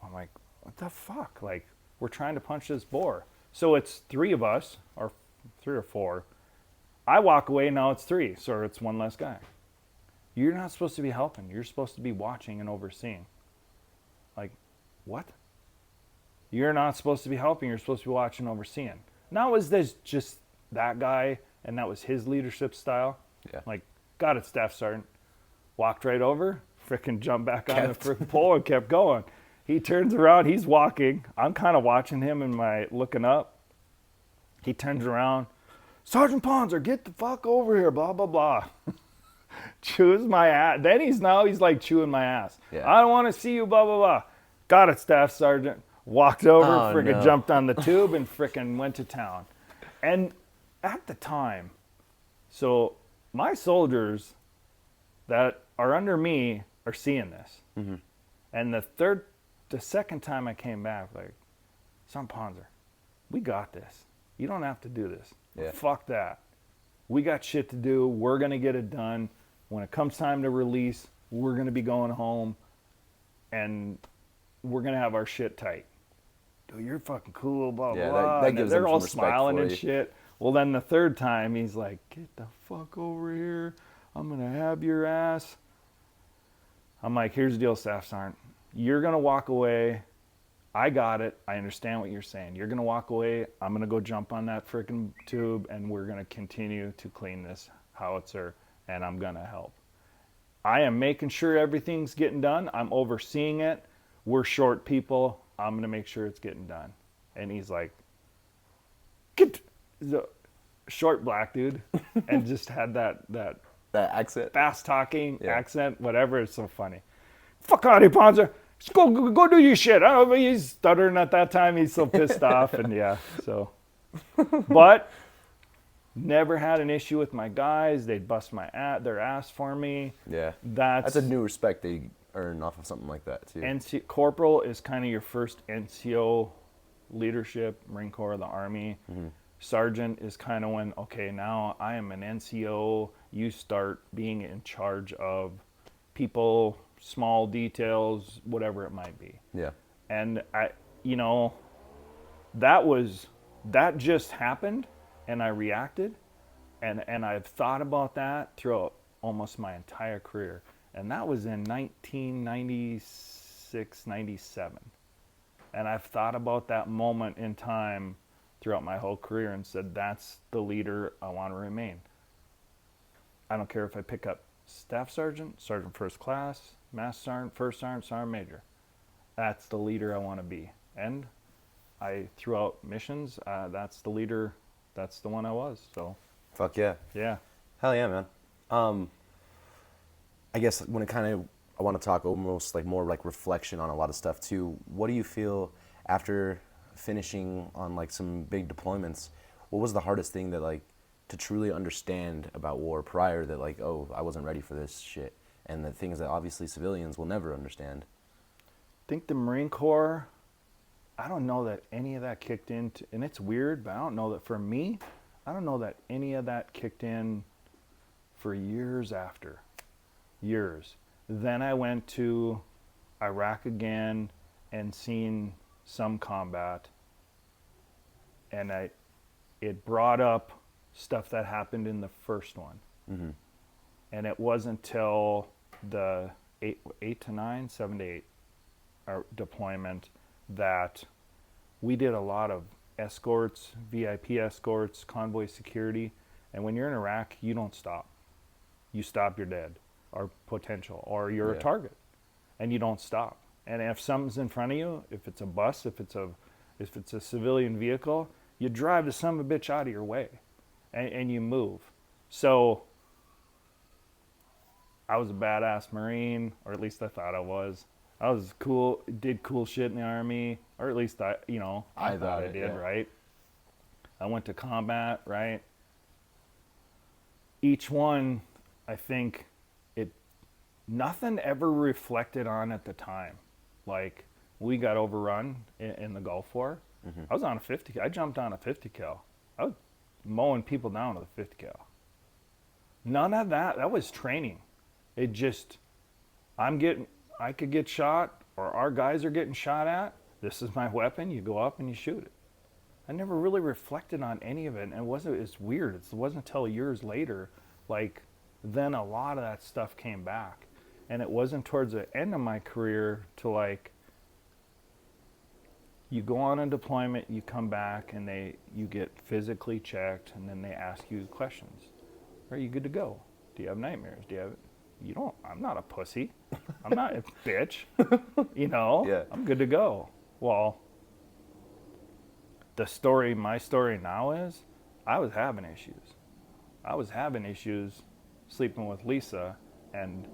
I'm like, what the fuck? Like, we're trying to punch this bore. So it's 3 of us, or 3 or 4. I walk away, now it's 3, so it's 1 less guy. You're not supposed to be helping. You're supposed to be watching and overseeing. Like, what? You're not supposed to be helping. You're supposed to be watching and overseeing. Now, was this just that guy, and that was his leadership style? Yeah. Like, got it, Staff Sergeant. Walked right over, frickin' jumped back on the frickin' pole and kept going. He turns around, he's walking. I'm kind of watching him looking up. He turns around. Sergeant Ponzer, get the fuck over here, blah, blah, blah. Chews my ass. Then he's like chewing my ass. Yeah. I don't want to see you, blah, blah, blah. Got it, Staff Sergeant. Walked over, jumped on the tube and frickin' went to town. And at the time, so my soldiers that are under me are seeing this. Mm-hmm. And the second time I came back, like, Sergeant Ponzer, we got this. You don't have to do this. Yeah. Fuck that. We got shit to do. We're going to get it done. When it comes time to release, we're going to be going home and we're going to have our shit tight. Dude, you're fucking cool, blah, yeah, blah. That gives they're all some smiling and you. shit. Well, then the third time, he's like, get the fuck over here. I'm going to have your ass. I'm like, here's the deal, Staff Sergeant. You're going to walk away. I got it. I understand what you're saying. You're going to walk away. I'm going to go jump on that freaking tube, and we're going to continue to clean this howitzer, and I'm going to help. I am making sure everything's getting done. I'm overseeing it. We're short people. I'm going to make sure it's getting done. And he's like, get the short black dude, and just had that accent, fast talking accent, whatever. It's so funny. Fuck out of here, Ponzer. Just go do your shit. I don't know, he's stuttering at that time. He's so pissed off, and yeah. So, but Never had an issue with my guys. They'd bust their ass for me. Yeah. That's a new respect they earn off of something like that, too. Corporal is kind of your first NCO leadership, Marine Corps, the Army. Sergeant is kind of when, okay, now I am an NCO. You start being in charge of people, small details, whatever it might be. Yeah. And that just happened, and I reacted, and I've thought about that throughout almost my entire career. And that was in 1996, 97. And I've thought about that moment in time throughout my whole career and said, that's the leader I want to remain. I don't care if I pick up staff sergeant, sergeant first class, master sergeant, first sergeant, sergeant major. That's the leader I want to be. And throughout missions, that's the leader, that's the one I was. So, Fuck yeah. yeah. Hell yeah, man. I guess I want to talk almost like more like reflection on a lot of stuff too. What do you feel after finishing on like some big deployments? What was the hardest thing that like to truly understand about war prior that like, oh, I wasn't ready for this shit, and the things that obviously civilians will never understand? I think the Marine Corps, I don't know that any of that kicked in, and it's weird, but I don't know that for me, I don't know that any of that kicked in for years after. Years. Then I went to Iraq again and seen some combat, and it brought up stuff that happened in the first one. Mm-hmm. And it wasn't till the 7 to 8 our deployment that we did a lot of escorts, VIP escorts, convoy security. And when you're in Iraq, you don't stop. You stop, you're dead, or potential, or you're a target, and you don't stop. And if something's in front of you, if it's a bus, if it's a civilian vehicle, you drive the son of a bitch out of your way, and you move. So I was a badass Marine, or at least I thought I was. I was cool, did cool shit in the Army, or at least I thought I did, right? I went to combat, right? Each one, I think, nothing ever reflected on at the time. Like, we got overrun in the Gulf War. Mm-hmm. I was on a 50, I jumped on a 50 cal. I was mowing people down with a 50 cal. None of that was training. It just, I could get shot, or our guys are getting shot at. This is my weapon. You go up and you shoot it. I never really reflected on any of it, and it's weird. It wasn't until years later, like, then a lot of that stuff came back. And it wasn't towards the end of my career to like, you go on a deployment, you come back, and you get physically checked, and then they ask you questions. Are you good to go? Do you have nightmares? I'm not a pussy. I'm not a bitch. Yeah. I'm good to go. Well, my story now is, I was having issues. I was having issues sleeping with Lisa, and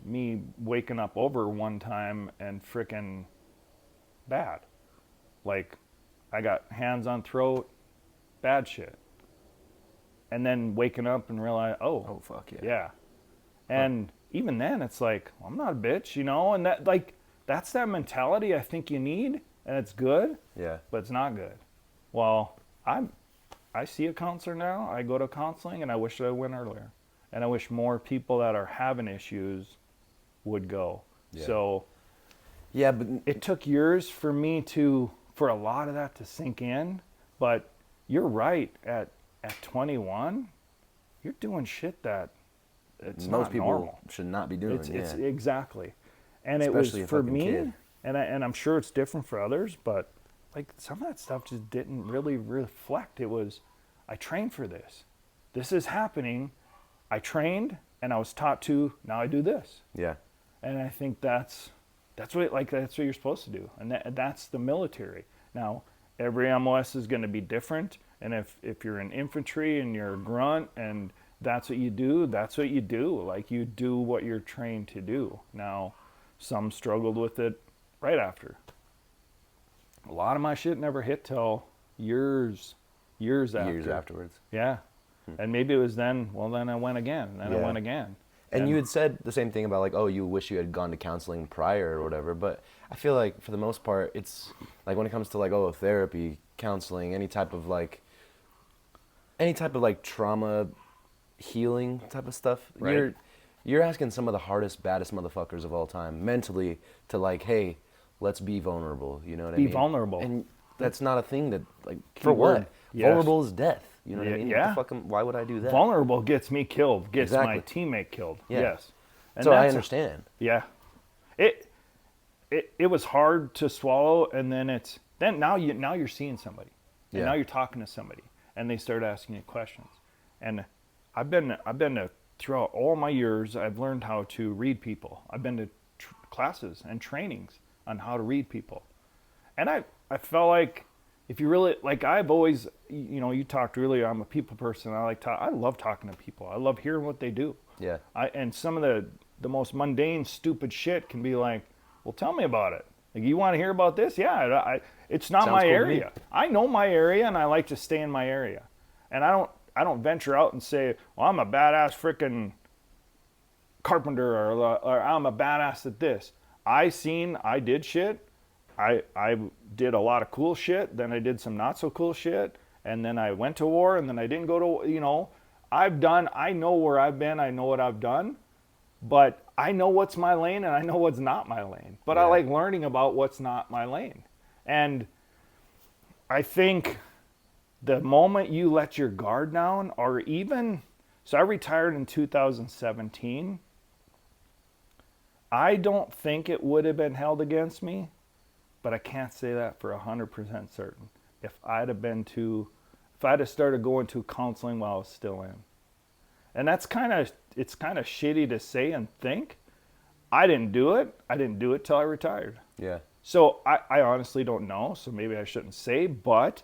me waking up over one time and frickin' bad. Like, I got hands on throat, bad shit. And then waking up and realize, oh fuck yeah. Yeah. And even then it's like, well, I'm not a bitch, and that's that mentality I think you need, and it's good. Yeah. But it's not good. Well, I see a counselor now. I go to counseling, and I wish I went earlier. And I wish more people that are having issues would go. Yeah. So yeah, but it took years for a lot of that to sink in. But you're right. At 21, you're doing shit that it's most not people normal. should not be doing. It's exactly. And especially it was for me, kid. and I'm sure it's different for others, but like some of that stuff just didn't really reflect. It was, I trained for this. This is happening. I trained, and I was taught to. Now I do this. Yeah. And I think that's what you're supposed to do, and that's the military. Now every MOS is going to be different, and if you're in infantry and you're a grunt and that's what you do, that's what you do. Like, you do what you're trained to do. Now, some struggled with it right after. A lot of my shit never hit till years Years afterwards. Yeah. And maybe it was then, well, then I went again, and then I went again. And you had said the same thing about like, oh, you wish you had gone to counseling prior or whatever. But I feel like for the most part, it's like when it comes to like, oh, therapy, counseling, any type of like trauma healing type of stuff, Right. you're asking some of the hardest, baddest motherfuckers of all time mentally to like, hey, let's be vulnerable. You know what I mean? Be vulnerable. And that's not a thing that like For what? what? Yes. Vulnerable is death. You know what I mean? Yeah. What the fuck why would I do that? Vulnerable gets me killed, gets my Exactly. teammate killed. Yeah. Yes. And So I that's- understand. Yeah. It was hard to swallow, and then now you're seeing somebody. And Yeah. now you're talking to somebody, and they start asking you questions. And I've been to throughout all my years, I've learned how to read people. I've been to classes and trainings on how to read people. And I felt like if you really, like I've always, you talked earlier, I'm a people person. I love talking to people. I love hearing what they do. Yeah. And some of the most mundane, stupid shit can be like, well, tell me about it. Like, you want to hear about this? Yeah, it's not Sounds my cool to area. me. I know my area, and I like to stay in my area. And I don't venture out and say, well, I'm a badass frickin' carpenter, or I'm a badass at this. I did shit. I did a lot of cool shit. Then I did some not so cool shit. And then I went to war, and then I didn't go to, I know where I've been. I know what I've done. But I know what's my lane, and I know what's not my lane. But I Yeah. like learning about what's not my lane. And I think the moment you let your guard down, or even, so I retired in 2017. I don't think it would have been held against me, but I can't say that for 100% certain. If I'd have started going to counseling while I was still in. And it's kind of shitty to say and think. I didn't do it. I didn't do it till I retired. Yeah. So I honestly don't know, so maybe I shouldn't say, but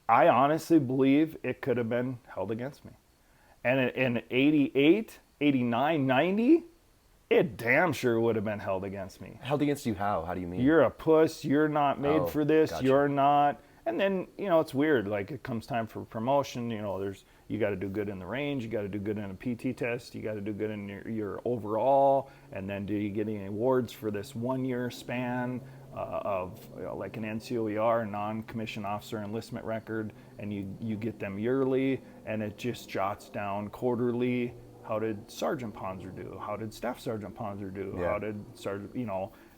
I honestly believe it could have been held against me. And in 88, 89, 90, it damn sure would have been held against me. Held against you how? How do you mean? You're a puss, you're not made Oh, for this, gotcha. you're not. And then, it's weird, like it comes time for promotion, you got to do good in the range, you got to do good in a PT test, you got to do good in your overall, and then do you get any awards for this 1 year span of like an NCOER, non-commissioned officer enlistment record, and you get them yearly, and it just jots down quarterly. How did Sergeant Ponzer do? How did Staff Sergeant Ponzer do? Yeah. How did Sergeant,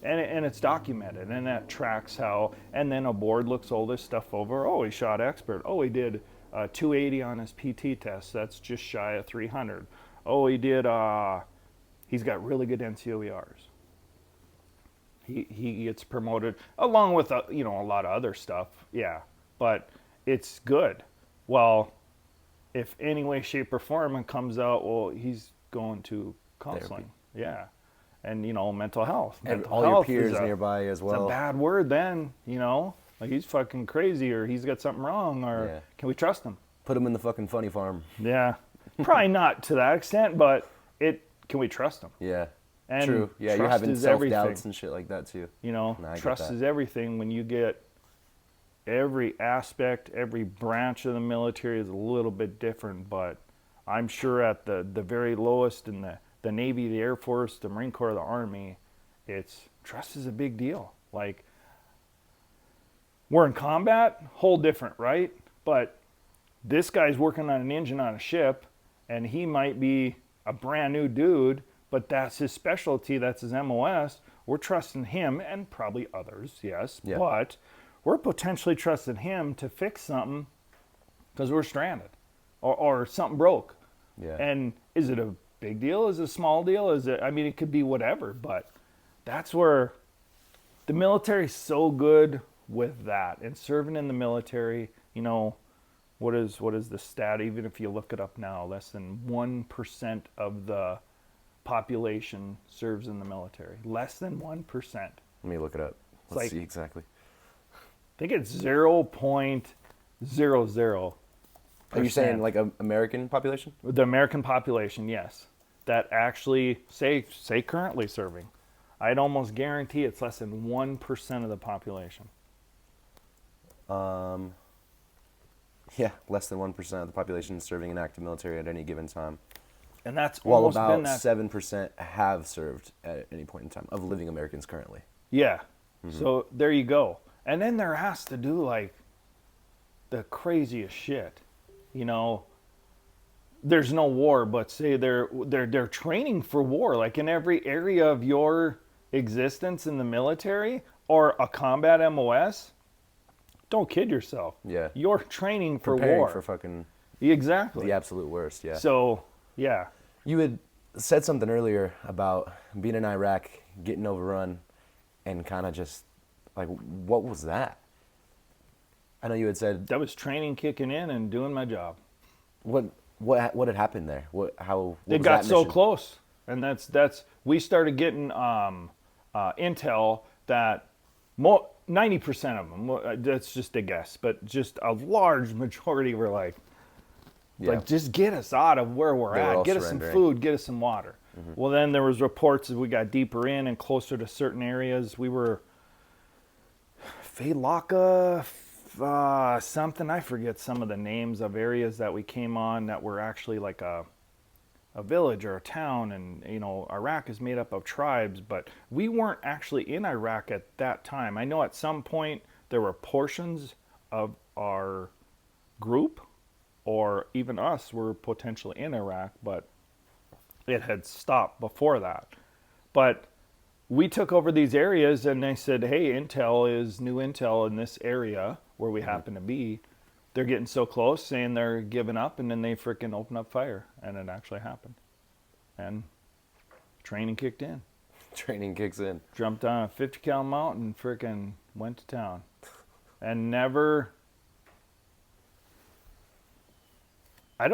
and it's documented, and that tracks how, and then a board looks all this stuff over. Oh, he shot expert. Oh, he did 280 on his PT test. That's just shy of 300. Oh, he did, he's got really good NCOERs. He gets promoted along with, a lot of other stuff. Yeah, but it's good. Well, if any way, shape, or form it comes out, well, he's going to counseling. Yeah. And, mental health. And Mental all your health peers is nearby as well. It's a bad word then, Like, he's fucking crazy, or he's got something wrong, or Yeah. can we trust him? Put them in the fucking funny farm. Yeah. Probably not to that extent, but can we trust him? Yeah. And True. Yeah, you're trust having is self-doubts everything. and shit like that too. I get Trust that. is everything. When you get every aspect, every branch of the military is a little bit different, but I'm sure at the very lowest in the Navy, the Air Force, the Marine Corps, the Army, trust is a big deal. Like, we're in combat, whole different, right? But this guy's working on an engine on a ship, and he might be a brand new dude, but that's his specialty, that's his MOS. We're trusting him, and probably others, yes, Yeah. but we're potentially trusting him to fix something because we're stranded or something broke. Yeah. And is it a big deal? Is it a small deal? It could be whatever, but that's where the military's so good with that. And serving in the military, what is the stat? Even if you look it up now, less than 1% of the population serves in the military. Less than 1%. Let me look it up. Let's like- see exactly. I think it's 0.00. Are you saying like American population? The American population, yes, that actually say currently serving. I'd almost guarantee it's less than 1% of the population. Yeah, less than 1% of the population serving in active military at any given time. And that's While almost been about that. 7% have served at any point in time of living Americans currently. Yeah. So there you go. And then they're asked to do like the craziest shit. You know, there's no war, but say they're training for war, like in every area of your existence in the military or a combat MOS. Don't kid yourself. Yeah. You're training for Preparing war. for fucking Exactly. the absolute worst, yeah. So, yeah. You had said something earlier about being in Iraq, getting overrun, and kind of just, like, what was that? I know you had said, That was training kicking in and doing my job. what had happened there? What They was got that so mission? close, and that's we started getting intel that 90% of them. That's just a guess, but just a large majority were like, Yeah. just get us out of where we're They were all at. Get us some surrendering. food. Get us some water. Well, then there was reports as we got deeper in and closer to certain areas. We were Faylaka, something. I forget some of the names of areas that we came on that were actually like a village or a town. And, you know, Iraq is made up of tribes, but we weren't actually in Iraq at that time. I know at some point there were portions of our group or even us were potentially in Iraq, but it had stopped before that. But we took over these areas and they said, hey, new intel in this area where we happen to be. They're getting so close, saying they're giving up, and then they freaking open up fire. And it actually happened. And training kicked in. Training kicks in. Jumped on a 50 cal mount and freaking went to town. And never... I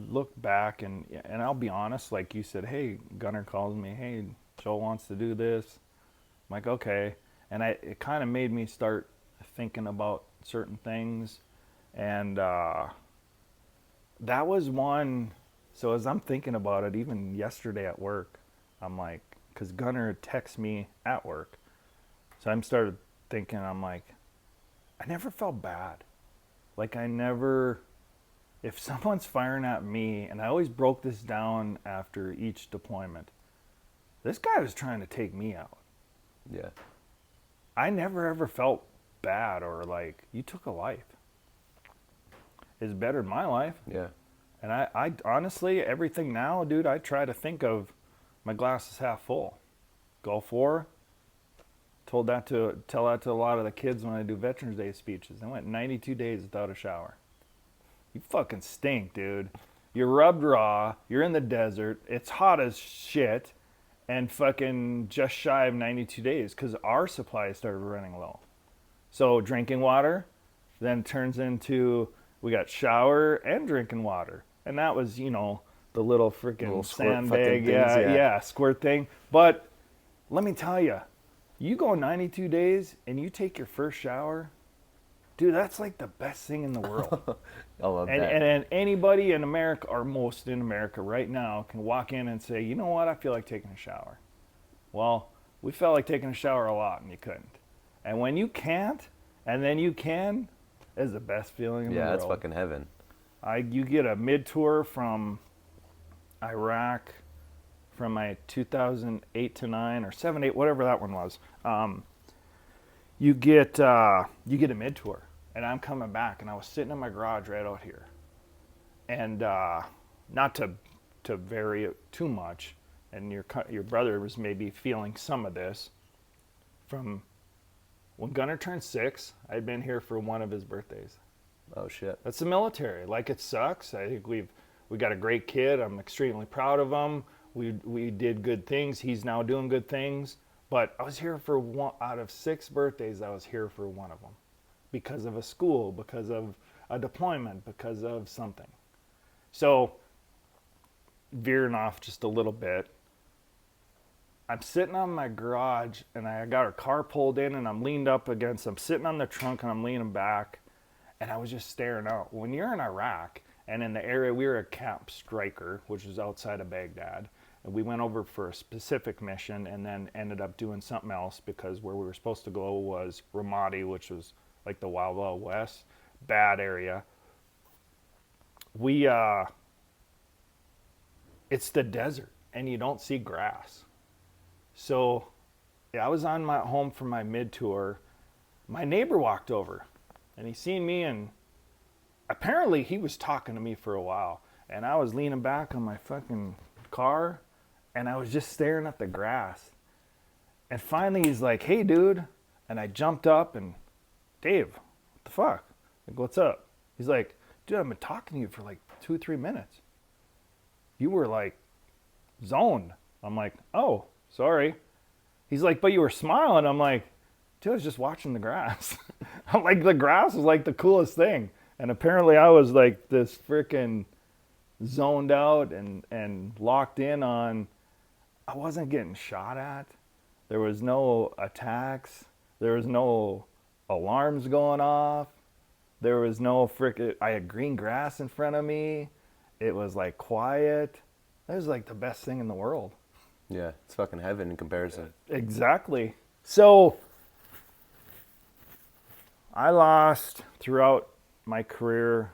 look back and I'll be honest, like you said, hey, Gunner calls me, hey, Joel wants to do this. I'm like, okay. And it kind of made me start thinking about certain things. And that was one. So as I'm thinking about it, even yesterday at work, I'm like, because Gunner texts me at work. So I started thinking, I'm like, I never felt bad. Like if someone's firing at me, and I always broke this down after each deployment, this guy was trying to take me out. Yeah. I never ever felt bad or like, you took a life. It's better than my life. Yeah. And I honestly, everything now, dude, I try to think of my glass is half full. Gulf War, tell that to a lot of the kids when I do Veterans Day speeches. I went 92 days without a shower. You fucking stink, dude. You're rubbed raw. You're in the desert. It's hot as shit. And fucking just shy of 92 days because our supply started running low. So drinking water then turns into we got shower and drinking water. And that was, you know, the little freaking sandbag. Yeah, squirt thing. But let me tell you, you go 92 days and you take your first shower, dude, that's like the best thing in the world. I love that. And anybody in America, or most in America right now, can walk in and say, you know what, I feel like taking a shower. Well, we felt like taking a shower a lot and you couldn't. And when you can't, and then you can, it's the best feeling in the world. Yeah, that's fucking heaven. You get a mid-tour from Iraq from my 2008 to 9 or 7, 8, whatever that one was. You get a mid-tour. And I'm coming back, and I was sitting in my garage right out here. And not to vary it too much, and your brother was maybe feeling some of this. From when Gunner turned 6, I'd been here for one of his birthdays. Oh shit. That's the military. Like, it sucks. I think we got a great kid. I'm extremely proud of him. We did good things. He's now doing good things. But I was here for one out of 6 birthdays. I was here for one of them. Because of a school, because of a deployment, because of something. So, veering off just a little bit, I'm sitting on my garage, and I got our car pulled in, and I'm sitting on the trunk, and I'm leaning back, and I was just staring out. When you're in Iraq, and in the area, we were at Camp Stryker, which was outside of Baghdad, and we went over for a specific mission, and then ended up doing something else, because where we were supposed to go was Ramadi, which was like the Wild Wild West, bad area. It's the desert and you don't see grass. So yeah, I was on my home for my mid tour. My neighbor walked over and he seen me, and apparently he was talking to me for a while. And I was leaning back on my fucking car and I was just staring at the grass. And finally he's like, "Hey dude." And I jumped up and, "Dave, what the fuck? Like, what's up?" He's like, "Dude, I've been talking to you for like 2-3 minutes. You were like zoned." I'm like, "Oh, sorry." He's like, "But you were smiling." I'm like, "Dude, I was just watching the grass." I'm like, the grass was like the coolest thing. And apparently I was like this freaking zoned out and locked in on, I wasn't getting shot at. There was no attacks. There was no alarms going off. There was no I had green grass in front of me. It was like quiet. It was like the best thing in the world. Yeah, it's fucking heaven in comparison. Exactly. So I lost throughout my career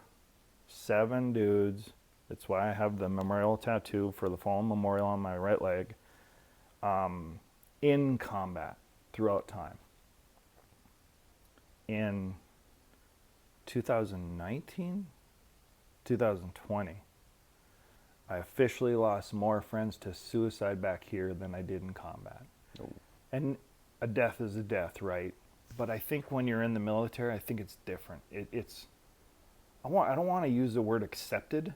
7 dudes. That's why I have the memorial tattoo for the fallen memorial on my right leg, in combat throughout time. In 2019, 2020, I officially lost more friends to suicide back here than I did in combat. Oh. And a death is a death, right? But I think when you're in the military, I think it's different. I don't want to use the word accepted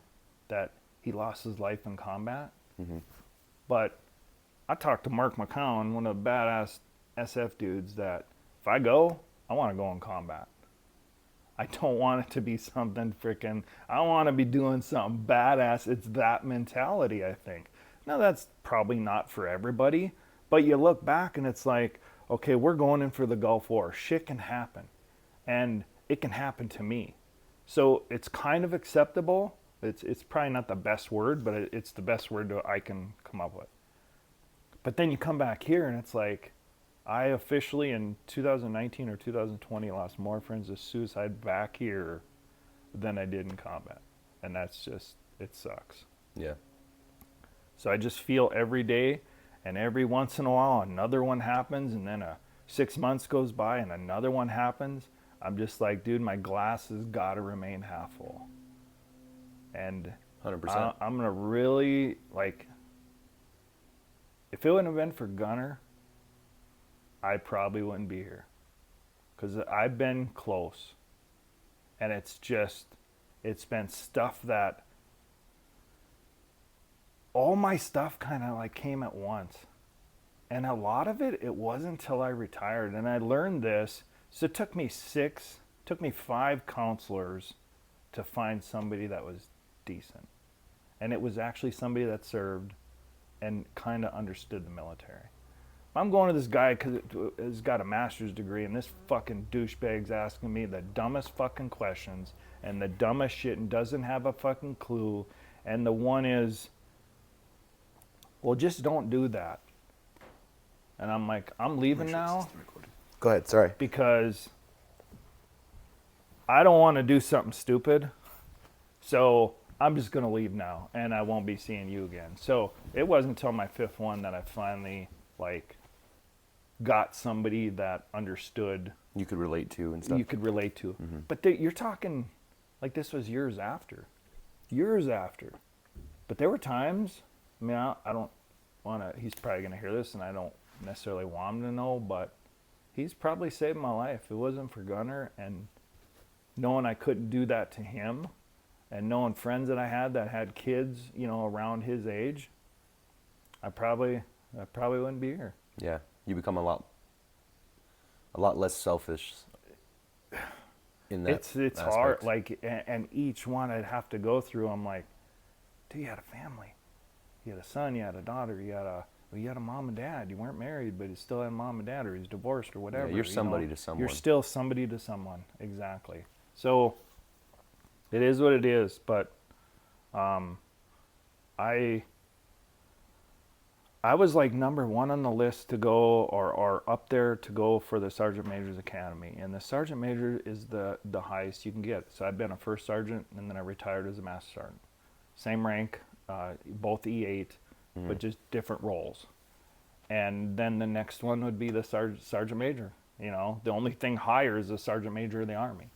that he lost his life in combat. Mm-hmm. But I talked to Mark McCown, one of the badass SF dudes, that if I go, I want to go in combat. I don't want it to be something freaking, I want to be doing something badass. It's that mentality, I think. Now, that's probably not for everybody, but you look back and it's like, okay, we're going in for the Gulf War. Shit can happen, and it can happen to me. So it's kind of acceptable. It's probably not the best word, but it's the best word I can come up with. But then you come back here and it's like, I officially in 2019 or 2020 lost more friends to suicide back here than I did in combat. And that's just, it sucks. Yeah. So I just feel every day, and every once in a while another one happens, and then 6 months goes by and another one happens. I'm just like, dude, my glass has got to remain half full. And 100%. I'm going to really, like, if it wouldn't have been for Gunner, I probably wouldn't be here. Because I've been close. And it's been stuff that, all my stuff kind of like came at once. And a lot of it wasn't until I retired. And I learned this. So it took me 5 counselors to find somebody that was decent. And it was actually somebody that served and kind of understood the military. I'm going to this guy because he's got a master's degree, and this fucking douchebag's asking me the dumbest fucking questions and the dumbest shit and doesn't have a fucking clue. And the one is, well, just don't do that. And I'm like, I'm leaving now. Go ahead, sorry. Because I don't want to do something stupid. So I'm just going to leave now, and I won't be seeing you again. So it wasn't until my 5th one that I finally, like, got somebody that understood. You could relate to and stuff. You could relate to. Mm-hmm. But you're talking, like, this was years after. Years after. But there were times, I mean, I don't want to, he's probably going to hear this, and I don't necessarily want him to know, but he's probably saved my life. If it wasn't for Gunner and knowing I couldn't do that to him, and knowing friends that I had kids, you know, around his age, I probably wouldn't be here. Yeah, you become a lot less selfish in that It's aspect. hard, like, and each one I'd have to go through, I'm like, dude, you had a family. You had a son, you had a daughter, you had a mom and dad. You weren't married, but you still had mom and dad, or he's divorced or whatever. Yeah, you're somebody to someone. You're still somebody to someone, exactly. So it is what it is, but I I was like number 1 on the list to go, or up there to go for the Sergeant Major's Academy. And the Sergeant Major is the highest you can get. So I'd been a first sergeant, and then I retired as a master sergeant. Same rank, both E8, but just different roles. And then the next one would be the Sergeant Major. You know, the only thing higher is the Sergeant Major of the Army.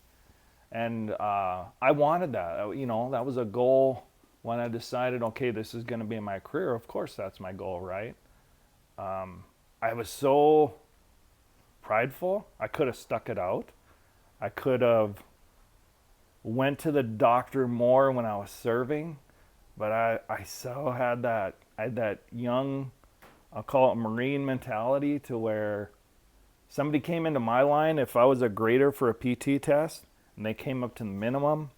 And I wanted that. You know, that was a goal when I decided, okay, this is going to be my career. Of course, that's my goal, right? I was so prideful. I could have stuck it out. I could have went to the doctor more when I was serving, but I so had that young, I'll call it Marine mentality, to where somebody came into my line, if I was a grader for a PT test and they came up to the minimum,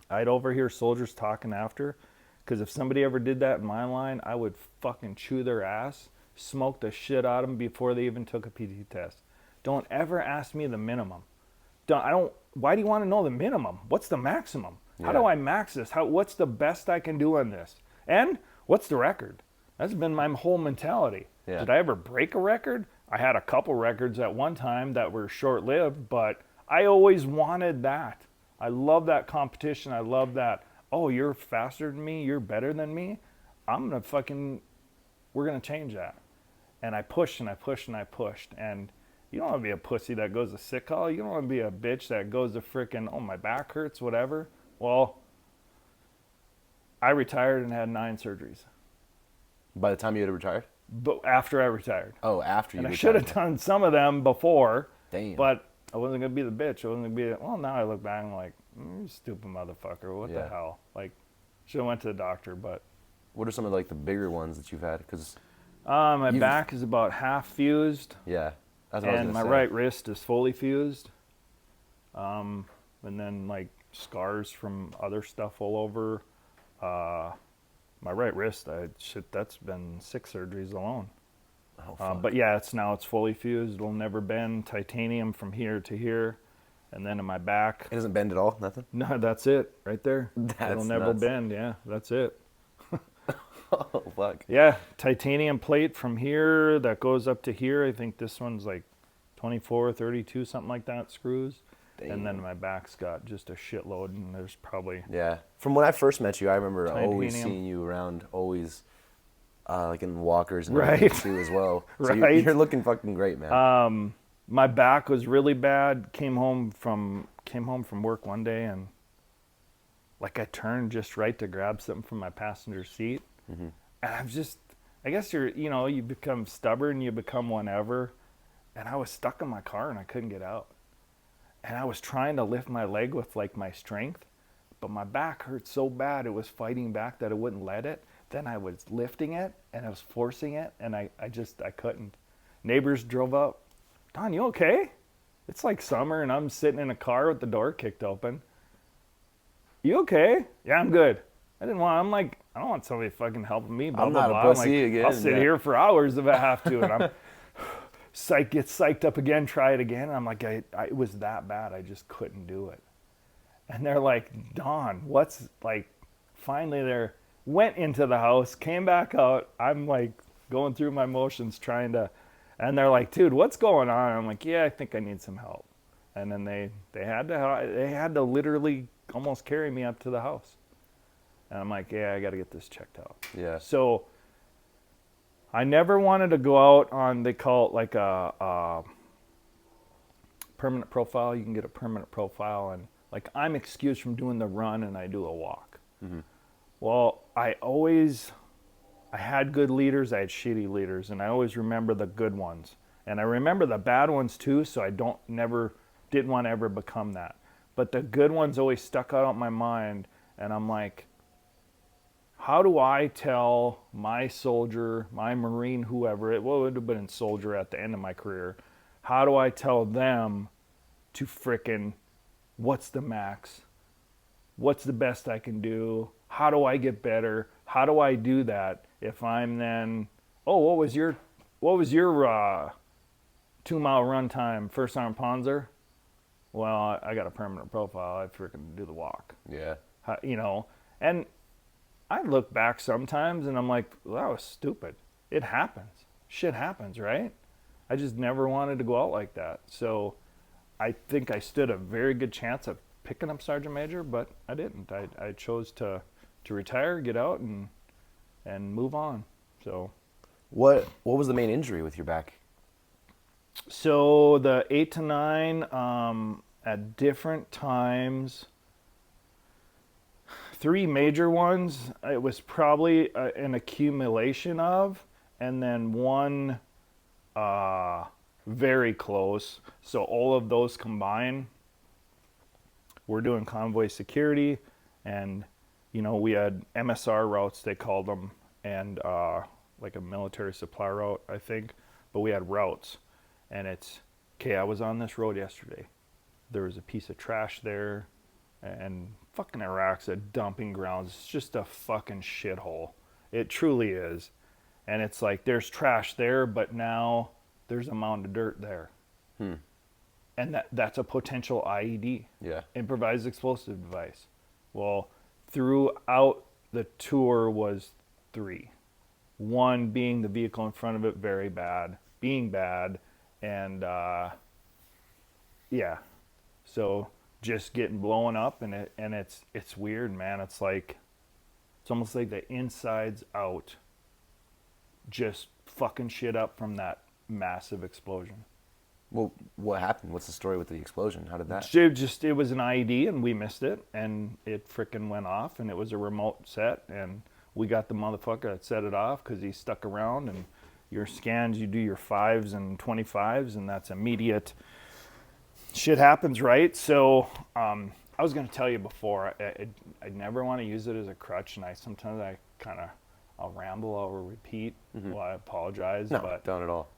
I'd overhear soldiers talking after, because if somebody ever did that in my line, I would fucking chew their ass, smoke the shit out of them before they even took a PT test. Don't ever ask me the minimum. Why do you want to know the minimum? What's the maximum? How do I max this? What's the best I can do on this? And what's the record? That's been my whole mentality. Yeah. Did I ever break a record? I had a couple records at one time that were short-lived, but I always wanted that. I love that competition. I love that, oh, you're faster than me, you're better than me. We're going to change that. And I pushed and I pushed and I pushed. And you don't want to be a pussy that goes to sick call. You don't want to be a bitch that goes to frickin', oh, my back hurts, whatever. Well, I retired and had 9 surgeries. By the time you had retired? But after I retired. Oh, after you and retired. I should have done some of them before. Damn. But I wasn't going to be the bitch. I wasn't going to be, well, now I look back and I'm like, you stupid motherfucker. What the hell? Like, should have went to the doctor, but. What are some of like the bigger ones that you've had? Because my back is about half fused. Yeah. That's what I was And gonna my say. right wrist is fully fused. And then like scars from other stuff all over. My right wrist, that's been 6 surgeries alone. Oh, fuck. But yeah, it's fully fused. It'll never bend. Titanium from here to here. And then in my back. It doesn't bend at all? Nothing? No, that's it right there. It'll never nuts. bend. Yeah, that's it. Oh, fuck. Yeah, titanium plate from here that goes up to here. I think this one's like 24, 32, something like that, screws. Damn. And then my back's got just a shitload, and there's probably... Yeah. From when I first met you, I remember always Titanium. seeing you around, always like in walkers and Right. everything too as well. So Right. you're looking fucking great, man. My back was really bad. Came home from work one day, and like I turned just right to grab something from my passenger seat. Mm-hmm. And I guess you become stubborn, you become whatever. And I was stuck in my car and I couldn't get out. And I was trying to lift my leg with like my strength, but my back hurt so bad it was fighting back that it wouldn't let it. Then I was lifting it and I was forcing it, and I couldn't. Neighbors drove up. Don, you okay? It's like summer and I'm sitting in a car with the door kicked open. You okay? Yeah, I'm good. I don't want somebody fucking helping me. Blah, I'm blah, not a blah. pussy again, I'll sit yeah. here for hours if I have to. And I'm get psyched up again, try it again. And I'm like, it was that bad. I just couldn't do it. And they're like, Don, what's like, finally went into the house, came back out. I'm like going through my motions and they're like, dude, what's going on? And I'm like, yeah, I think I need some help. And then they had to literally almost carry me up to the house. And I'm like, yeah, I got to get this checked out. Yeah. So I never wanted to go out on, they call it like a permanent profile. You can get a permanent profile, and like I'm excused from doing the run and I do a walk. Mm-hmm. Well, I had good leaders, I had shitty leaders, and I always remember the good ones. And I remember the bad ones too, so I didn't want to ever become that. But the good ones always stuck out in my mind, and I'm like, how do I tell my soldier, my Marine, whoever, it would have been a soldier at the end of my career, how do I tell them to frickin', what's the max? What's the best I can do? How do I get better? How do I do that if I'm then, oh, what was your 2-mile run time, first arm Ponzer? Well, I got a permanent profile. I freaking do the walk. Yeah. And I look back sometimes and I'm like, well, that was stupid. it happens. Shit happens, right? I just never wanted to go out like that. So I think I stood a very good chance of picking up Sergeant Major, but I didn't. I chose to retire, get out, and move on. So What was the main injury with your back? So the 8 to 9 at different times, 3 major ones, it was probably an accumulation of, and then one very close. So all of those combined, we're doing convoy security, and we had MSR routes, they called them, and like a military supply route, I think, but we had routes. And it's, okay, I was on this road yesterday. There was a piece of trash there, and fucking Iraq's a dumping grounds. It's just a fucking shithole. It truly is. And it's like, there's trash there, but now there's a mound of dirt there. And that's a potential IED. Yeah. Improvised explosive device. Well, throughout the tour was 3. One being the vehicle in front of it, very bad, being bad. And yeah, so just getting blown up, and it's weird, man. It's almost like the insides out, just fucking shit up from that massive explosion. Well, what happened? What's the story with the explosion? How did that? It was an IED, and we missed it, and it frickin' went off, and it was a remote set, and we got the motherfucker that set it off because he stuck around. And your scans, you do your 5s and 25s, and that's immediate. Shit happens, right? So I was going to tell you before, I never want to use it as a crutch, and sometimes I'll ramble, I'll repeat. Well, I apologize. No, but don't at all.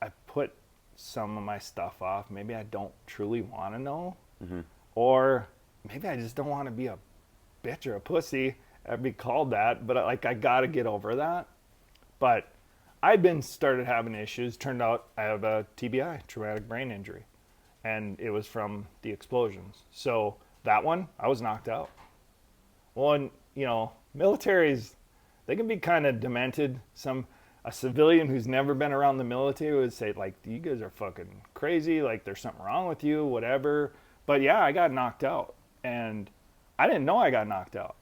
I've put some of my stuff off. Maybe I don't truly want to know, or maybe I just don't want to be a bitch or a pussy. I'd be called that, but I got to get over that. But I'd started having issues. Turned out I have a TBI, traumatic brain injury, and it was from the explosions. So that one, I was knocked out. Well, and militaries, they can be kind of demented. A civilian who's never been around the military would say, like, you guys are fucking crazy, like there's something wrong with you, whatever. But yeah, I got knocked out, and I didn't know I got knocked out.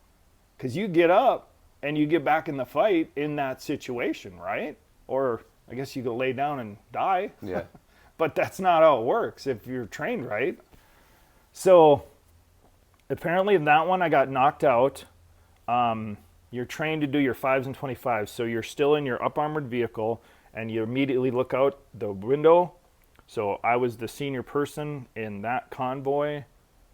Because you get up and you get back in the fight in that situation, right? Or I guess you could lay down and die. Yeah. But that's not how it works if you're trained right. So apparently that one I got knocked out. You're trained to do your 5s and 25s. So you're still in your up armored vehicle, and you immediately look out the window. So I was the senior person in that convoy.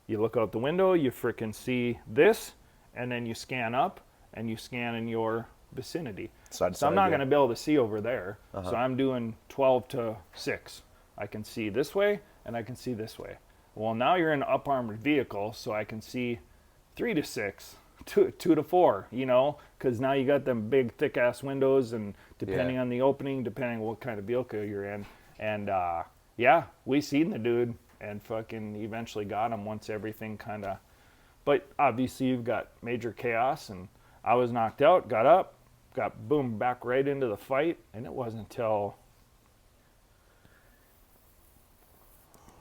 You look out the window, you frickin' see this. And then you scan up, and you scan in your vicinity. So I'm not going to be able to see over there. So I'm doing 12 to 6. I can see this way, and I can see this way. Well, now you're in an up-armored vehicle, so I can see 3 to 6, 2 to 4, because now you got them big, thick-ass windows, and depending on the opening, depending on what kind of vehicle you're in. And, yeah, we seen the dude and fucking eventually got him once everything kind of... But obviously you've got major chaos, and I was knocked out, got up, got boom back right into the fight, and it wasn't until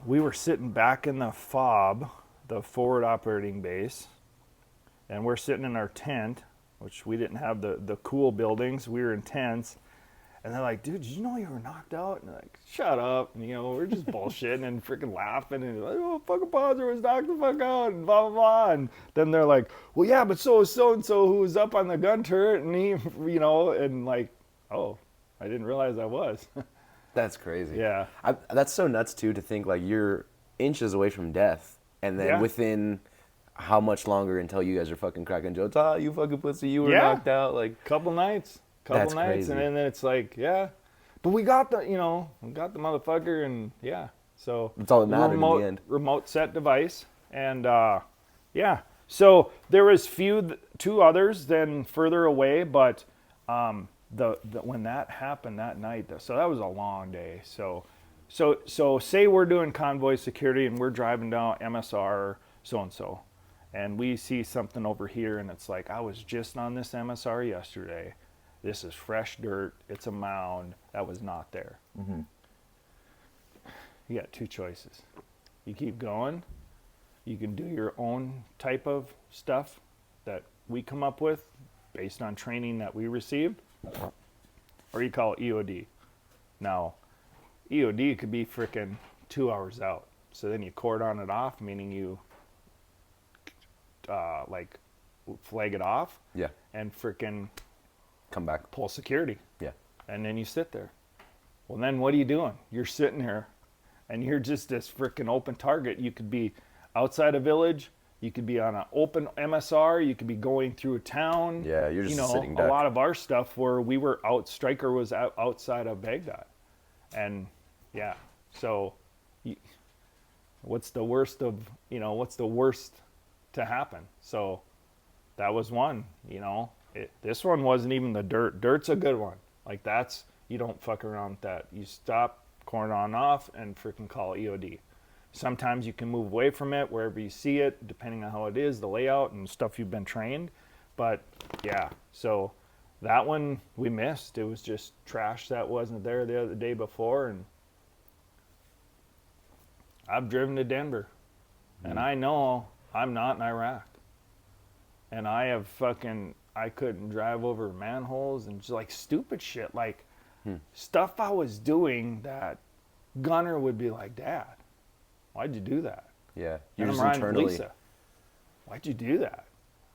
we were sitting back in the FOB, the forward operating base, and we're sitting in our tent, which we didn't have the cool buildings, we were in tents. And they're like, dude, did you know you were knocked out? And they're like, shut up. And, we're just bullshitting and freaking laughing. And like, oh, fucking Ponzer was knocked the fuck out and blah, blah, blah. And then they're like, well, yeah, but so is so-and-so who was up on the gun turret. And he, and like, oh, I didn't realize I was. That's crazy. Yeah. That's so nuts, too, to think, like, you're inches away from death. And then within how much longer until you guys are fucking cracking jokes? Ah, you fucking pussy, you were knocked out. Like, couple nights. Couple nights, crazy. And then it's like, but we got the motherfucker, and so it's all that mattered in the end. Remote set device, and so there was 2 others then further away, but when that happened that night, so that was a long day. So say we're doing convoy security and we're driving down MSR so and so, and we see something over here, and it's like, I was just on this MSR yesterday. This is fresh dirt. It's a mound that was not there. Mm-hmm. You got two choices. You keep going. You can do your own type of stuff that we come up with based on training that we received, or you call it EOD. Now, EOD could be frickin' 2 hours out. So then you cordon it off, meaning you like flag it off. Yeah. And frickin' Come back. pull security. Yeah. And then you sit there. Well, then what are you doing? You're sitting here, and you're just this frickin' open target. You could be outside a village. You could be on an open MSR. You could be going through a town. Yeah, you're just sitting a duck. lot of our stuff where we were out, Stryker was outside of Baghdad. And yeah, so what's the worst to happen? So that was one, this one wasn't even the dirt. Dirt's a good one. Like you don't fuck around with that. You stop, cordon off, and freaking call EOD. Sometimes you can move away from it wherever you see it, depending on how it is, the layout and stuff you've been trained. But yeah, so that one we missed. It was just trash that wasn't there the day before. And I've driven to Denver, and I know I'm not in Iraq. And I couldn't drive over manholes and just like stupid shit, like stuff I was doing that Gunner would be like, Dad, why'd you do that? Yeah. And You're I'm just riding with internally. Lisa. Why'd you do that?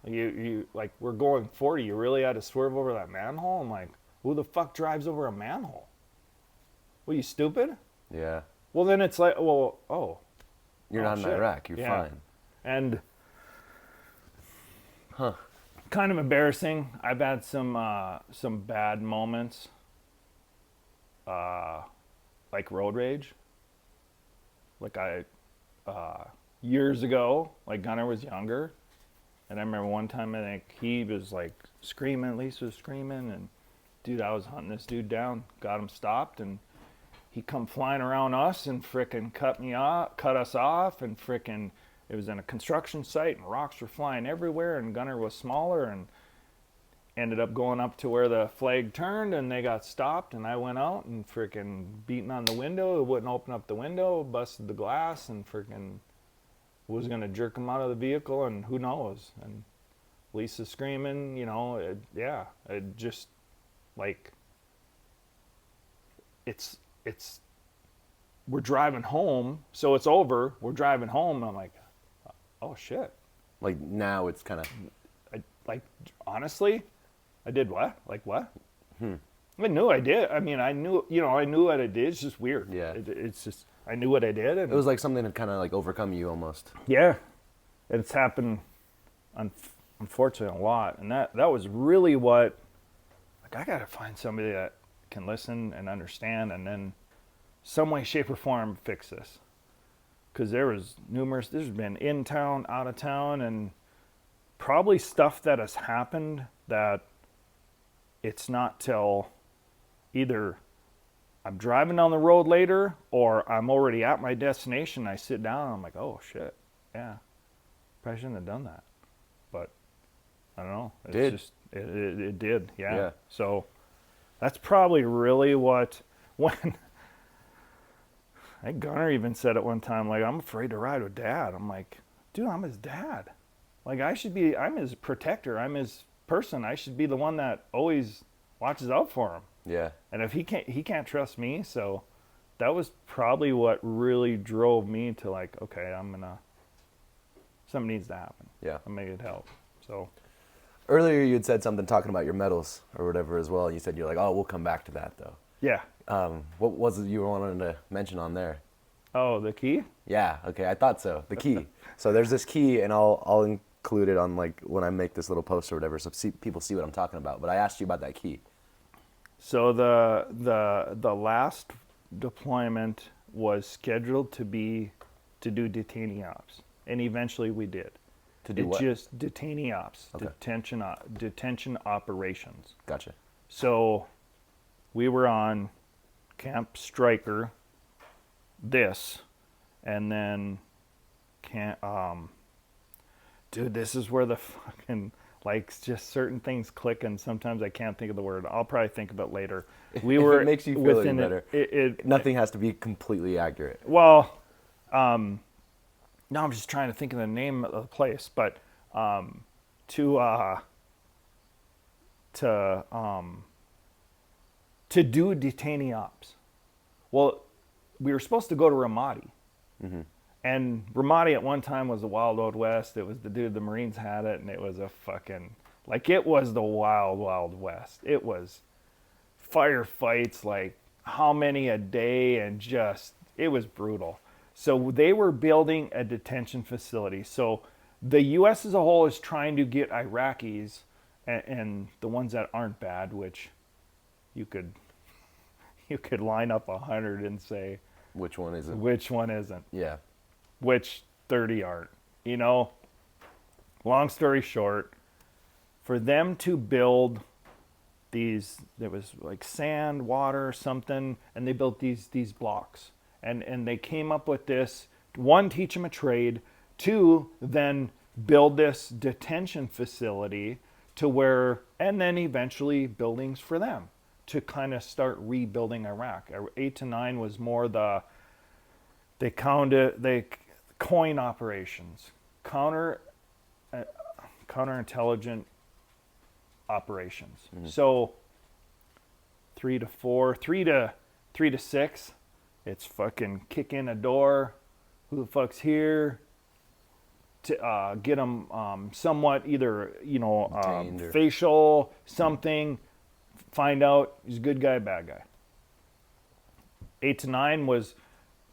You like, we're going 40. You really had to swerve over that manhole? I'm like, who the fuck drives over a manhole? What, you stupid? Yeah. Well, then it's like, You're oh, not in shit. Iraq. You're Yeah. fine. And kind of embarrassing. I've had some bad moments, like road rage. Like years ago, like Gunner was younger, and I remember one time I think he was like screaming, Lisa was screaming, and dude, I was hunting this dude down, got him stopped, and he come flying around us and frickin' cut us off, and frickin' it was in a construction site and rocks were flying everywhere, and Gunner was smaller, and ended up going up to where the flag turned, and they got stopped, and I went out and frickin' beating on the window. It wouldn't open up the window, busted the glass, and frickin' was gonna jerk him out of the vehicle, and who knows? And Lisa screaming, it just like it's we're driving home, so it's over. We're driving home, and I'm like, oh shit. Like now it's kind of. Honestly, I did what? Like what? I knew I did. I mean, I knew what I did. It's just weird. Yeah. It's just, I knew what I did. And It was like something that kind of like overcome you almost. yeah. It's happened, unfortunately, a lot. And that was really what, like, I got to find somebody that can listen and understand, and then some way, shape, or form fix this. Because there's been in town, out of town, and probably stuff that has happened that it's not till either I'm driving down the road later or I'm already at my destination. I sit down and I'm like, oh shit, yeah, probably shouldn't have done that. But I don't know. It did, yeah. So that's probably really what, when I think Gunner even said at one time, like, I'm afraid to ride with Dad. I'm like, dude, I'm his dad. Like, I'm his protector. I'm his person. I should be the one that always watches out for him. Yeah. And if he can't trust me, so that was probably what really drove me to like, okay, something needs to happen. Yeah. I'll make it help. So Earlier you had said something talking about your medals or whatever as well. You said you're like, oh, we'll come back to that though. yeah. What was it you were wanting to mention on there? Oh, the key? Yeah. Okay. I thought so. The key. So there's this key, and I'll include it on like when I make this little post or whatever, so people see what I'm talking about. But I asked you about that key. So the last deployment was scheduled to do detainee ops, and eventually we did. To do what? Just detainee ops, Okay. detention operations. Gotcha. So we were on Camp Stryker, and then dude, this is where the fucking, like, just certain things click, and sometimes I can't think of the word. I'll probably think of it later. We If were it makes you feel within any better. Nothing has to be completely accurate. Well, now I'm just trying to think of the name of the place, but to do detainee ops. Well, we were supposed to go to Ramadi. And Ramadi at one time was the Wild Wild West. It was the Marines had it, and it was a fucking, like, it was the Wild Wild West. It was firefights, like, how many a day, and just, it was brutal. So they were building a detention facility. So the U.S. as a whole is trying to get Iraqis, and the ones that aren't bad, which you could line up 100 and say, Which one isn't? which one isn't? Yeah. Which 30 aren't, you know? Long story short, for them to build these, there was like sand, water, something, and they built these blocks. And they came up with this, one, teach them a trade, two, then build this detention facility to where, and then eventually buildings for them to kind of start rebuilding Iraq. 8 to 9 was more they coin operations, counterintelligent operations. So 3 to 4, 3 to 6, it's fucking kick in a door. Who the fuck's here? To get them somewhat either, Detained or- facial, something, find out he's a good guy, bad guy. 8 to 9 was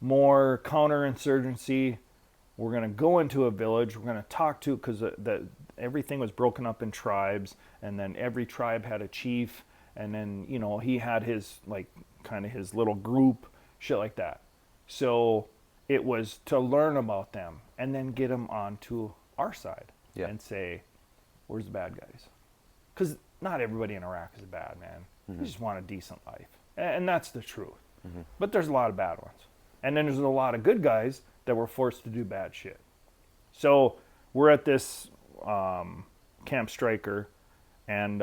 more counterinsurgency. We're going to go into a village. We're going to talk to, because everything was broken up in tribes, and then every tribe had a chief, and then, he had his, like, kind of his little group, shit like that. So it was to learn about them and then get them onto our side and say, where's the bad guys? Because not everybody in Iraq is bad, man. You just want a decent life. And that's the truth. But there's a lot of bad ones. And then there's a lot of good guys that were forced to do bad shit. So we're at this Camp Stryker, and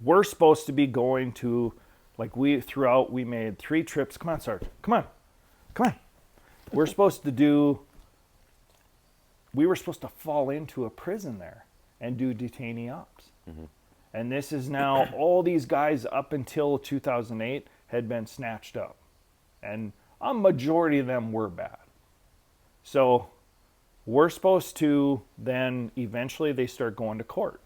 we're supposed to be going to, like, we made 3 trips. Come on, Sarge. Come on. We were supposed to fall into a prison there and do detainee ops. And this is now, all these guys up until 2008 had been snatched up. And a majority of them were bad. So we're supposed to then, eventually they start going to court.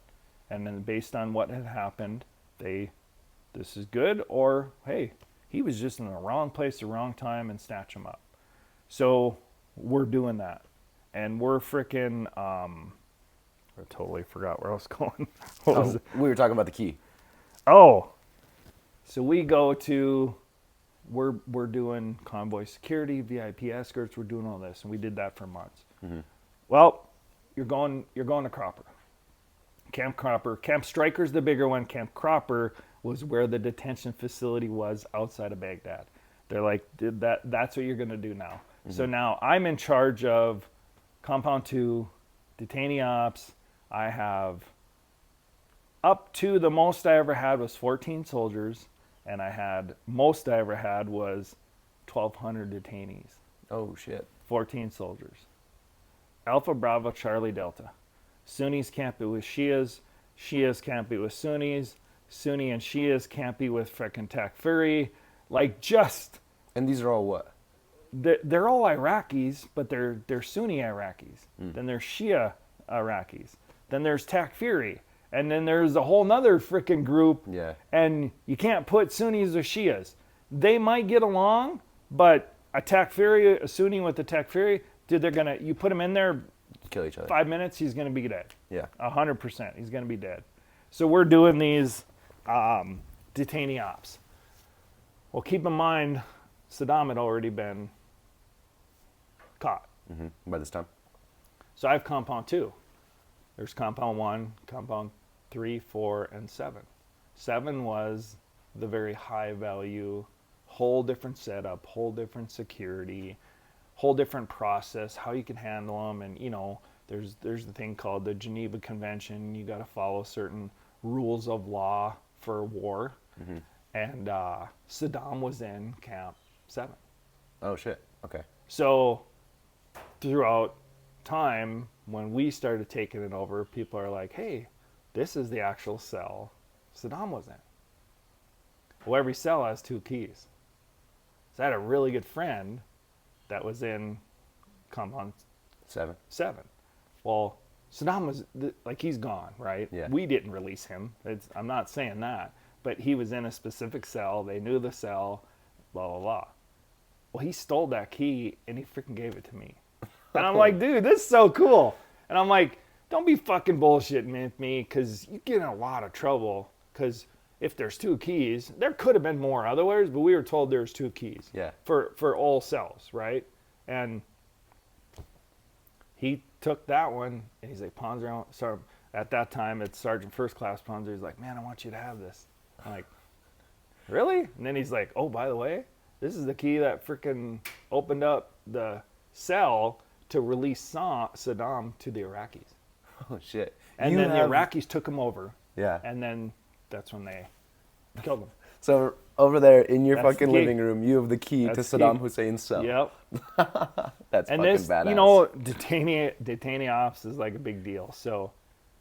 And then based on what had happened, this is good, or, hey, he was just in the wrong place, the wrong time, and snatch him up. So we're doing that. And we're freaking, I totally forgot where I was going. What was it? We were talking about the key. Oh, so we go to, we're doing convoy security, VIP escorts, we're doing all this, and we did that for months. Well, you're going to Cropper. Camp Cropper. Camp Stryker's the bigger one. Camp Cropper was where the detention facility was outside of Baghdad. They're like, that's what you're going to do now. So now I'm in charge of Compound 2, detainee ops. I have, up to the most I ever had was 14 soldiers, and most I ever had was 1,200 detainees. Oh, shit. 14 soldiers. Alpha, Bravo, Charlie, Delta. Sunnis can't be with Shias. Shias can't be with Sunnis. Sunni and Shias can't be with frickin' Takfiri. Like, just... And these are all what? They're all Iraqis, but they're Sunni Iraqis. Then there's Shia Iraqis. Then there's Takfiri. And then there's a whole nother freaking group. Yeah. And you can't put Sunnis or Shias. They might get along, but a Takfiri, a Sunni with a Takfiri, dude, you put him in there, Kill each other. 5 minutes, he's going to be dead. Yeah. 100%, he's going to be dead. So we're doing these detainee ops. Well, keep in mind, Saddam had already been caught. By this time? So I have Compound 2. There's Compound 1, Compound 3, 4, and 7. 7 was the very high value, whole different setup, whole different security, whole different process, how you can handle them, and, there's the thing called the Geneva Convention. You got to follow certain rules of law for war. Mm-hmm. And Saddam was in Camp 7. Oh shit. Okay. So throughout time, when we started taking it over, people are like, hey, this is the actual cell Saddam was in. Well, every cell has 2 keys. So I had a really good friend that was in compound 7. 7. Well, Saddam was, like, he's gone, right? Yeah. We didn't release him. I'm not saying that. But he was in a specific cell. They knew the cell, blah, blah, blah. Well, he stole that key, and he freaking gave it to me. And I'm like, dude, this is so cool. And I'm like, don't be fucking bullshitting with me, because you get in a lot of trouble. Because if there's 2 keys, there could have been more otherwise, but we were told there's 2 keys. Yeah. For all cells, right? And he took that one, and he's like, Ponzer, sorry. At that time, it's Sergeant First Class Ponzer. He's like, man, I want you to have this. I'm like, really? And then he's like, oh, by the way, this is the key that freaking opened up the cell to release Saddam to the Iraqis. Oh shit. And then the Iraqis took him over. Yeah. And then that's when they killed him. So over there in your That's the fucking key. living room, you have the key That's to the Saddam key. Hussein's cell. Yep. That's And fucking this, badass. you know, detainee ops is like a big deal. So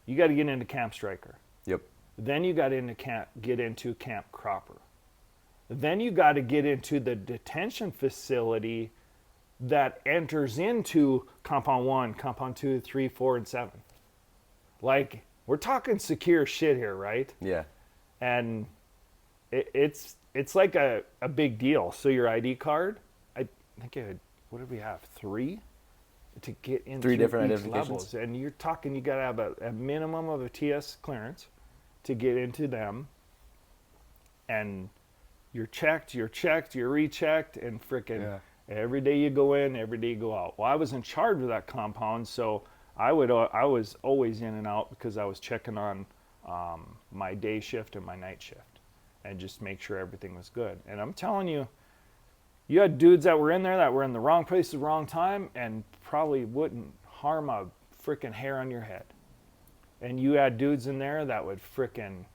you got to get into Camp Striker. Yep. Then you got to get into Camp Cropper. Then you got to get into the detention facility that enters into Compound 1, Compound 2, 3, 4, and 7. Like, we're talking secure shit here, right? Yeah. And it's like a big deal. So your ID card, I think it, what did we have? 3? To get into 3 different each identifications? levels. And you're talking, you got to have a minimum of a TS clearance to get into them. And you're checked, you're rechecked, and frickin' every day you go in, every day you go out. Well, I was in charge of that compound, so I was always in and out because I was checking on my day shift and my night shift and just make sure everything was good. And I'm telling you, you had dudes that were in there that were in the wrong place at the wrong time and probably wouldn't harm a frickin' hair on your head. And you had dudes in there that would frickin',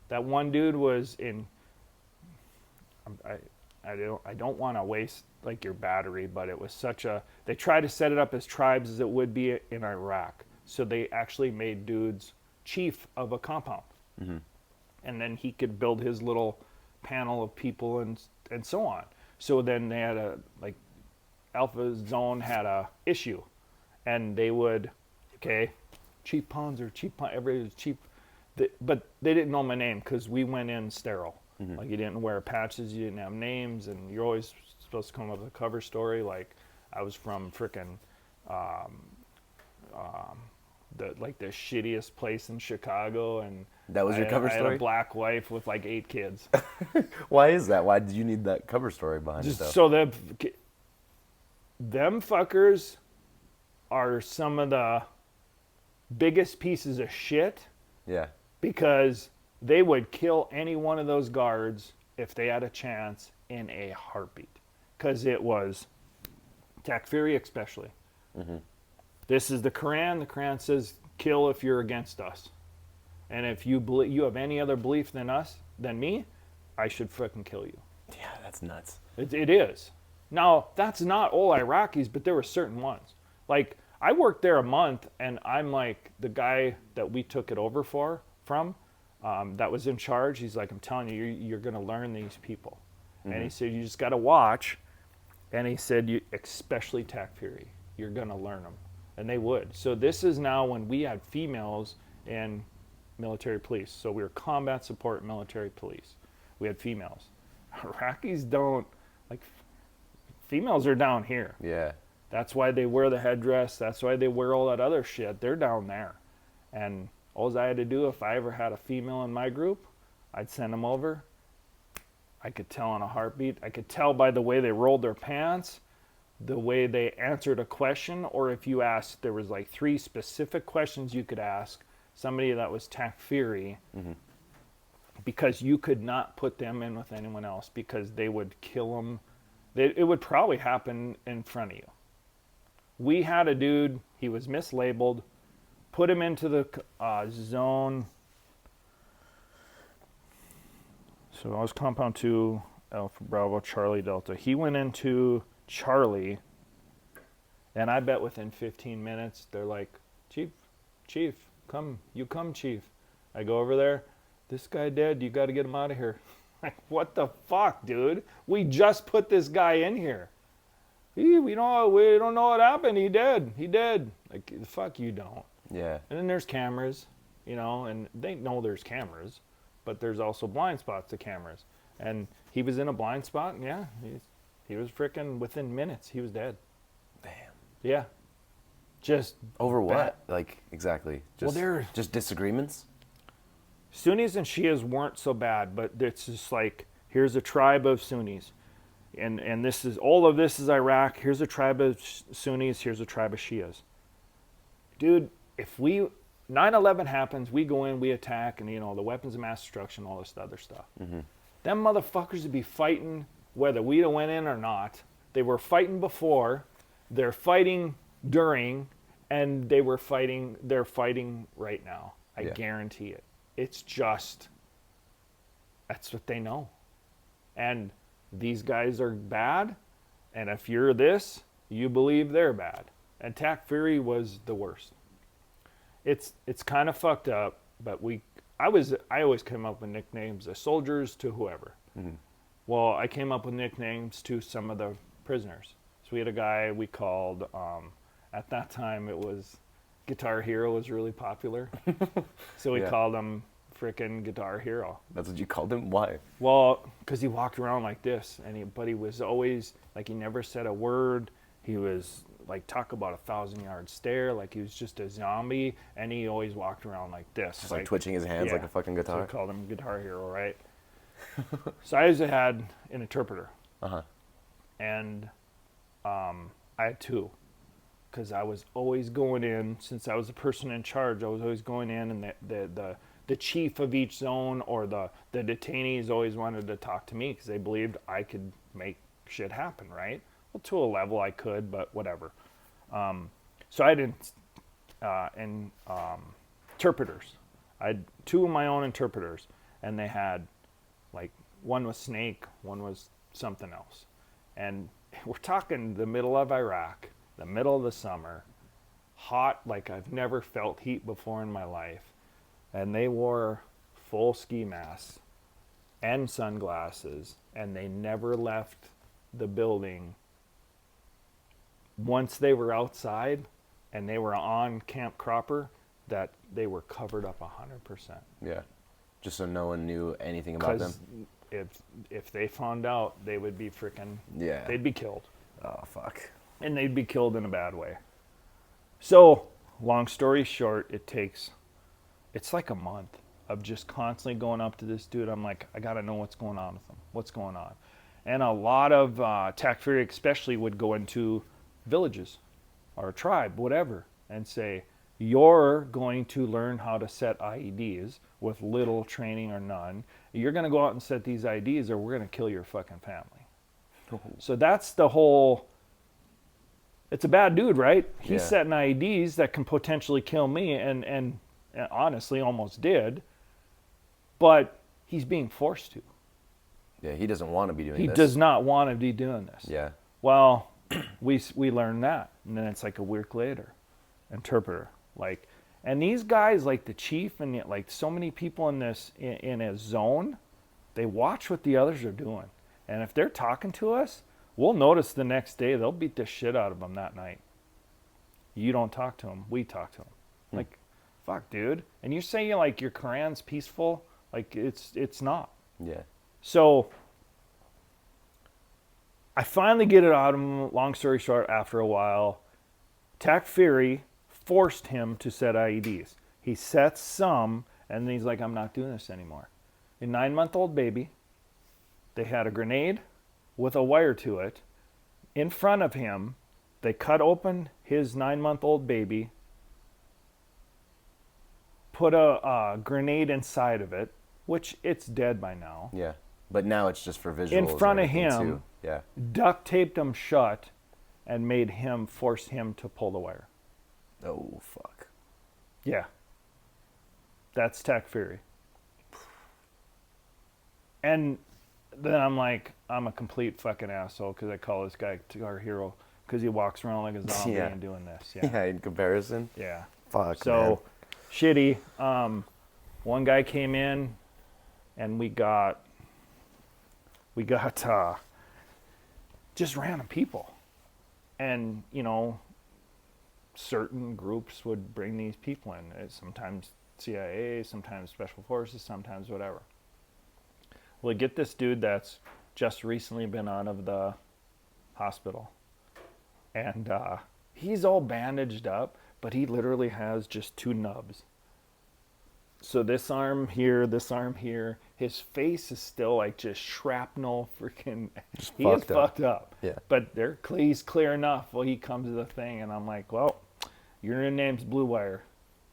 that one dude was in, I don't want to waste like your battery, but it was such a, they tried to set it up as tribes as it would be in Iraq. So they actually made dudes chief of a compound. Mm-hmm. And then he could build his little panel of people and so on. So then they had like Alpha Zone had a issue, and they would, okay, Chief Ponzer, everybody was Chief, but they didn't know my name because we went in sterile. Mm-hmm. Like, you didn't wear patches, you didn't have names, and you're always supposed to come up with a cover story. Like, I was from frickin' the shittiest place in Chicago, and That was your cover I had story? a black wife with like 8 kids. Why is that? Why did you need that cover story behind it, Just though? so that them fuckers are some of the biggest pieces of shit, Yeah. because they would kill any one of those guards if they had a chance in a heartbeat. Because it was Takfiri especially. Mm-hmm. This is the Quran. The Quran says, kill if you're against us. And if you have any other belief than me, I should fucking kill you. Yeah, that's nuts. It is. Now, that's not all Iraqis, but there were certain ones. Like, I worked there a month, and I'm like, the guy that we took it over from, that was in charge, he's like, I'm telling you, you're going to learn these people. Mm-hmm. And he said, you just got to watch. And he said, especially Takfiri, you're going to learn them. And they would. So this is now when we had females in military police. So we were combat support military police. We had females. Iraqis don't, like, females are down here. Yeah. That's why they wear the headdress. That's why they wear all that other shit. They're down there. And all I had to do, if I ever had a female in my group, I'd send them over. I could tell in a heartbeat. I could tell by the way they rolled their pants, the way they answered a question, or if you asked, there was like 3 specific questions you could ask somebody that was Takfiri, Mm-hmm. because you could not put them in with anyone else because they would kill them. It would probably happen in front of you. We had a dude He was mislabeled. Put him into the zone. So I was compound 2, Alpha Bravo, Charlie Delta. He went into Charlie, and I bet within 15 minutes, they're like, Chief, come, Chief. I go over there, this guy dead, you got to get him out of here. Like, what the fuck, dude? We just put this guy in here. We don't know what happened. He dead. Like, fuck, you don't. Yeah. And then there's cameras, and they know there's cameras, but there's also blind spots to cameras. And he was in a blind spot, and yeah, he was freaking within minutes. He was dead. Damn. Yeah. Just over what? Like, exactly. Just disagreements? Sunnis and Shias weren't so bad, but it's just like, here's a tribe of Sunnis. And this is, all of this is Iraq. Here's a tribe of Sunnis. Here's a tribe of Shias. Dude, if 9/11 happens, we go in, we attack, and, the weapons of mass destruction, all this other stuff. Mm-hmm. Them motherfuckers would be fighting whether we went in or not. They were fighting before. They're fighting during, and they're fighting right now. I guarantee it. It's just, that's what they know. And these guys are bad, and if you're this, you believe they're bad. And Takfiri was the worst. It's kind of fucked up, but I always came up with nicknames as soldiers to whoever. Mm-hmm. Well, I came up with nicknames to some of the prisoners. So we had a guy we called, at that time it was Guitar Hero was really popular. So we called him frickin' Guitar Hero. That's what you called him? Why? Well, because he walked around like this, but he was always, like, he never said a word. He was, like, talk about 1,000-yard stare, like he was just a zombie, and he always walked around like this. Just like twitching his hands like a fucking guitar? So we called him Guitar Hero, right? So I always had an interpreter. Uh-huh. And I had 2. Because I was always going in, since I was the person in charge, I was always going in, and the chief of each zone or the detainees always wanted to talk to me because they believed I could make shit happen, right? Well, to a level I could, but whatever. So I had interpreters. I had 2 of my own interpreters, and they had, like, one was Snake, one was something else. And we're talking the middle of Iraq, the middle of the summer, hot like I've never felt heat before in my life. And they wore full ski masks and sunglasses, and they never left the building. Once they were outside and they were on Camp Cropper, that they were covered up 100%. Yeah, just so no one knew anything about them. If they found out, they would be freaking, yeah, they'd be killed. Oh, fuck. And they'd be killed in a bad way. So, long story short, it's like a month of just constantly going up to this dude. I'm like, I got to know what's going on with him. What's going on? And a lot of Takfiri especially would go into villages or a tribe, whatever, and say, you're going to learn how to set IEDs with little training or none. You're going to go out and set these IEDs or we're going to kill your fucking family. Oh. So that's the whole... It's a bad dude, right? He's setting IEDs that can potentially kill me and honestly almost did, but he's being forced to. Yeah, he doesn't want to be doing this. He does not want to be doing this. Yeah. Well, we learned that, and then it's like a week later, interpreter, like, and these guys, like the chief and like so many people in this in a zone, they watch what the others are doing, and if they're talking to us, we'll notice the next day they'll beat the shit out of them that night. You don't talk to them, we talk to them. Like, fuck, dude. And you say like your Quran's peaceful, like it's not. Yeah. So I finally get it out of him. Long story short, after a while, Takfiri forced him to set IEDs. He sets some, and then he's like, I'm not doing this anymore. A 9-month-old baby, they had a grenade with a wire to it. In front of him, they cut open his 9-month-old baby, put a grenade inside of it, which it's dead by now. Yeah, but now it's just for visuals. In front of him, too. Yeah, duct taped him shut, and forced him to pull the wire. Oh, fuck. Yeah. That's Takfiri. And then I'm like, I'm a complete fucking asshole because I call this guy our hero because he walks around like a zombie Yeah. and doing this. Yeah, in comparison. Yeah. Fuck, So, shitty. One guy came in, and we got just random people, and certain groups would bring these people in. Sometimes CIA, sometimes Special Forces, sometimes whatever. Well, get this dude that's just recently been out of the hospital, and he's all bandaged up, but he literally has just 2 nubs. So this arm here, his face is still like just shrapnel freaking, he is fucked up. Yeah. But he's clear enough. Well, he comes to the thing and I'm like, well, your name's Blue Wire.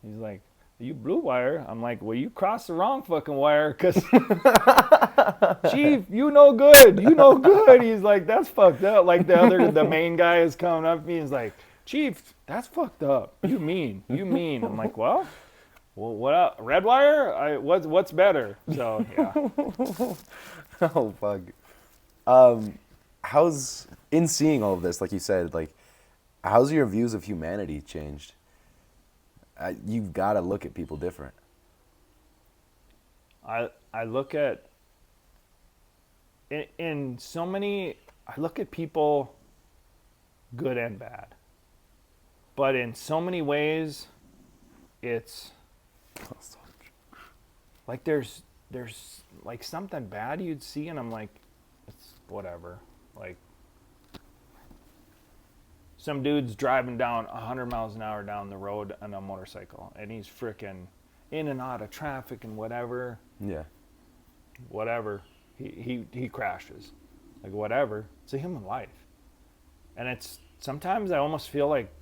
He's like, you Blue Wire? I'm like, well, you crossed the wrong fucking wire because, Chief, you no good. He's like, that's fucked up. Like the main guy is coming up to me and he's like, Chief, that's fucked up. You mean. I'm like, well, what up? Red wire? What's better? So, yeah. Oh, fuck. How's, in seeing all of this, like you said, like, how's your views of humanity changed? You've got to look at people different. I look at, in so many, I look at people good and bad. But in so many ways, it's like there's like something bad you'd see and I'm like, it's whatever. Like some dude's driving down 100 miles an hour down the road on a motorcycle and he's freaking in and out of traffic and whatever. Yeah. Whatever. He crashes. Like whatever. It's a human life. And it's sometimes I almost feel like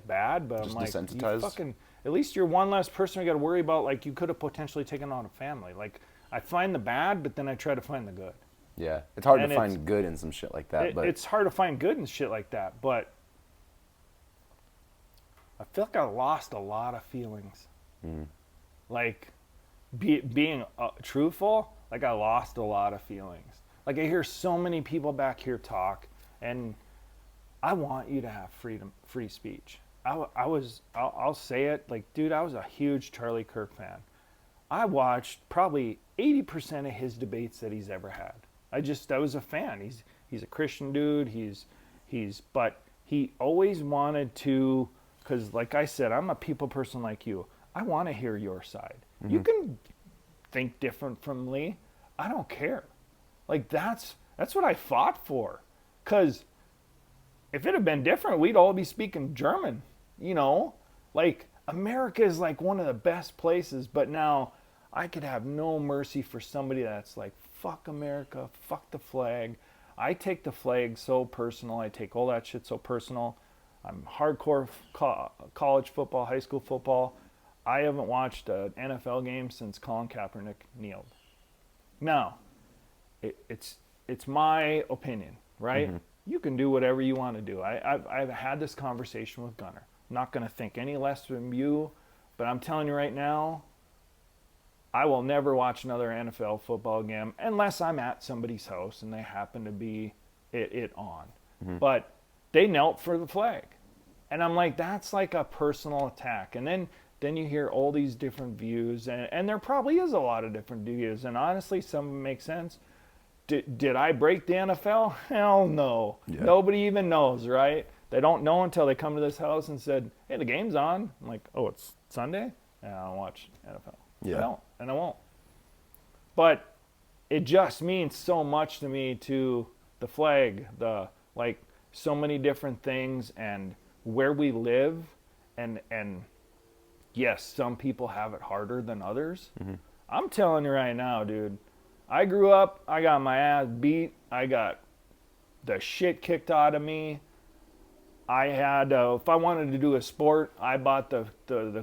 bad, but Just I'm like, desensitized? you fucking, at least you're one less person you got to worry about. Like you could have potentially taken on a family. Like I find the bad, but then I try to find the good. Yeah, it's hard And to find good in some shit like that. But it's hard to find good in shit like that. But I feel like I lost a lot of feelings. Like being truthful, like I lost a lot of feelings. Like I hear so many people back here talk, and I want you to have free speech. I'll say it, like, dude, I was a huge Charlie Kirk fan. I watched probably 80% of his debates that he's ever had. I was a fan. He's a Christian dude. But he always wanted to, because like I said, I'm a people person like you. I want to hear your side. Mm-hmm. You can think different from me. I don't care. Like that's what I fought for. Because if it had been different, we'd all be speaking German, Like, America is like one of the best places, but now I could have no mercy for somebody that's like, fuck America, fuck the flag. I take the flag so personal. I take all that shit so personal. I'm hardcore college football, high school football. I haven't watched an NFL game since Colin Kaepernick kneeled. Now, it's my opinion, right? Mm-hmm. You can do whatever you want to do. I've had this conversation with Gunnar. I'm not going to think any less from you, but I'm telling you right now, I will never watch another NFL football game unless I'm at somebody's house and they happen to be it on. Mm-hmm. But they knelt for the flag. And I'm like, that's like a personal attack. And then you hear all these different views, and there probably is a lot of different views. And honestly, some of them make sense. Did I break the NFL? Hell no. Yeah. Nobody even knows, right? They don't know until they come to this house and said, hey, the game's on. I'm like, oh, it's Sunday? Yeah, I don't watch NFL. Yeah. I don't, and I won't. But it just means so much to me, to the flag, like so many different things, and where we live, and yes, some people have it harder than others. Mm-hmm. I'm telling you right now, dude, I grew up, I got my ass beat, I got the shit kicked out of me. I had, if I wanted to do a sport, I bought the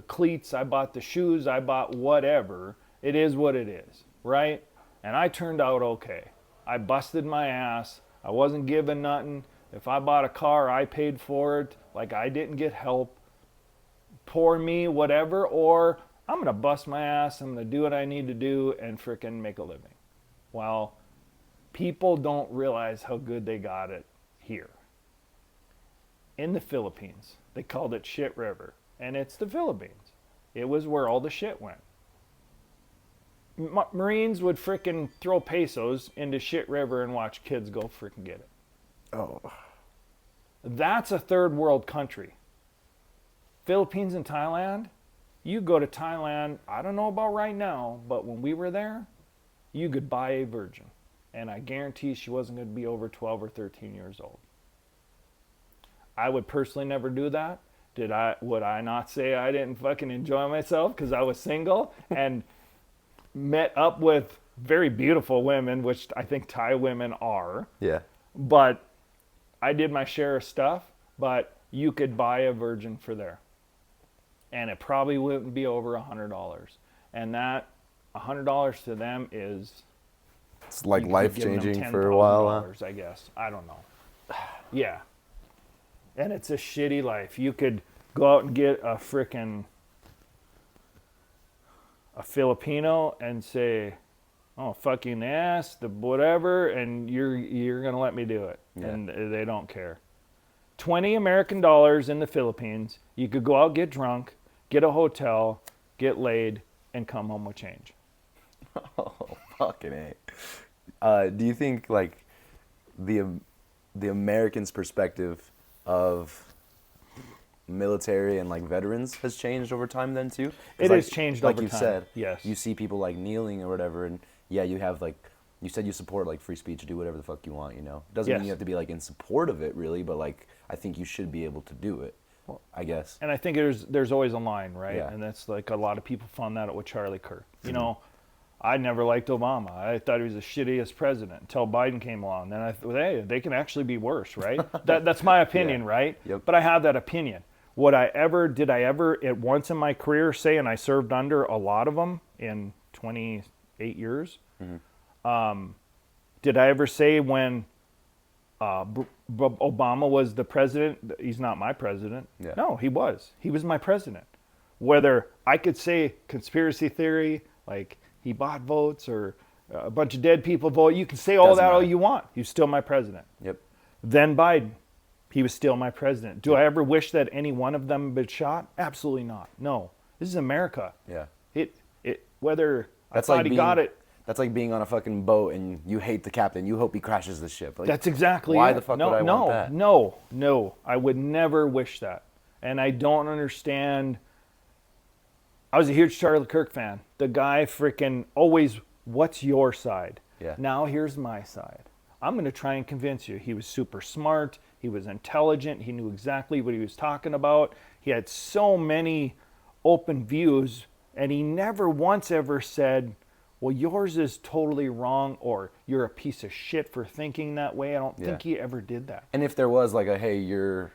cleats, I bought the shoes, I bought whatever. It is what it is, right? And I turned out okay. I busted my ass. I wasn't given nothing. If I bought a car, I paid for it. Like, I didn't get help. poor me, whatever, or I'm going to bust my ass, I'm going to do what I need to do and frickin' make a living. Well, people don't realize how good they got it here. In the Philippines, they called it Shit River, and it's the Philippines. It was where all the shit went. Marines would frickin' throw pesos into Shit River and watch kids go frickin' get it. Oh. That's a third world country. Philippines and Thailand, you go to Thailand, I don't know about right now, but when we were there, you could buy a virgin. And I guarantee she wasn't going to be over 12 or 13 years old. I would personally never do that. Would I not say I didn't fucking enjoy myself because I was single and met up with very beautiful women, which I think Thai women are. Yeah. But I did my share of stuff, but you could buy a virgin for there. And it probably wouldn't be over $100. And that $100 to them is... It's like life-changing for a while. $10,000, I guess. I don't know. Yeah. And it's a shitty life. You could go out and get a Filipino and say, oh, fucking ass, the whatever, and you're going to let me do it. Yeah. And they don't care. $20 American dollars in the Philippines, you could go out, get drunk, get a hotel, get laid, and come home with change. Oh, fucking A. Do you think, like, the Americans' perspective of military and, like, veterans has changed over time then, too? It has changed over time. Like you said, yes. You see people, like, kneeling or whatever, and, yeah, you have, like, you said you support, like, free speech, do whatever the fuck you want, you know? Doesn't mean you have to be, like, in support of it, really, but, like, I think you should be able to do it, I guess. And I think there's always a line, right? Yeah. And that's, like, a lot of people found that out with Charlie Kirk. You know, I never liked Obama. I thought he was the shittiest president until Biden came along. Then I thought, hey, they can actually be worse, right? That's my opinion, right? Yep. But I have that opinion. Did I ever at once in my career say, and I served under a lot of them in 28 years, did I ever say when Obama was the president, he's not my president? Yeah. No, he was. He was my president. Whether I could say conspiracy theory, like he bought votes or a bunch of dead people vote, you can say all Doesn't that all matter. you want. He's still my president. Yep. Then Biden, he was still my president. Do I ever wish that any one of them been shot? Absolutely not. No. This is America. Yeah. Whether That's I thought like he being, got it. That's like being on a fucking boat and you hate the captain. You hope he crashes the ship. Like, That's exactly why it. the fuck would I want that? No. I would never wish that. And I don't understand. I was a huge Charlie Kirk fan. The guy freaking always, what's your side? Yeah. Now here's my side. I'm going to try and convince you. He was super smart. He was intelligent. He knew exactly what he was talking about. He had so many open views, and he never once ever said, well, yours is totally wrong, or you're a piece of shit for thinking that way. I don't think he ever did that. And if there was like a, hey, your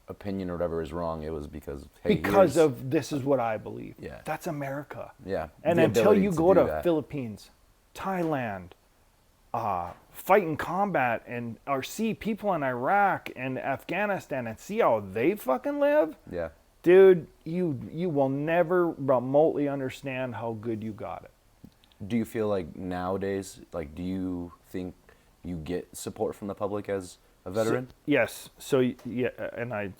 opinion or whatever is wrong, it was because, hey, Because of this is what I believe. Yeah. That's America. Yeah. And the until ability you to go do to that. Philippines, Thailand, fight in combat, and or see people in Iraq and Afghanistan and see how they fucking live, Yeah. dude, you will never remotely understand how good you got it. Do you feel like nowadays, like, do you think you get support from the public as a veteran? Yes. So yeah, and I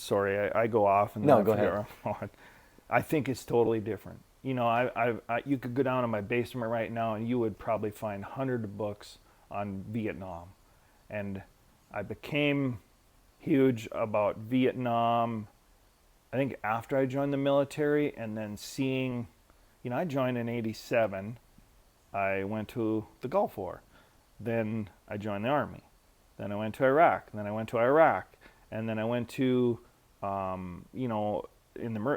go off and No, then I go forget ahead. where I'm on. I think it's totally different. You know, I you could go down to my basement right now and you would probably find hundreds of books on Vietnam, and I became huge about Vietnam. I think after I joined the military, and then seeing, you know, I joined in '87. I went to the Gulf War. Then I joined the Army. Then I went to Iraq. Then I went to Iraq. And then I went to, you know,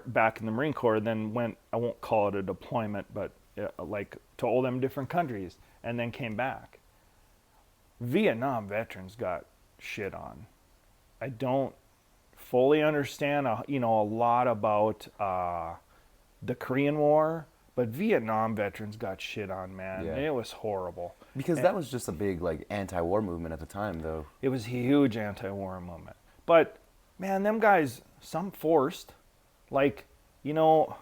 back in the Marine Corps. Then went, I won't call it a deployment, but like to all them different countries. And then came back. Vietnam veterans got shit on. I don't fully understand, you know, a lot about the Korean War. But Vietnam veterans got shit on, man. Yeah. It was horrible. Because that was just a big, like, anti-war movement at the time, though. It was a huge anti-war movement. But, man, them guys, some forced. Like, you know,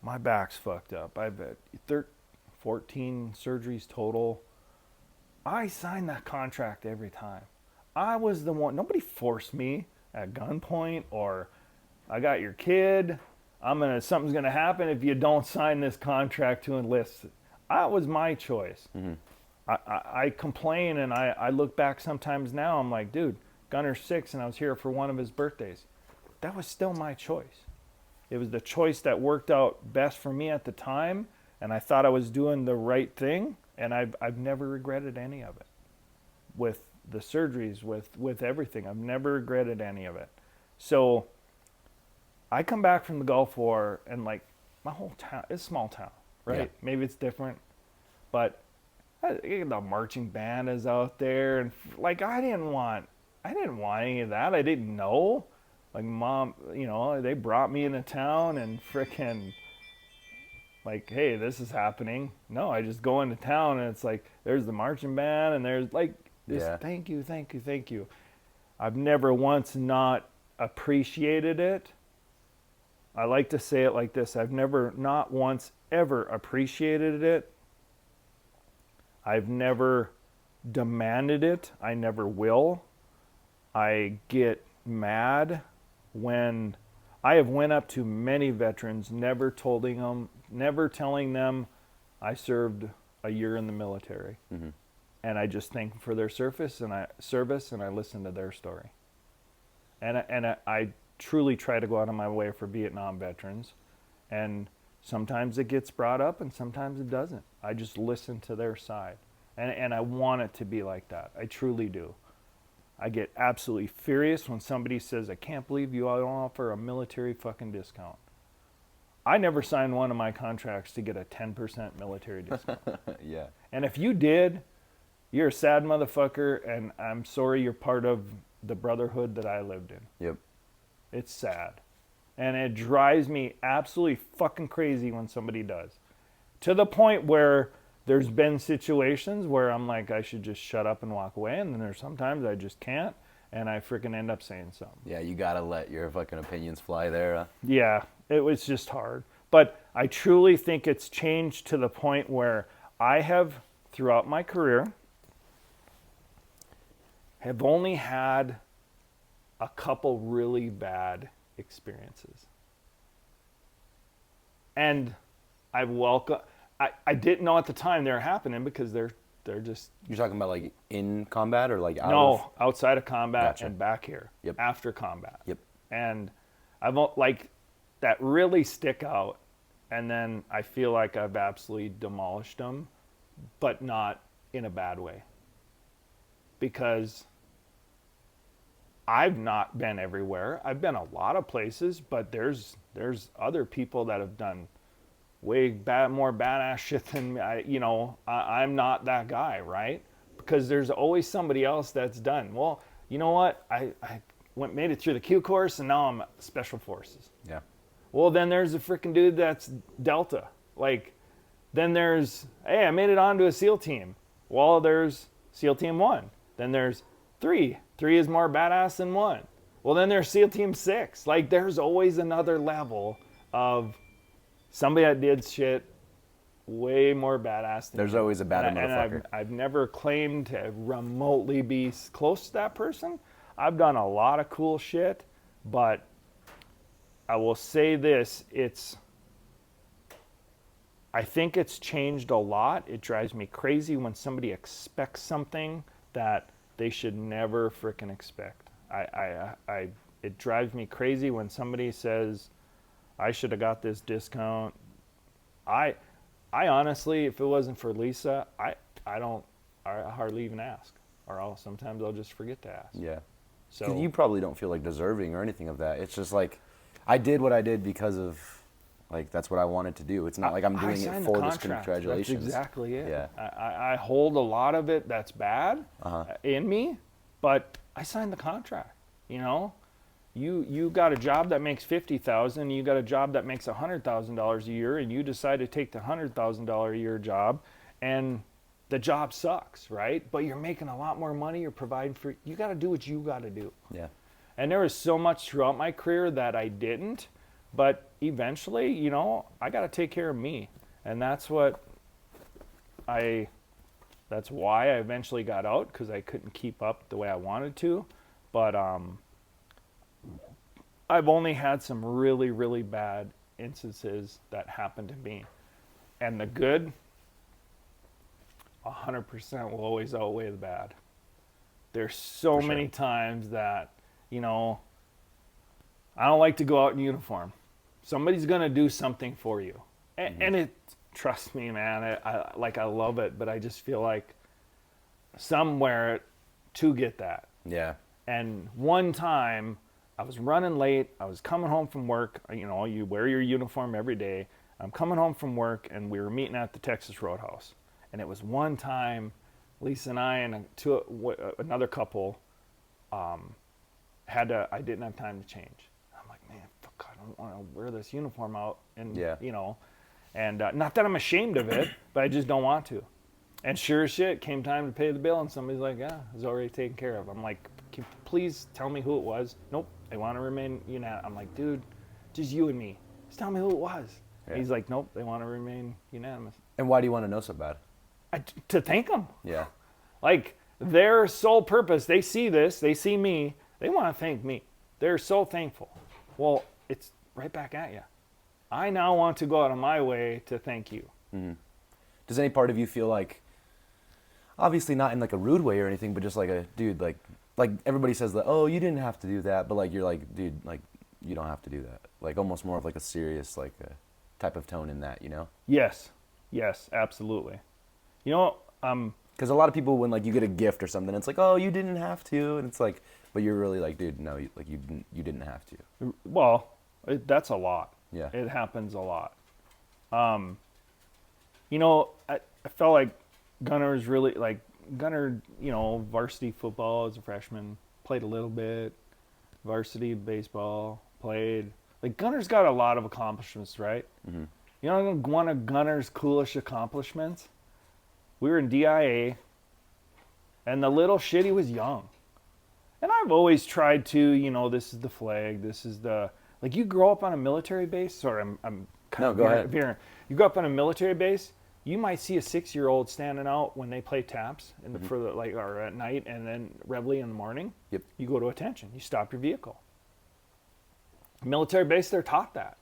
my back's fucked up. I've had 14 surgeries total. I signed that contract every time. I was the one. Nobody forced me at gunpoint or I got your kid. Something's gonna happen if you don't sign this contract to enlist. That was my choice. Mm-hmm. I complain and I look back sometimes now. I'm like, dude, Gunner's 6 and I was here for one of his birthdays. That was still my choice. It was the choice that worked out best for me at the time, and I thought I was doing the right thing, and I've never regretted any of it. With the surgeries, with everything, I've never regretted any of it. So I come back from the Gulf War, and like my whole town, it's a small town, right? Yeah. Maybe it's different, but the marching band is out there, and like I didn't want any of that. I didn't know. Like mom, you know, they brought me into town and frickin' like, hey, this is happening. No, I just go into town and it's like there's the marching band and there's like this. Yeah. Thank you. I've never once not appreciated it. I like to say it like this. I've never not once ever appreciated it. I've never demanded it. I never will. I get mad when I have went up to many veterans, never telling them I served a year in the military. Mm-hmm. And I just thank them for their service and I listen to their story. And I truly try to go out of my way for Vietnam veterans. And sometimes it gets brought up and sometimes it doesn't. I just listen to their side. And I want it to be like that. I truly do. I get absolutely furious when somebody says, I can't believe you don't offer a military fucking discount. I never signed one of my contracts to get a 10% military discount. Yeah. And if you did, you're a sad motherfucker, and I'm sorry you're part of the brotherhood that I lived in. Yep. It's sad. And it drives me absolutely fucking crazy when somebody does. To the point where there's been situations where I'm like, I should just shut up and walk away, and then there's sometimes I just can't, and I freaking end up saying something. Yeah, you gotta let your fucking opinions fly there. Huh? Yeah, it was just hard. But I truly think it's changed to the point where I have, throughout my career, have only had a couple really bad experiences. And I've welcomed... I didn't know at the time they were happening because they're just... You're talking about like in combat or like out No, outside of combat. Gotcha. And back here. Yep. After combat. Yep. And I've like that really stick out, and then I feel like I've absolutely demolished them, but not in a bad way. Because I've not been everywhere. I've been a lot of places, but there's other people that have done way more badass shit than me. I'm not that guy, right? Because there's always somebody else that's done. Well, you know what? I made it through the Q course, and now I'm Special Forces. Yeah. Well, then there's a freaking dude that's Delta. Like, then there's, hey, I made it onto a SEAL team. Well, there's SEAL Team 1. Then there's 3. 3 is more badass than 1. Well, then there's SEAL Team 6. Like, there's always another level of somebody that did shit way more badass than There's me. always a badder And motherfucker. I've never claimed to remotely be close to that person. I've done a lot of cool shit, but I will say this, I think it's changed a lot. It drives me crazy when somebody expects something that they should never frickin' expect. It drives me crazy when somebody says, I should have got this discount. I honestly, if it wasn't for Lisa, I hardly even ask. Or sometimes I'll just forget to ask. Yeah. So You probably don't feel like deserving or anything of that. It's just like, I did what I did because of, like, that's what I wanted to do. It's not like I'm doing it signed for the this contract. congratulations. That's exactly it. Yeah. I hold a lot of it that's bad in me, but I signed the contract. You know, you got a job that makes $50,000, you got a job that makes $100,000 a year, and you decide to take the $100,000 a year job, and the job sucks, right? But you're making a lot more money. You're providing for. You got to do what you got to do. Yeah. And there was so much throughout my career that I didn't, But eventually, you know, I got to take care of me. And that's why I eventually got out, because I couldn't keep up the way I wanted to. But I've only had some really, really bad instances that happened to me. And the good, 100% will always outweigh the bad. There's so many times that, you know, I don't like to go out in uniform. Somebody's going to do something for you. And it, trust me, man, I love it, but I just feel like somewhere to get that. Yeah. And one time I was running late. I was coming home from work. You know, you wear your uniform every day. I'm coming home from work, and we were meeting at the Texas Roadhouse. And it was one time Lisa and I and another couple I didn't have time to change. I'm like, man, fuck, I don't want to wear this uniform out. And, you know, and not that I'm ashamed of it, but I just don't want to. And sure as shit, came time to pay the bill, and somebody's like, yeah, it's already taken care of. I'm like, please tell me who it was. Nope, they want to remain unanimous. I'm like, dude, just you and me. Just tell me who it was. Yeah. He's like, nope, they want to remain unanimous. And why do you want to know so bad? To thank them. Yeah. Like, their sole purpose, they see this, they see me, they want to thank me. They're so thankful. Well, it's right back at you. I now want to go out of my way to thank you. Mm-hmm. Does any part of you feel like, obviously not in like a rude way or anything, but just like a, dude, like everybody says that, oh, you didn't have to do that, but like, you're like, dude, like, you don't have to do that. Like, almost more of like a serious, like a type of tone in that, you know? Yes, absolutely. You know, because a lot of people, when like you get a gift or something, it's like, oh, you didn't have to, and it's like, but you're really like, dude, no, like you didn't have to. Well, that's a lot. Yeah, it happens a lot. You know, I felt like Gunner's really like Gunner. You know, varsity football as a freshman, played a little bit. Varsity baseball, played. Like, Gunner's got a lot of accomplishments, right? Mm-hmm. You know, one of Gunner's coolest accomplishments. We were in DIA, and the little shit, he was young. And I've always tried to, you know, this is the flag, this is the, like, you grow up on a military base. Sorry, I'm kind of go ahead. veering. You grow up on a military base, you might see a 6-year-old standing out when they play taps in the, for the, like, or at night, and then reveille in the morning. Yep. You go to attention, you stop your vehicle. Military base, they're taught that.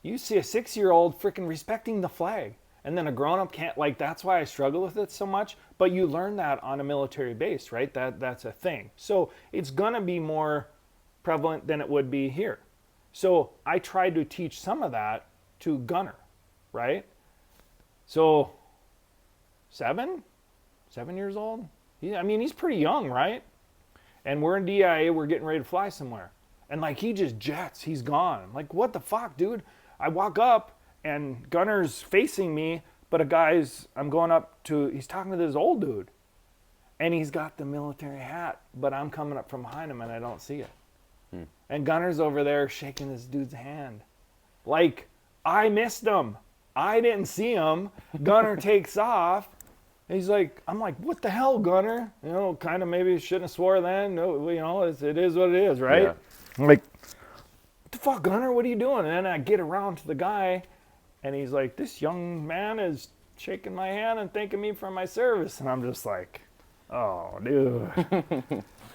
You see a 6-year-old freaking respecting the flag. And then a grown-up can't, like, that's why I struggle with it so much. But you learn that on a military base, right? That's a thing. So it's going to be more prevalent than it would be here. So I tried to teach some of that to Gunner, right? So 7 years old? I mean, he's pretty young, right? And we're in DIA, we're getting ready to fly somewhere. And, like, he just jets, he's gone. I'm like, what the fuck, dude? I walk up, and Gunner's facing me, but I'm going up to, he's talking to this old dude. And he's got the military hat, but I'm coming up from behind him and I don't see it. And Gunner's over there shaking this dude's hand. Like, I missed him. I didn't see him. Gunner takes off. He's like, I'm like, what the hell, Gunner? You know, kind of maybe shouldn't have swore then. No, you know, it is what it is, right? Yeah. I'm like, what the fuck, Gunner? What are you doing? And then I get around to the guy. And he's like, this young man is shaking my hand and thanking me for my service. And I'm just like, oh, dude.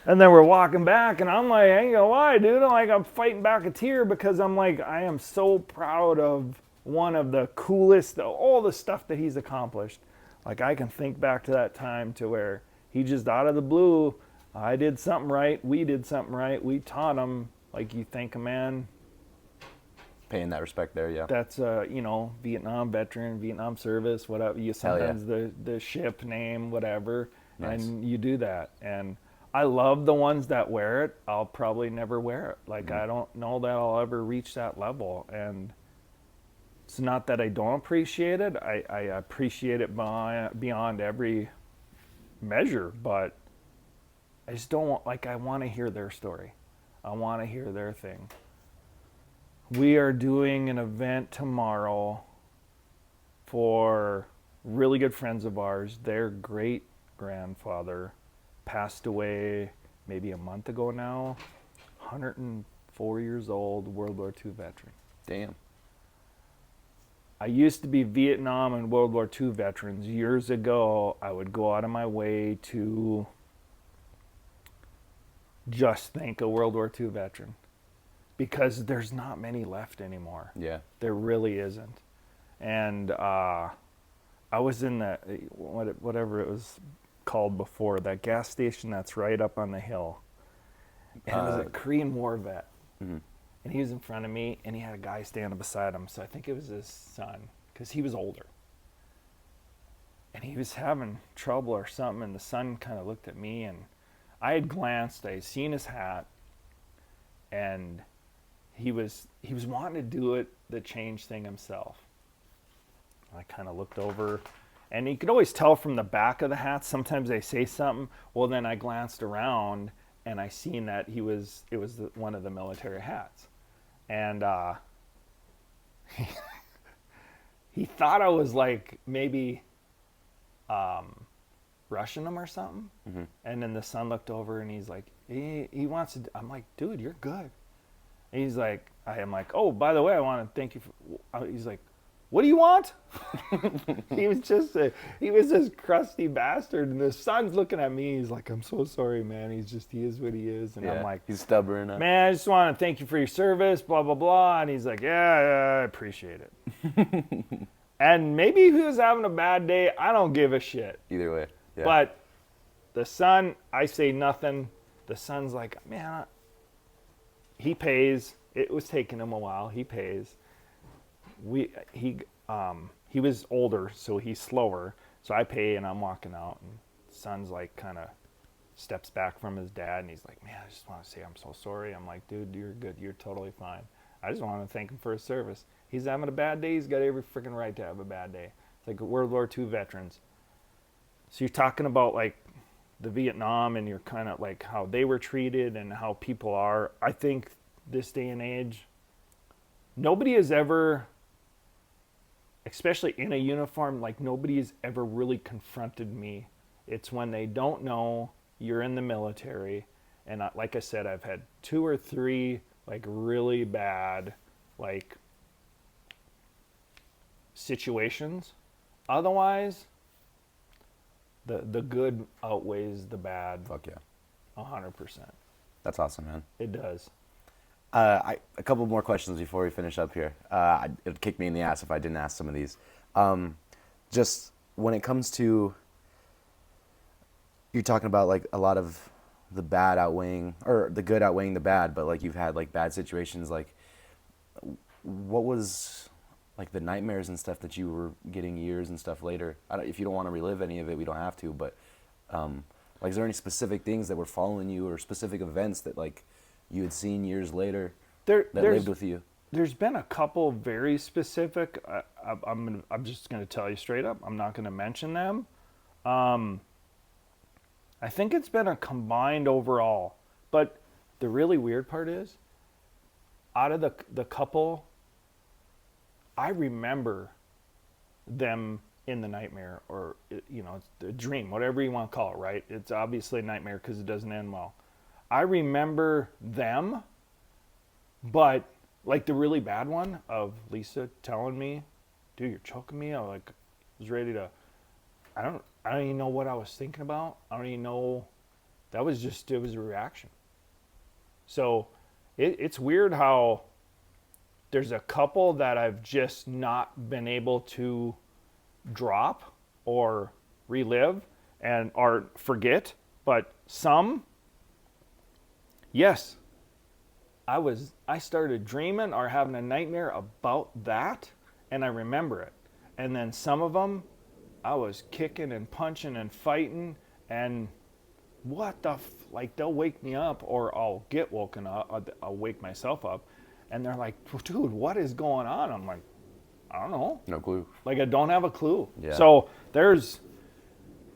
And then we're walking back, and I'm like, I ain't gonna lie, dude. I'm fighting back a tear because I'm like, I am so proud of one of the coolest, all the stuff that he's accomplished. Like, I can think back to that time to where he just out of the blue, I did something right, we did something right, we taught him. Like, you thank a man. Paying that respect there, yeah. That's you know, Vietnam veteran, Vietnam service, whatever. You sometimes the ship name, whatever, nice. And you do that. And I love the ones that wear it. I'll probably never wear it. Like, I don't know that I'll ever reach that level. And it's not that I don't appreciate it. I appreciate it beyond every measure, but I just don't want, like, I want to hear their story. I want to hear their thing. We are doing an event tomorrow for really good friends of ours. Their great-grandfather passed away maybe a month ago now, 104 years old, World War II veteran. Damn. I used to be Vietnam and World War II veterans. Years ago, I would go out of my way to just thank a World War II veteran because there's not many left anymore. Yeah. There really isn't. And I was in the, whatever it was called before, that gas station that's right up on the hill. And it was a Korean War vet. Mm-hmm. And he was in front of me, and he had a guy standing beside him. So I think it was his son, because he was older. And he was having trouble or something, and the son kind of looked at me, and I had glanced. I had seen his hat, and he was wanting to do it, the change thing himself. I kind of looked over, and you could always tell from the back of the hat. Sometimes they say something. Well, then I glanced around, and I seen that it was one of the military hats. And he thought I was like maybe rushing him or something. Mm-hmm. And then the son looked over and he's like, he wants to. I'm like, dude, you're good. And he's like, I am like, oh, by the way, I want to thank you for. He's like, what do you want? He was this crusty bastard, and the son's looking at me. He's like, I'm so sorry, man. He is what he is. And I'm like, he's stubborn. Man, I just want to thank you for your service, blah, blah, blah. And he's like, yeah, I appreciate it. And maybe he was having a bad day. I don't give a shit. Either way. Yeah. But the son, I say nothing. The son's like, man, he pays. It was taking him a while. He pays. He was older, so he's slower. So I pay, and I'm walking out, and son's like kind of steps back from his dad, and he's like, man, I just want to say I'm so sorry. I'm like, dude, you're good. You're totally fine. I just want to thank him for his service. He's having a bad day. He's got every freaking right to have a bad day. It's like World War II veterans. So you're talking about like the Vietnam, and you're kind of like how they were treated and how people are. I think this day and age, nobody has ever, especially in a uniform, like nobody has ever really confronted me. It's when they don't know you're in the military. And like I said, I've had 2 or 3 like really bad like situations. Otherwise, the good outweighs the bad. Fuck yeah. 100%. That's awesome, man. It does. A couple more questions before we finish up here. It'd kick me in the ass if I didn't ask some of these. Just when it comes to, you're talking about like a lot of the bad outweighing, or the good outweighing the bad, but like you've had like bad situations. Like, what was like the nightmares and stuff that you were getting years and stuff later? If you don't want to relive any of it, we don't have to. But like, is there any specific things that were following you, or specific events that like you had seen years later that lived with you? There's been a couple very specific. I'm just going to tell you straight up. I'm not going to mention them. I think it's been a combined overall. But the really weird part is, out of the couple, I remember them in the nightmare, or it's the dream, whatever you want to call it. Right? It's obviously a nightmare because it doesn't end well. I remember them, but like the really bad one of Lisa telling me, dude, you're choking me. I was ready to, I don't even know what I was thinking about. I don't even know. It was a reaction. So it's weird how there's a couple that I've just not been able to drop or relive or forget, but some, yes, I started dreaming or having a nightmare about that, and I remember it. And then some of them, I was kicking and punching and fighting, and like they'll wake me up, or I'll get woken up, I'll wake myself up, and they're like, dude, what is going on? I'm like, I don't know. No clue. Like, I don't have a clue. Yeah. So there's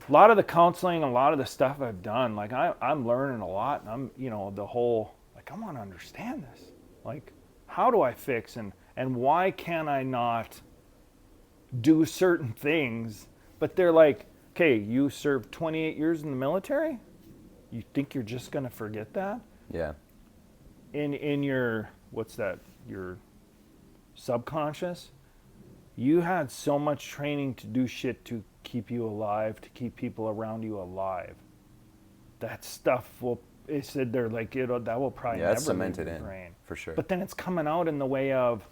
a lot of the counseling, a lot of the stuff I've done, like I'm learning a lot, and I'm, the whole, like, I want to understand this. Like, how do I fix, and why can I not do certain things? But they're like, okay, you served 28 years in the military? You think you're just going to forget that? Yeah. In your, what's that, your subconscious, you had so much training to do shit to keep you alive, to keep people around you alive. That stuff will, it said they're like, that will probably Yeah, never that's cemented leave your in, brain. for sure. But then it's coming out in the way of,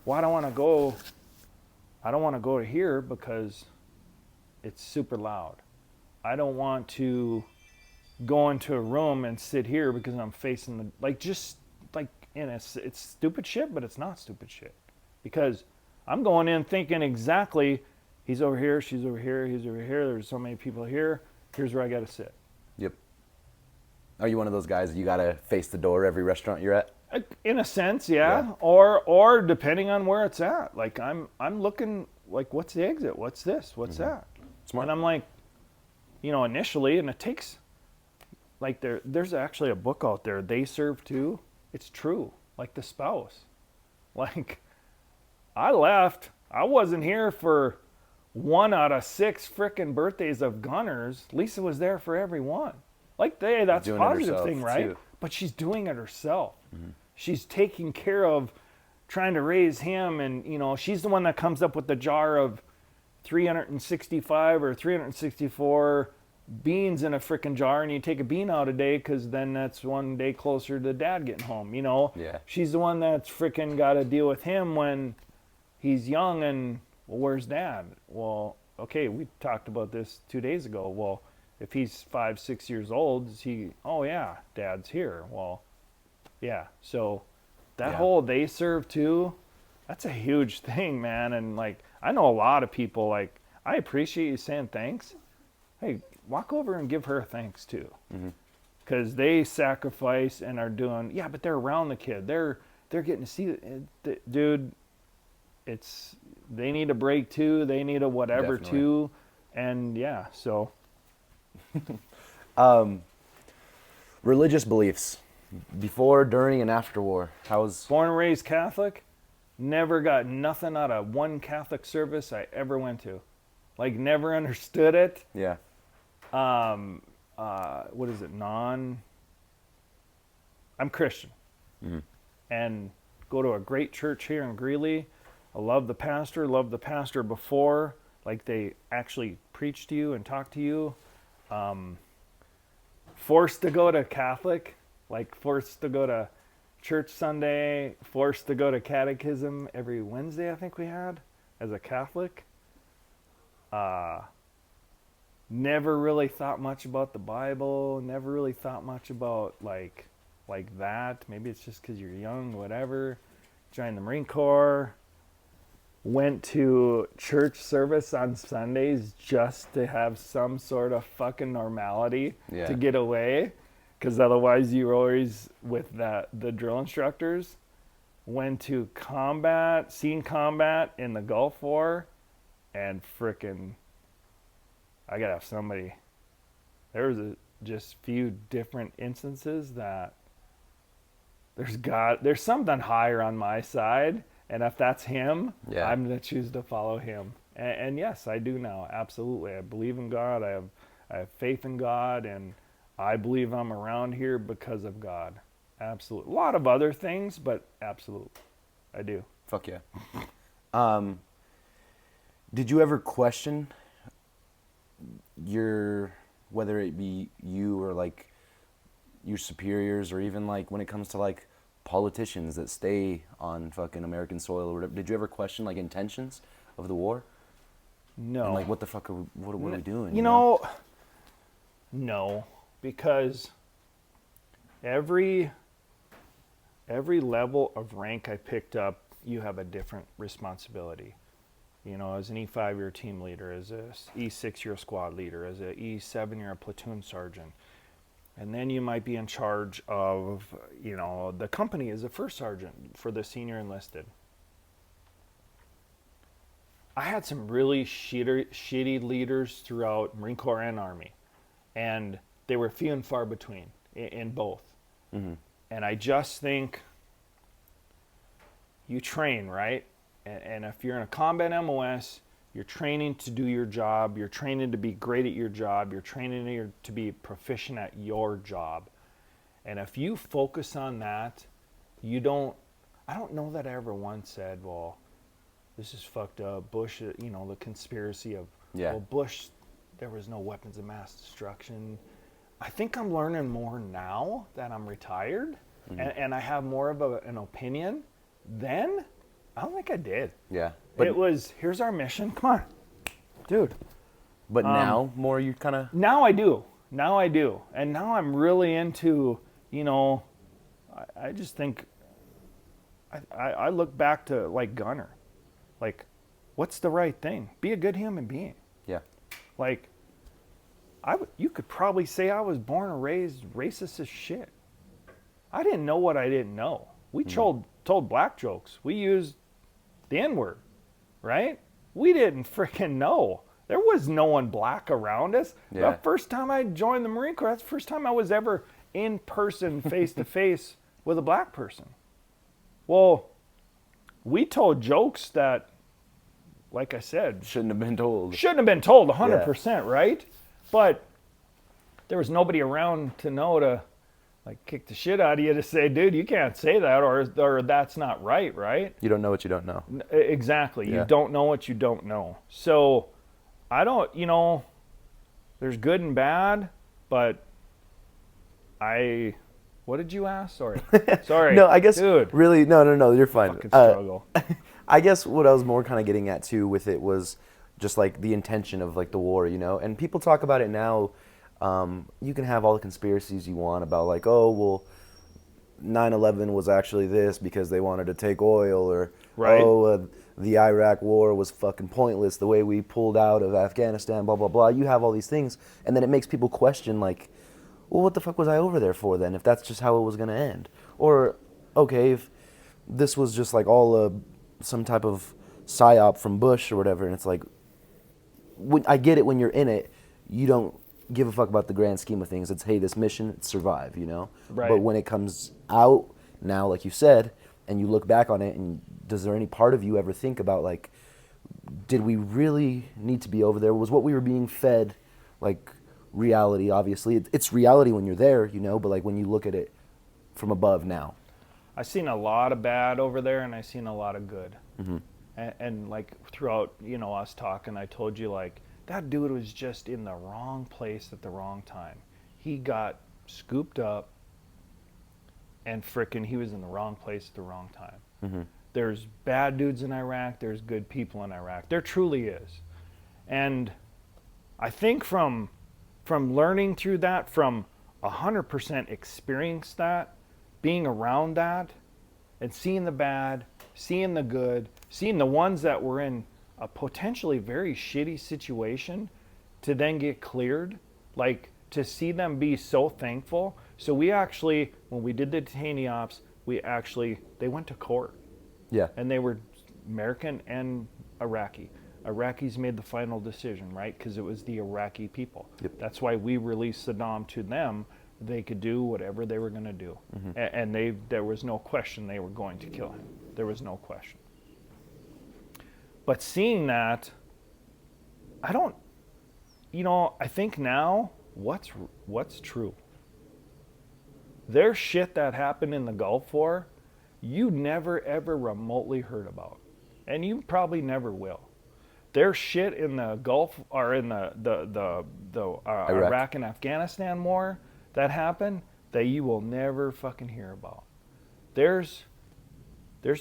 well, I don't want to go to here because it's super loud. I don't want to go into a room and sit here because I'm facing the, like, just like, and it's stupid shit, but it's not stupid shit. Because I'm going in thinking exactly, he's over here, she's over here, he's over here, there's so many people here, here's where I got to sit. Yep. Are you one of those guys that you gotta face the door every restaurant you're at? In a sense, yeah. Or depending on where it's at. Like I'm looking like, what's the exit? What's this? What's that? Smart. And I'm like, initially, and it takes, like there's actually a book out there, They Serve Too. It's true. Like the spouse. Like I left. I wasn't here for 1 out of 6 frickin' birthdays of Gunners. Lisa was there for every one. Like, that's a Doing it positive herself, thing, right? too. But she's doing it herself. She's taking care of trying to raise him, and, she's the one that comes up with the jar of 365 or 364 beans in a frickin' jar, and you take a bean out a day because then that's one day closer to dad getting home, Yeah. She's the one that's frickin' got to deal with him when he's young and, well, where's dad? Well, okay, we talked about this 2 days ago. Well, if he's 5, 6 years old, is he, oh yeah, dad's here. Well, yeah. So that whole They Serve Too, that's a huge thing, man. And like, I know a lot of people, like, I appreciate you saying thanks. Hey, walk over and give her thanks too. Because they sacrifice and are doing, but they're around the kid. They're getting to see it. Dude, they need a break too. They need a whatever Definitely. too. And so. Religious beliefs. Before, during, and after war. How's... Born and raised Catholic, never got nothing out of one Catholic service I ever went to. Like, never understood it. Yeah. What is it? I'm Christian. And go to a great church here in Greeley. I love the pastor before. Like, they actually preach to you and talk to you. Forced to go to Catholic, like forced to go to church Sunday, forced to go to catechism every Wednesday, I think we had, as a Catholic. Never really thought much about the Bible, never really thought much about like that. Maybe it's just because you're young, whatever. Joined the Marine Corps. Went to church service on Sundays just to have some sort of fucking normality to get away, because otherwise you were always with the drill instructors. Went to seen combat in the Gulf War, and frickin' I gotta have somebody. There was just few different instances that there's something higher on my side. And if that's him, I'm going to choose to follow him. And yes, I do now. Absolutely. I believe in God. I have faith in God. And I believe I'm around here because of God. Absolutely. A lot of other things, but absolutely. I do. Fuck yeah. Did you ever question whether it be you or like your superiors, or even like when it comes to like politicians that stay on fucking American soil or whatever? Did you ever question like intentions of the war? No. And like, what the fuck what are we doing? No, because every level of rank I picked up, you have a different responsibility. As an E5, you're a team leader. As a E6, you're a squad leader. As a E7, you're a platoon sergeant. And then you might be in charge of, the company as a first sergeant for the senior enlisted. I had some really shitty leaders throughout Marine Corps and Army. And they were few and far between in both. And I just think you train, right? And if you're in a combat MOS, you're training to do your job. You're training to be great at your job. You're training to be proficient at your job. And if you focus on that, I don't know that I ever once said, well, this is fucked up. Bush, the conspiracy of, well, Bush, there was no weapons of mass destruction. I think I'm learning more now that I'm retired and I have more of an opinion. Then, I don't think I did. Yeah. But it was, here's our mission. Come on, dude. But now, more you kind of... Now I do. And now I'm really into, I just think, I look back to, like, Gunner. Like, what's the right thing? Be a good human being. Yeah. Like, you could probably say I was born and raised racist as shit. I didn't know what I didn't know. We told black jokes. We used the N-word, right? We didn't freaking know. There was no one black around us. Yeah. The first time I joined the Marine Corps, that's the first time I was ever in person, face to face with a black person. Well, we told jokes that, like I said, Shouldn't have been told. 100%, right? But there was nobody around to know to, like, kick the shit out of you to say, dude, you can't say that, or that's not right? You don't know what you don't know. Exactly. Yeah. You don't know what you don't know. So I don't, there's good and bad, but what did you ask? Sorry. No, I guess, dude, really, no, you're fine. fucking struggle. I guess what I was more kind of getting at, too, with it was just, like, the intention of, like, the war, And people talk about it now. You can have all the conspiracies you want about, like, oh, well, 9/11 was actually this because they wanted to take oil, or, right. The Iraq war was fucking pointless, the way we pulled out of Afghanistan, blah, blah, blah. You have all these things, and then it makes people question, like, well, what the fuck was I over there for then, if that's just how it was going to end? Or, okay, if this was just, like, all some type of psyop from Bush or whatever, and it's like, I get it when you're in it, you don't give a fuck about the grand scheme of things. It's, hey, this mission, it's survive, Right. But when it comes out now, like you said, and you look back on it, and does there any part of you ever think about, like, did we really need to be over there? Was what we were being fed, like, reality? Obviously, it's reality when you're there, but, like, when you look at it from above now. I seen a lot of bad over there, and I seen a lot of good. Mm-hmm. And like, throughout, us talking, I told you, like, that dude was just in the wrong place at the wrong time. He got scooped up, and frickin' he was in the wrong place at the wrong time. Mm-hmm. There's bad dudes in Iraq. There's good people in Iraq. There truly is. And I think from learning through that, from 100% experience that, being around that, and seeing the bad, seeing the good, seeing the ones that were in a potentially very shitty situation to then get cleared, like, to see them be so thankful. So we actually, when we did the detainee ops, they went to court. Yeah. And they were American and Iraqi. Iraqis made the final decision, right? Because it was the Iraqi people. Yep. That's why we released Saddam to them. They could do whatever they were going to do. Mm-hmm. And there was no question they were going to kill him. There was no question. But seeing that, I think now, what's true? There's shit that happened in the Gulf War you never ever remotely heard about. And you probably never will. There's shit in the Gulf, or in the Iraq and Afghanistan war that happened that you will never fucking hear about. There's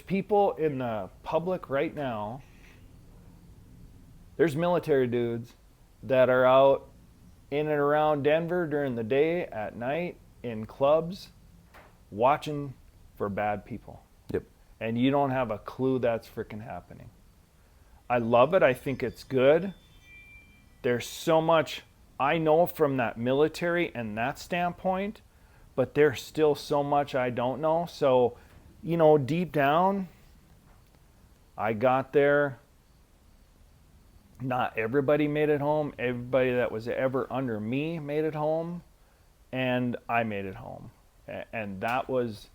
people in the public right now, there's military dudes that are out in and around Denver during the day, at night, in clubs, watching for bad people. Yep. And you don't have a clue that's freaking happening. I love it. I think it's good. There's so much I know from that military and that standpoint, but there's still so much I don't know. So, deep down, I got there. Not everybody made it home. Everybody that was ever under me made it home, and I made it home. And that was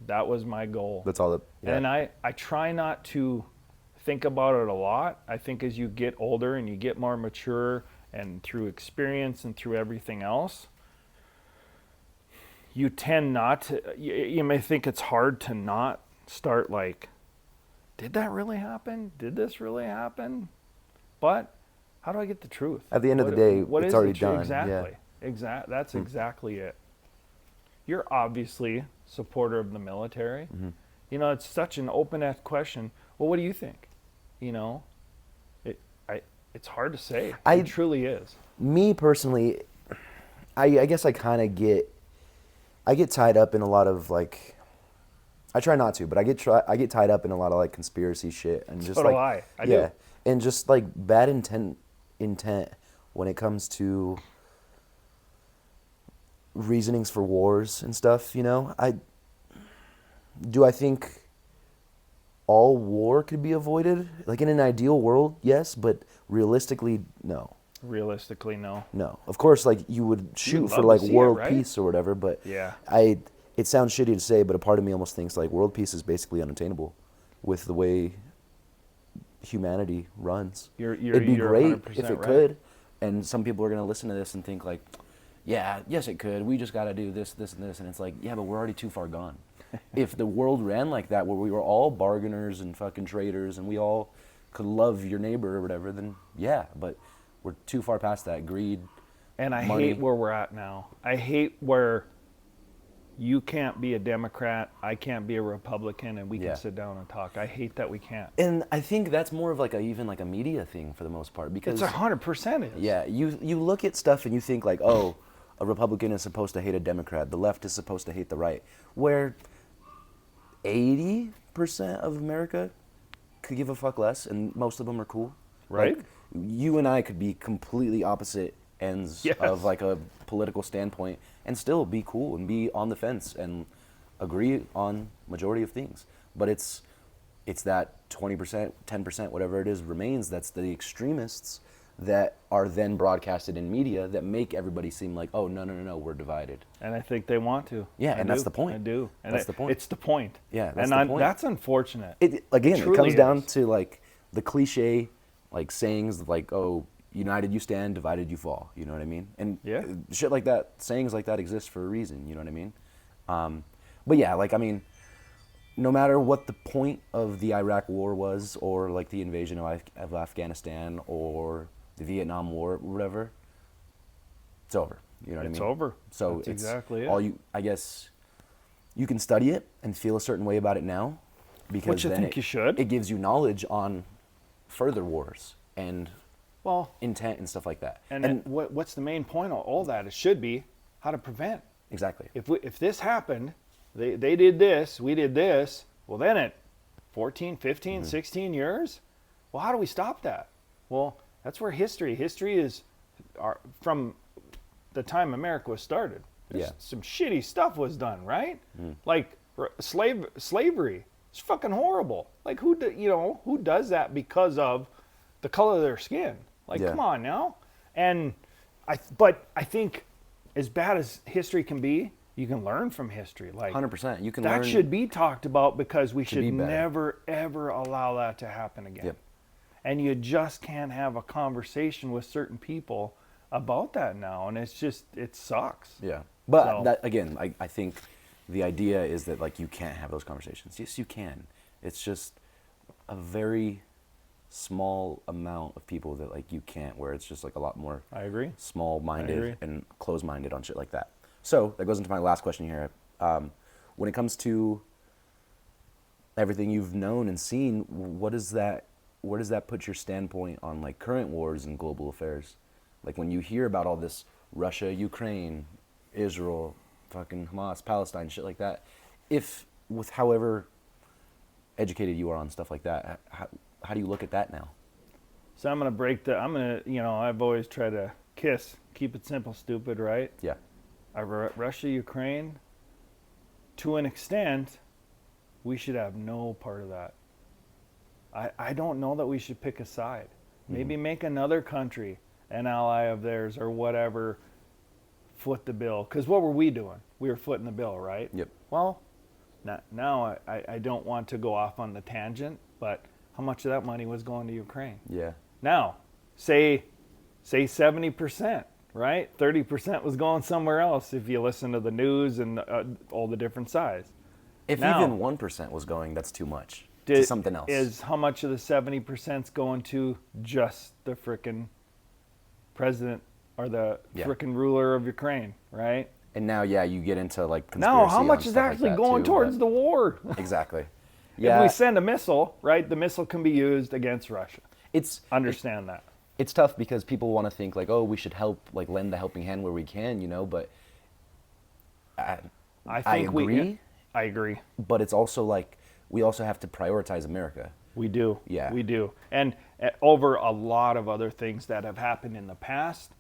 my goal. That's all that. Yeah. And I try not to think about it a lot. I think as you get older and you get more mature, and through experience and through everything else, you tend not to, you may think it's hard to not start, like, did that really happen? Did this really happen? But how do I get the truth? At the end of the day, what it's is already the truth? done. Yeah. Exactly. That's exactly it. You're obviously a supporter of the military. Mm-hmm. You know, it's such an open-ended question. Well, what do you think? You know, it's hard to say. It truly is. Me personally, I guess I kind of get tied up in a lot of like, I try not to, but I get tied up in a lot of like conspiracy shit and just So do I. I do. and just like bad intent when it comes to reasonings for wars and stuff. You know, I think all war could be avoided. Like in an ideal world, yes, but realistically, no. Realistically, no. No, of course, like you would shoot for love like to see world it, right? peace or whatever, but Yeah. it sounds shitty to say, but a part of me almost thinks like world peace is basically unattainable with the way humanity runs. It'd be you're great 100% if it right. could, and some people are gonna listen to this and think like, yeah, yes it could. We just got to do this, this, and this, and it's like, yeah, but we're already too far gone. If the world ran like that, where we were all bargainers and fucking traders, and we all could love your neighbor or whatever, then yeah, but we're too far past that. Greed. And I money. hate where we're at now. I hate where you can't be a Democrat, I can't be a Republican, and we Yeah. can sit down and talk. I hate that we can't. And I think that's more of like even like a media thing for the most part, because It's 100% is. yeah, you look at stuff and you think like, oh, a Republican is supposed to hate a Democrat, the left is supposed to hate the right, where 80% of America could give a fuck less, and most of them are cool. Right. Like, you and I could be completely opposite ends Yes. of like a political standpoint and still be cool and be on the fence and agree on majority of things. But it's that 20%, 10%, whatever it is remains, that's the extremists that are then broadcasted in media that make everybody seem like, oh, no, we're divided. And I think they want to. Yeah, I and that's do. the point. I do. And That's the point. It's the point. Yeah, that's and the point. That's unfortunate. It truly comes down is. to like the cliche like sayings like, oh, united you stand, divided you fall. You know what I mean? And Yeah. shit like that, sayings like that exist for a reason. You know what I mean? But yeah, like I mean, no matter what the point of the Iraq War was, or like the invasion of Afghanistan, or the Vietnam War, whatever, it's over. You know what I mean? It's over. So That's it's exactly it. all you. I guess you can study it and feel a certain way about it now, because Which I then think you should. It gives you knowledge on further wars and Well, intent and stuff like that. and what's the main point of all that? It should be how to prevent. Exactly. If this happened, they did this, we did this, well then at 14, 15, Mm-hmm. 16 years, well how do we stop that? Well, that's where history is from the time America was started. There's Yeah. some shitty stuff was done, right? Like slavery. It's fucking horrible. Like who does that because of the color of their skin? Like Yeah. come on now. And but I think as bad as history can be, you can learn from history. Like 100%. You can that learn. should be talked about, because we should be better. never ever allow that to happen again. Yep. And you just can't have a conversation with certain people about that now, and it's just it sucks. Yeah. But So- that again, I think the idea is that like you can't have those conversations. Yes, you can. It's just a very small amount of people that like you can't, where it's just like a lot more I agree. small-minded I agree. and closed-minded on shit like that. So that goes into my last question here. When it comes to everything you've known and seen, where does that put your standpoint on like current wars and global affairs? Like when you hear about all this Russia, Ukraine, Israel, fucking Hamas, Palestine, shit like that, if with however educated you are on stuff like that, how do you look at that now? So I'm gonna I've always tried to keep it simple, stupid, right? Yeah. Russia, Ukraine, to an extent, we should have no part of that. I don't know that we should pick a side. Maybe make another country an ally of theirs or whatever, foot the bill. Because what were we doing? We were footing the bill, right? Yep. Well, now I don't want to go off on the tangent, but how much of that money was going to Ukraine? Yeah. Now, say 70%, right? 30% was going somewhere else if you listen to the news and all the different sides. If Now- even 1% was going, that's too much. to something else. Is how much of the 70%'s going to just the frickin' president or the frickin' ruler of Ukraine, right? And now, you get into like conspiracy. Now, how much on is stuff actually like that going too, towards the war? Exactly. If we send a missile, right, the missile can be used against Russia. Understand that. It's tough because people want to think like, oh, we should help, like lend the helping hand where we can, but I agree. I agree. But it's also like we also have to prioritize America. We do. Yeah. We do. And over a lot of other things that have happened in the past,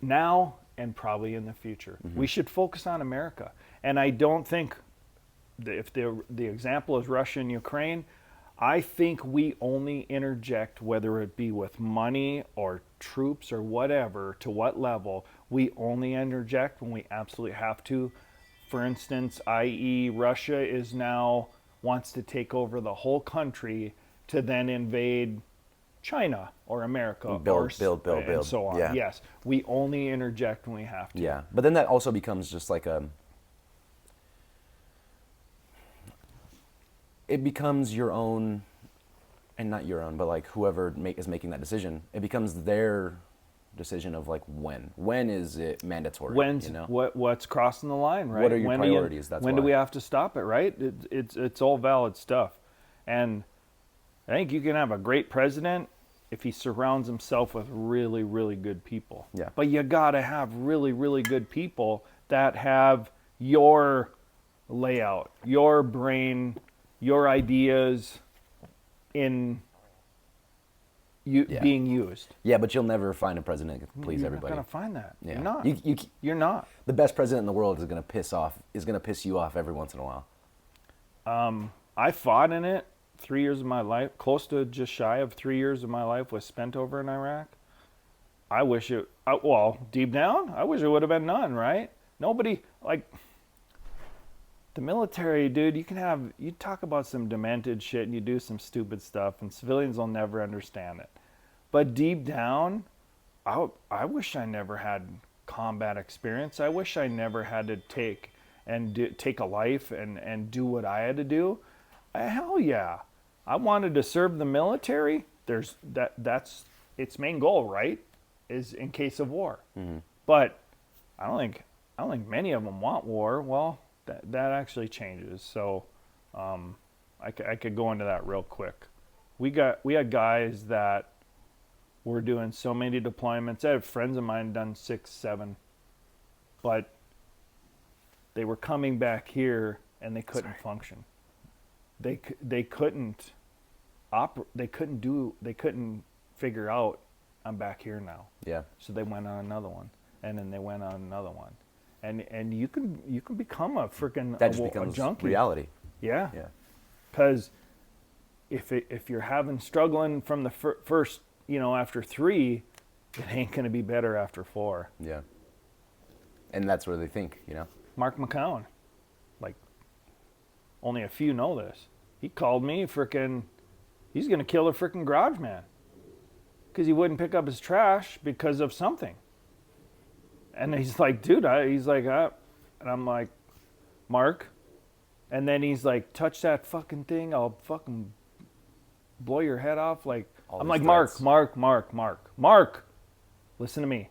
now, and probably in the future. We should focus on America. And I don't think, if the example is Russia and Ukraine, I think we only interject, whether it be with money or troops or whatever, to what level, we only interject when we absolutely have to. For instance, i.e. Russia is now wants to take over the whole country to then invade China or America build, and so on. Yeah. Yes, we only interject when we have to. Yeah, but then that also becomes just like it becomes your own, and not your own, but like whoever is making that decision, it becomes their decision of like when is it mandatory? What's crossing the line, right? What are your priorities? When do we have to stop it, right? It's all valid stuff, and I think you can have a great president if he surrounds himself with really, really good people. Yeah. But you gotta have really, really good people that have your layout, your brain, your ideas in being used. Yeah, but you'll never find a president that can please everybody. You're not gonna find that. Yeah. You're not. You're not. The best president in the world is gonna piss you off every once in a while. I fought in it. 3 years of my life, close to just shy of 3 years of my life, was spent over in Iraq. I wish it. Deep down, I wish it would have been none. Right? Nobody like. The military, dude, you talk about some demented shit and you do some stupid stuff and civilians will never understand it. But deep down, I wish I never had combat experience. I wish I never had to take a life and do what I had to do. Hell yeah. I wanted to serve the military. That's its main goal, right? Is in case of war. Mm-hmm. But I don't think many of them want war. Well, that actually changes. So I could go into that real quick. We had guys that were doing so many deployments. I have friends of mine done 6, 7, but they were coming back here and they couldn't function. They couldn't figure out I'm back here now. Yeah. So they went on another one, and then they went on another one. And you can become a freaking a junkie. Reality. Yeah. Yeah. Because if you're struggling from the first, after 3, it ain't gonna be better after 4. Yeah. And that's where they think, Mark McCown, like, only a few know this. He called me he's gonna kill a freaking garage man because he wouldn't pick up his trash because of something. And he's like, dude, and I'm like, Mark. And then he's like, touch that fucking thing, I'll fucking blow your head off. Like, I'm like, threats. Mark, listen to me.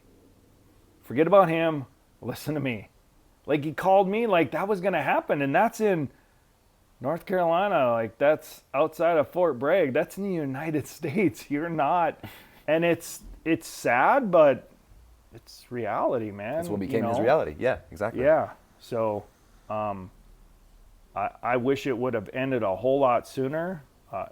Forget about him, listen to me. Like, he called me like that was going to happen, and that's in North Carolina. Like, that's outside of Fort Bragg. That's in the United States. You're not. And it's sad, but it's reality, man. That's what became his reality. Yeah, exactly. Yeah. So I wish it would have ended a whole lot sooner.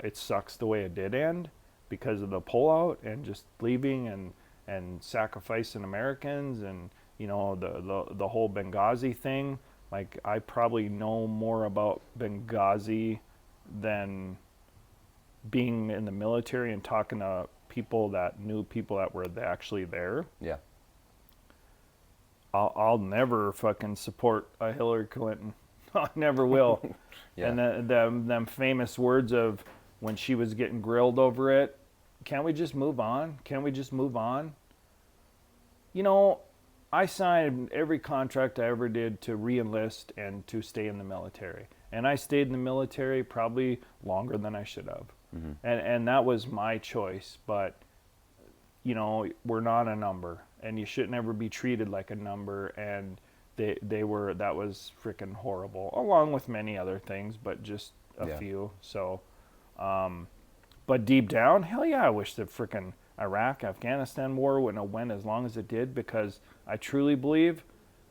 It sucks the way it did end because of the pullout and just leaving and sacrificing Americans and, the whole Benghazi thing. Like, I probably know more about Benghazi than being in the military and talking to people that knew people that were actually there. Yeah. I'll never fucking support a Hillary Clinton. I never will. Yeah. And them famous words of when she was getting grilled over it, can't we just move on? Can't we just move on? I signed every contract I ever did to re-enlist and to stay in the military. And I stayed in the military probably longer than I should have. And that was my choice. But, you know, we're not a number. And you shouldn't ever be treated like a number. And that was freaking horrible, along with many other things, but just a few. So, but deep down, hell yeah, I wish the freaking Iraq-Afghanistan war wouldn't have went as long as it did, because I truly believe,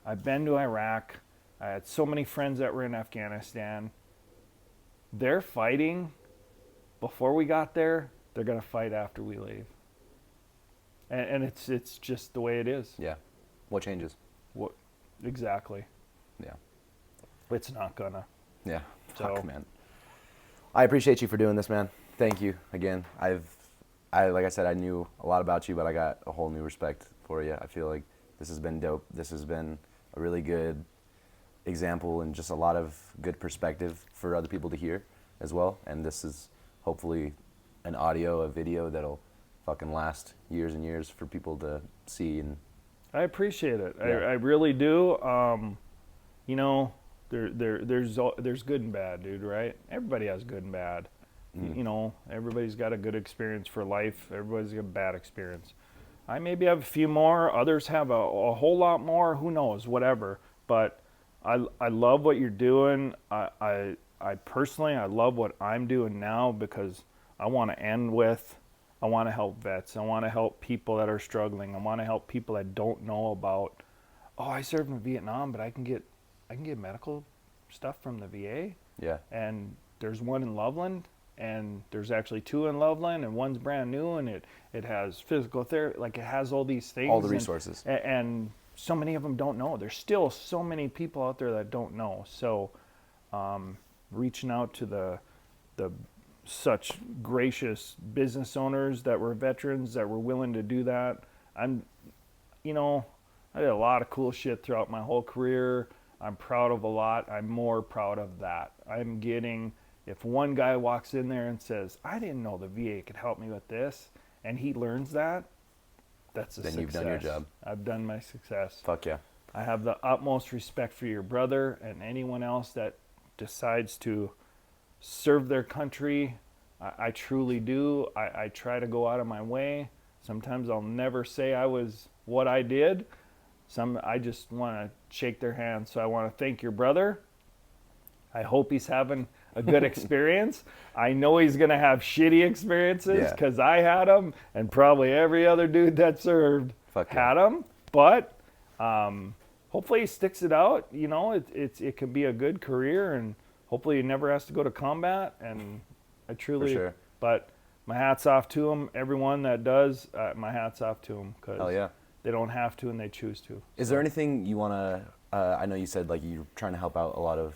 I've been to Iraq. I had so many friends that were in Afghanistan. They're fighting before we got there. They're going to fight after we leave. And it's just the way it is. Yeah. What changes? What exactly? Yeah. It's not gonna. Yeah. So, Fuck, man. I appreciate you for doing this, man. Thank you again. Like I said, I knew a lot about you, but I got a whole new respect for you. I feel like this has been dope. This has been a really good example and just a lot of good perspective for other people to hear as well. And this is hopefully an audio, a video that'll fucking last years and years for people to see. And I appreciate it. Yeah. I really do. You know, there's good and bad, dude, right? Everybody has good and bad. You know, everybody's got a good experience for life. Everybody's got a bad experience. I maybe have a few more. Others have a whole lot more. Who knows? Whatever. But I love what you're doing. I personally, I love what I'm doing now, because I want to end with, I want to help vets. I want to help people that are struggling. I want to help people that don't know about, oh, I served in Vietnam, but I can get medical stuff from the VA. yeah. And there's one in Loveland, and there's actually two in Loveland, and one's brand new, and it has physical therapy, like it has all these things. All the resources. And so many of them don't know. There's still so many people out there that don't know. So reaching out to the such gracious business owners that were veterans that were willing to do that. You know, I did a lot of cool shit throughout my whole career. I'm proud of a lot. I'm more proud of that. If one guy walks in there and says, I didn't know the VA could help me with this, and he learns that, that's a success. Then you've done your job. I've done my success. Fuck yeah. I have the utmost respect for your brother and anyone else that decides to serve their country. I truly do. I try to go out of my way. Sometimes I'll never say I was what I did. I just want to shake their hands. So I want to thank your brother. I hope he's having a good experience. I know he's going to have shitty experiences, because I had them, and probably every other dude that served had them. But hopefully he sticks it out. You know, it could be a good career, and hopefully he never has to go to combat. And I truly, For sure. But my hat's off to him. Everyone that does, my hat's off to him, Hell because yeah. they don't have to and they choose to. Is there anything you want to, I know you said like you're trying to help out a lot of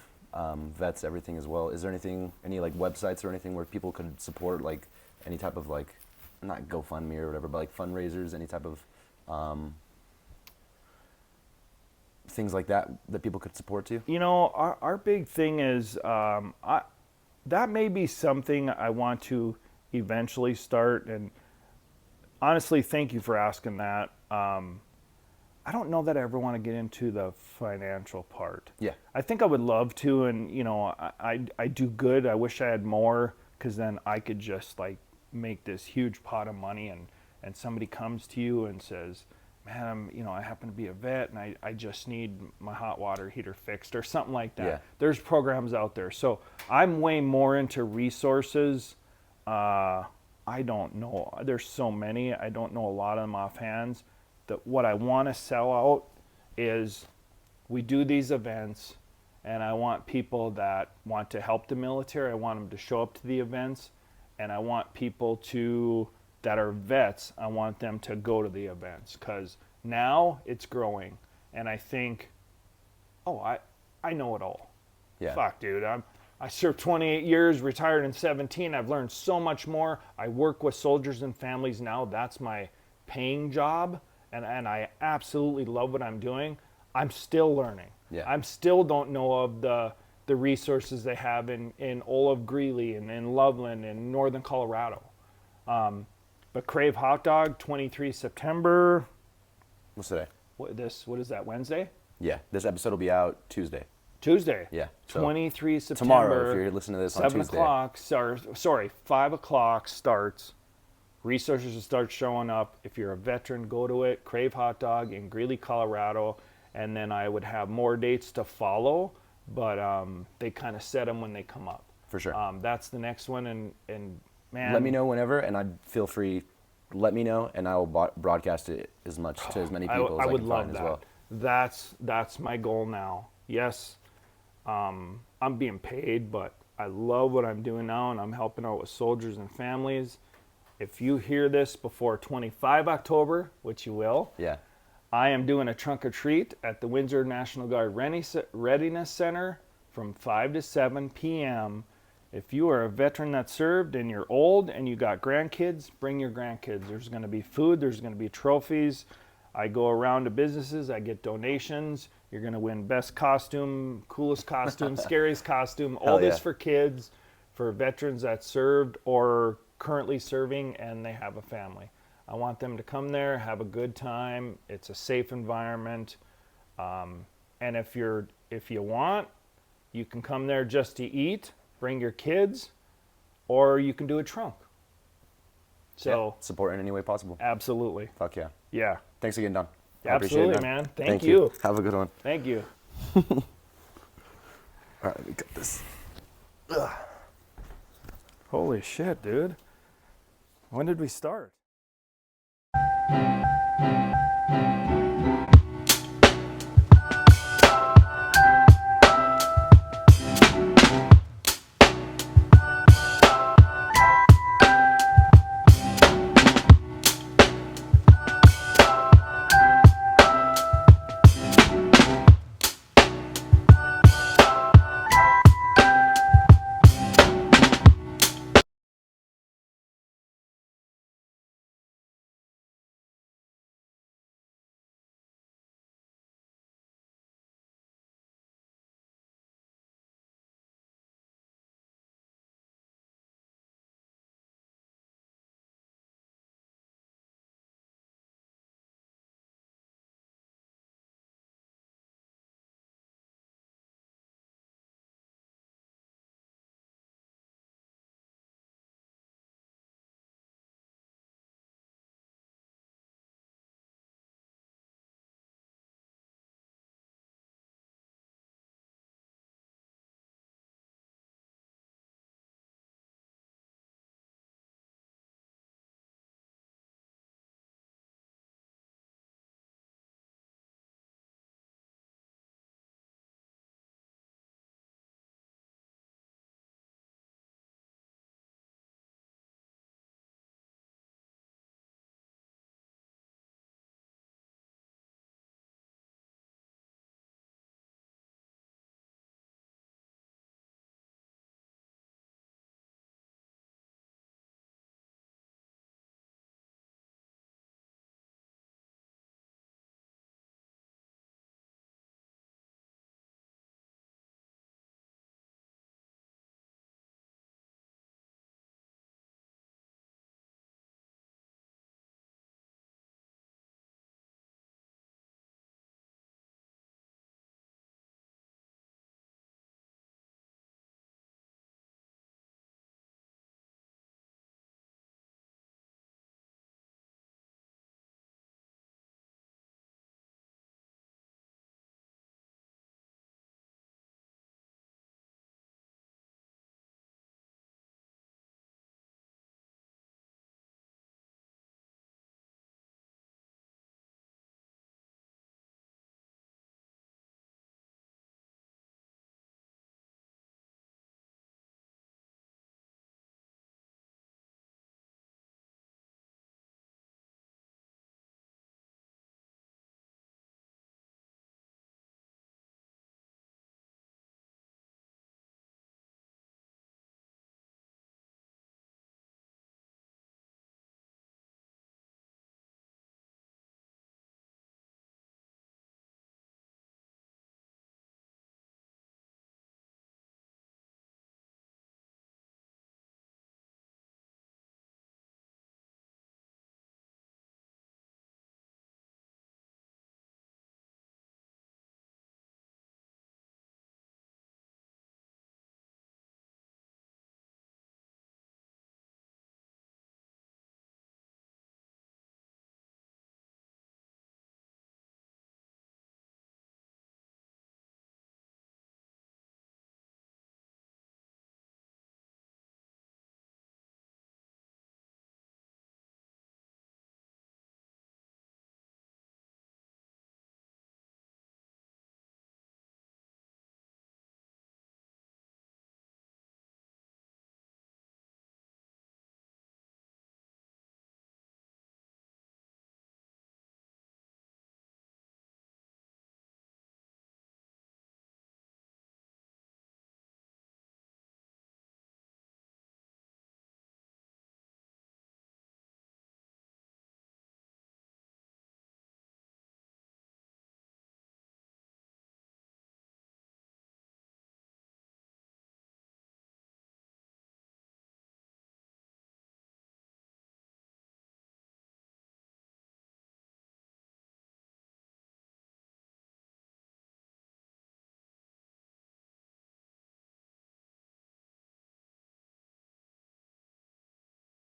vets, everything as well. Is there any like websites or anything where people could support, like any type of like, not GoFundMe or whatever, but like fundraisers, any type of things like that people could support too? You know, our big thing is, that may be something I want to eventually start. And honestly, thank you for asking that. I don't know that I ever want to get into the financial part. Yeah. I think I would love to, and you know, I do good. I wish I had more, because then I could just like make this huge pot of money, and somebody comes to you and says, man, I happen to be a vet, and I just need my hot water heater fixed, or something like that. Yeah. There's programs out there. So I'm way more into resources. I don't know. There's so many. I don't know a lot of them offhand. What I want to sell out is, we do these events, and I want people that want to help the military. I want them to show up to the events, and I want people that are vets, I want them to go to the events, because now it's growing, and I think, I know it all. Yeah. Fuck, dude. I served 28 years, retired in 17. I've learned so much more. I work with soldiers and families now. That's my paying job, and I absolutely love what I'm doing. I'm still learning. Yeah. I still don't know of the resources they have in Olive Greeley and in Loveland and northern Colorado. But Crave Hot Dog, 23 September. What's today? What is that, Wednesday? Yeah. This episode will be out Tuesday. Tuesday. Yeah. So 23 September. tomorrow, if you're listening to this on 7 Tuesday. o'clock, sorry, 5 o'clock starts. Resources will start showing up. If you're a veteran, go to it. Crave Hot Dog in Greeley, Colorado. And then I would have more dates to follow, but they kind of set them when they come up. For sure. That's the next one, and man. Let me know whenever, and I'd feel free. Let me know, and I will broadcast it as much to as many people as I would can love find that. as well. That's my goal now. Yes, I'm being paid, but I love what I'm doing now, and I'm helping out with soldiers and families. If you hear this before 25 October, which you will, Yeah. I am doing a trunk or treat at the Windsor National Guard Readiness Center from 5 to 7 p.m. If you are a veteran that served and you're old and you got grandkids, bring your grandkids. There's going to be food, there's going to be trophies. I go around to businesses, I get donations. You're going to win best costume, coolest costume, scariest costume, all this yeah. for kids, for veterans that served or currently serving and they have a family. I want them to come there, have a good time. It's a safe environment. And if you want, you can come there just to eat, bring your kids, or you can do a trunk. So Yeah. Support in any way possible. absolutely. Fuck yeah. Yeah. Thanks again, Don. I appreciate Absolutely, it, man. Thank Thank you. Have a good one. Thank you. All right, we got this. Holy shit, dude. When did we start?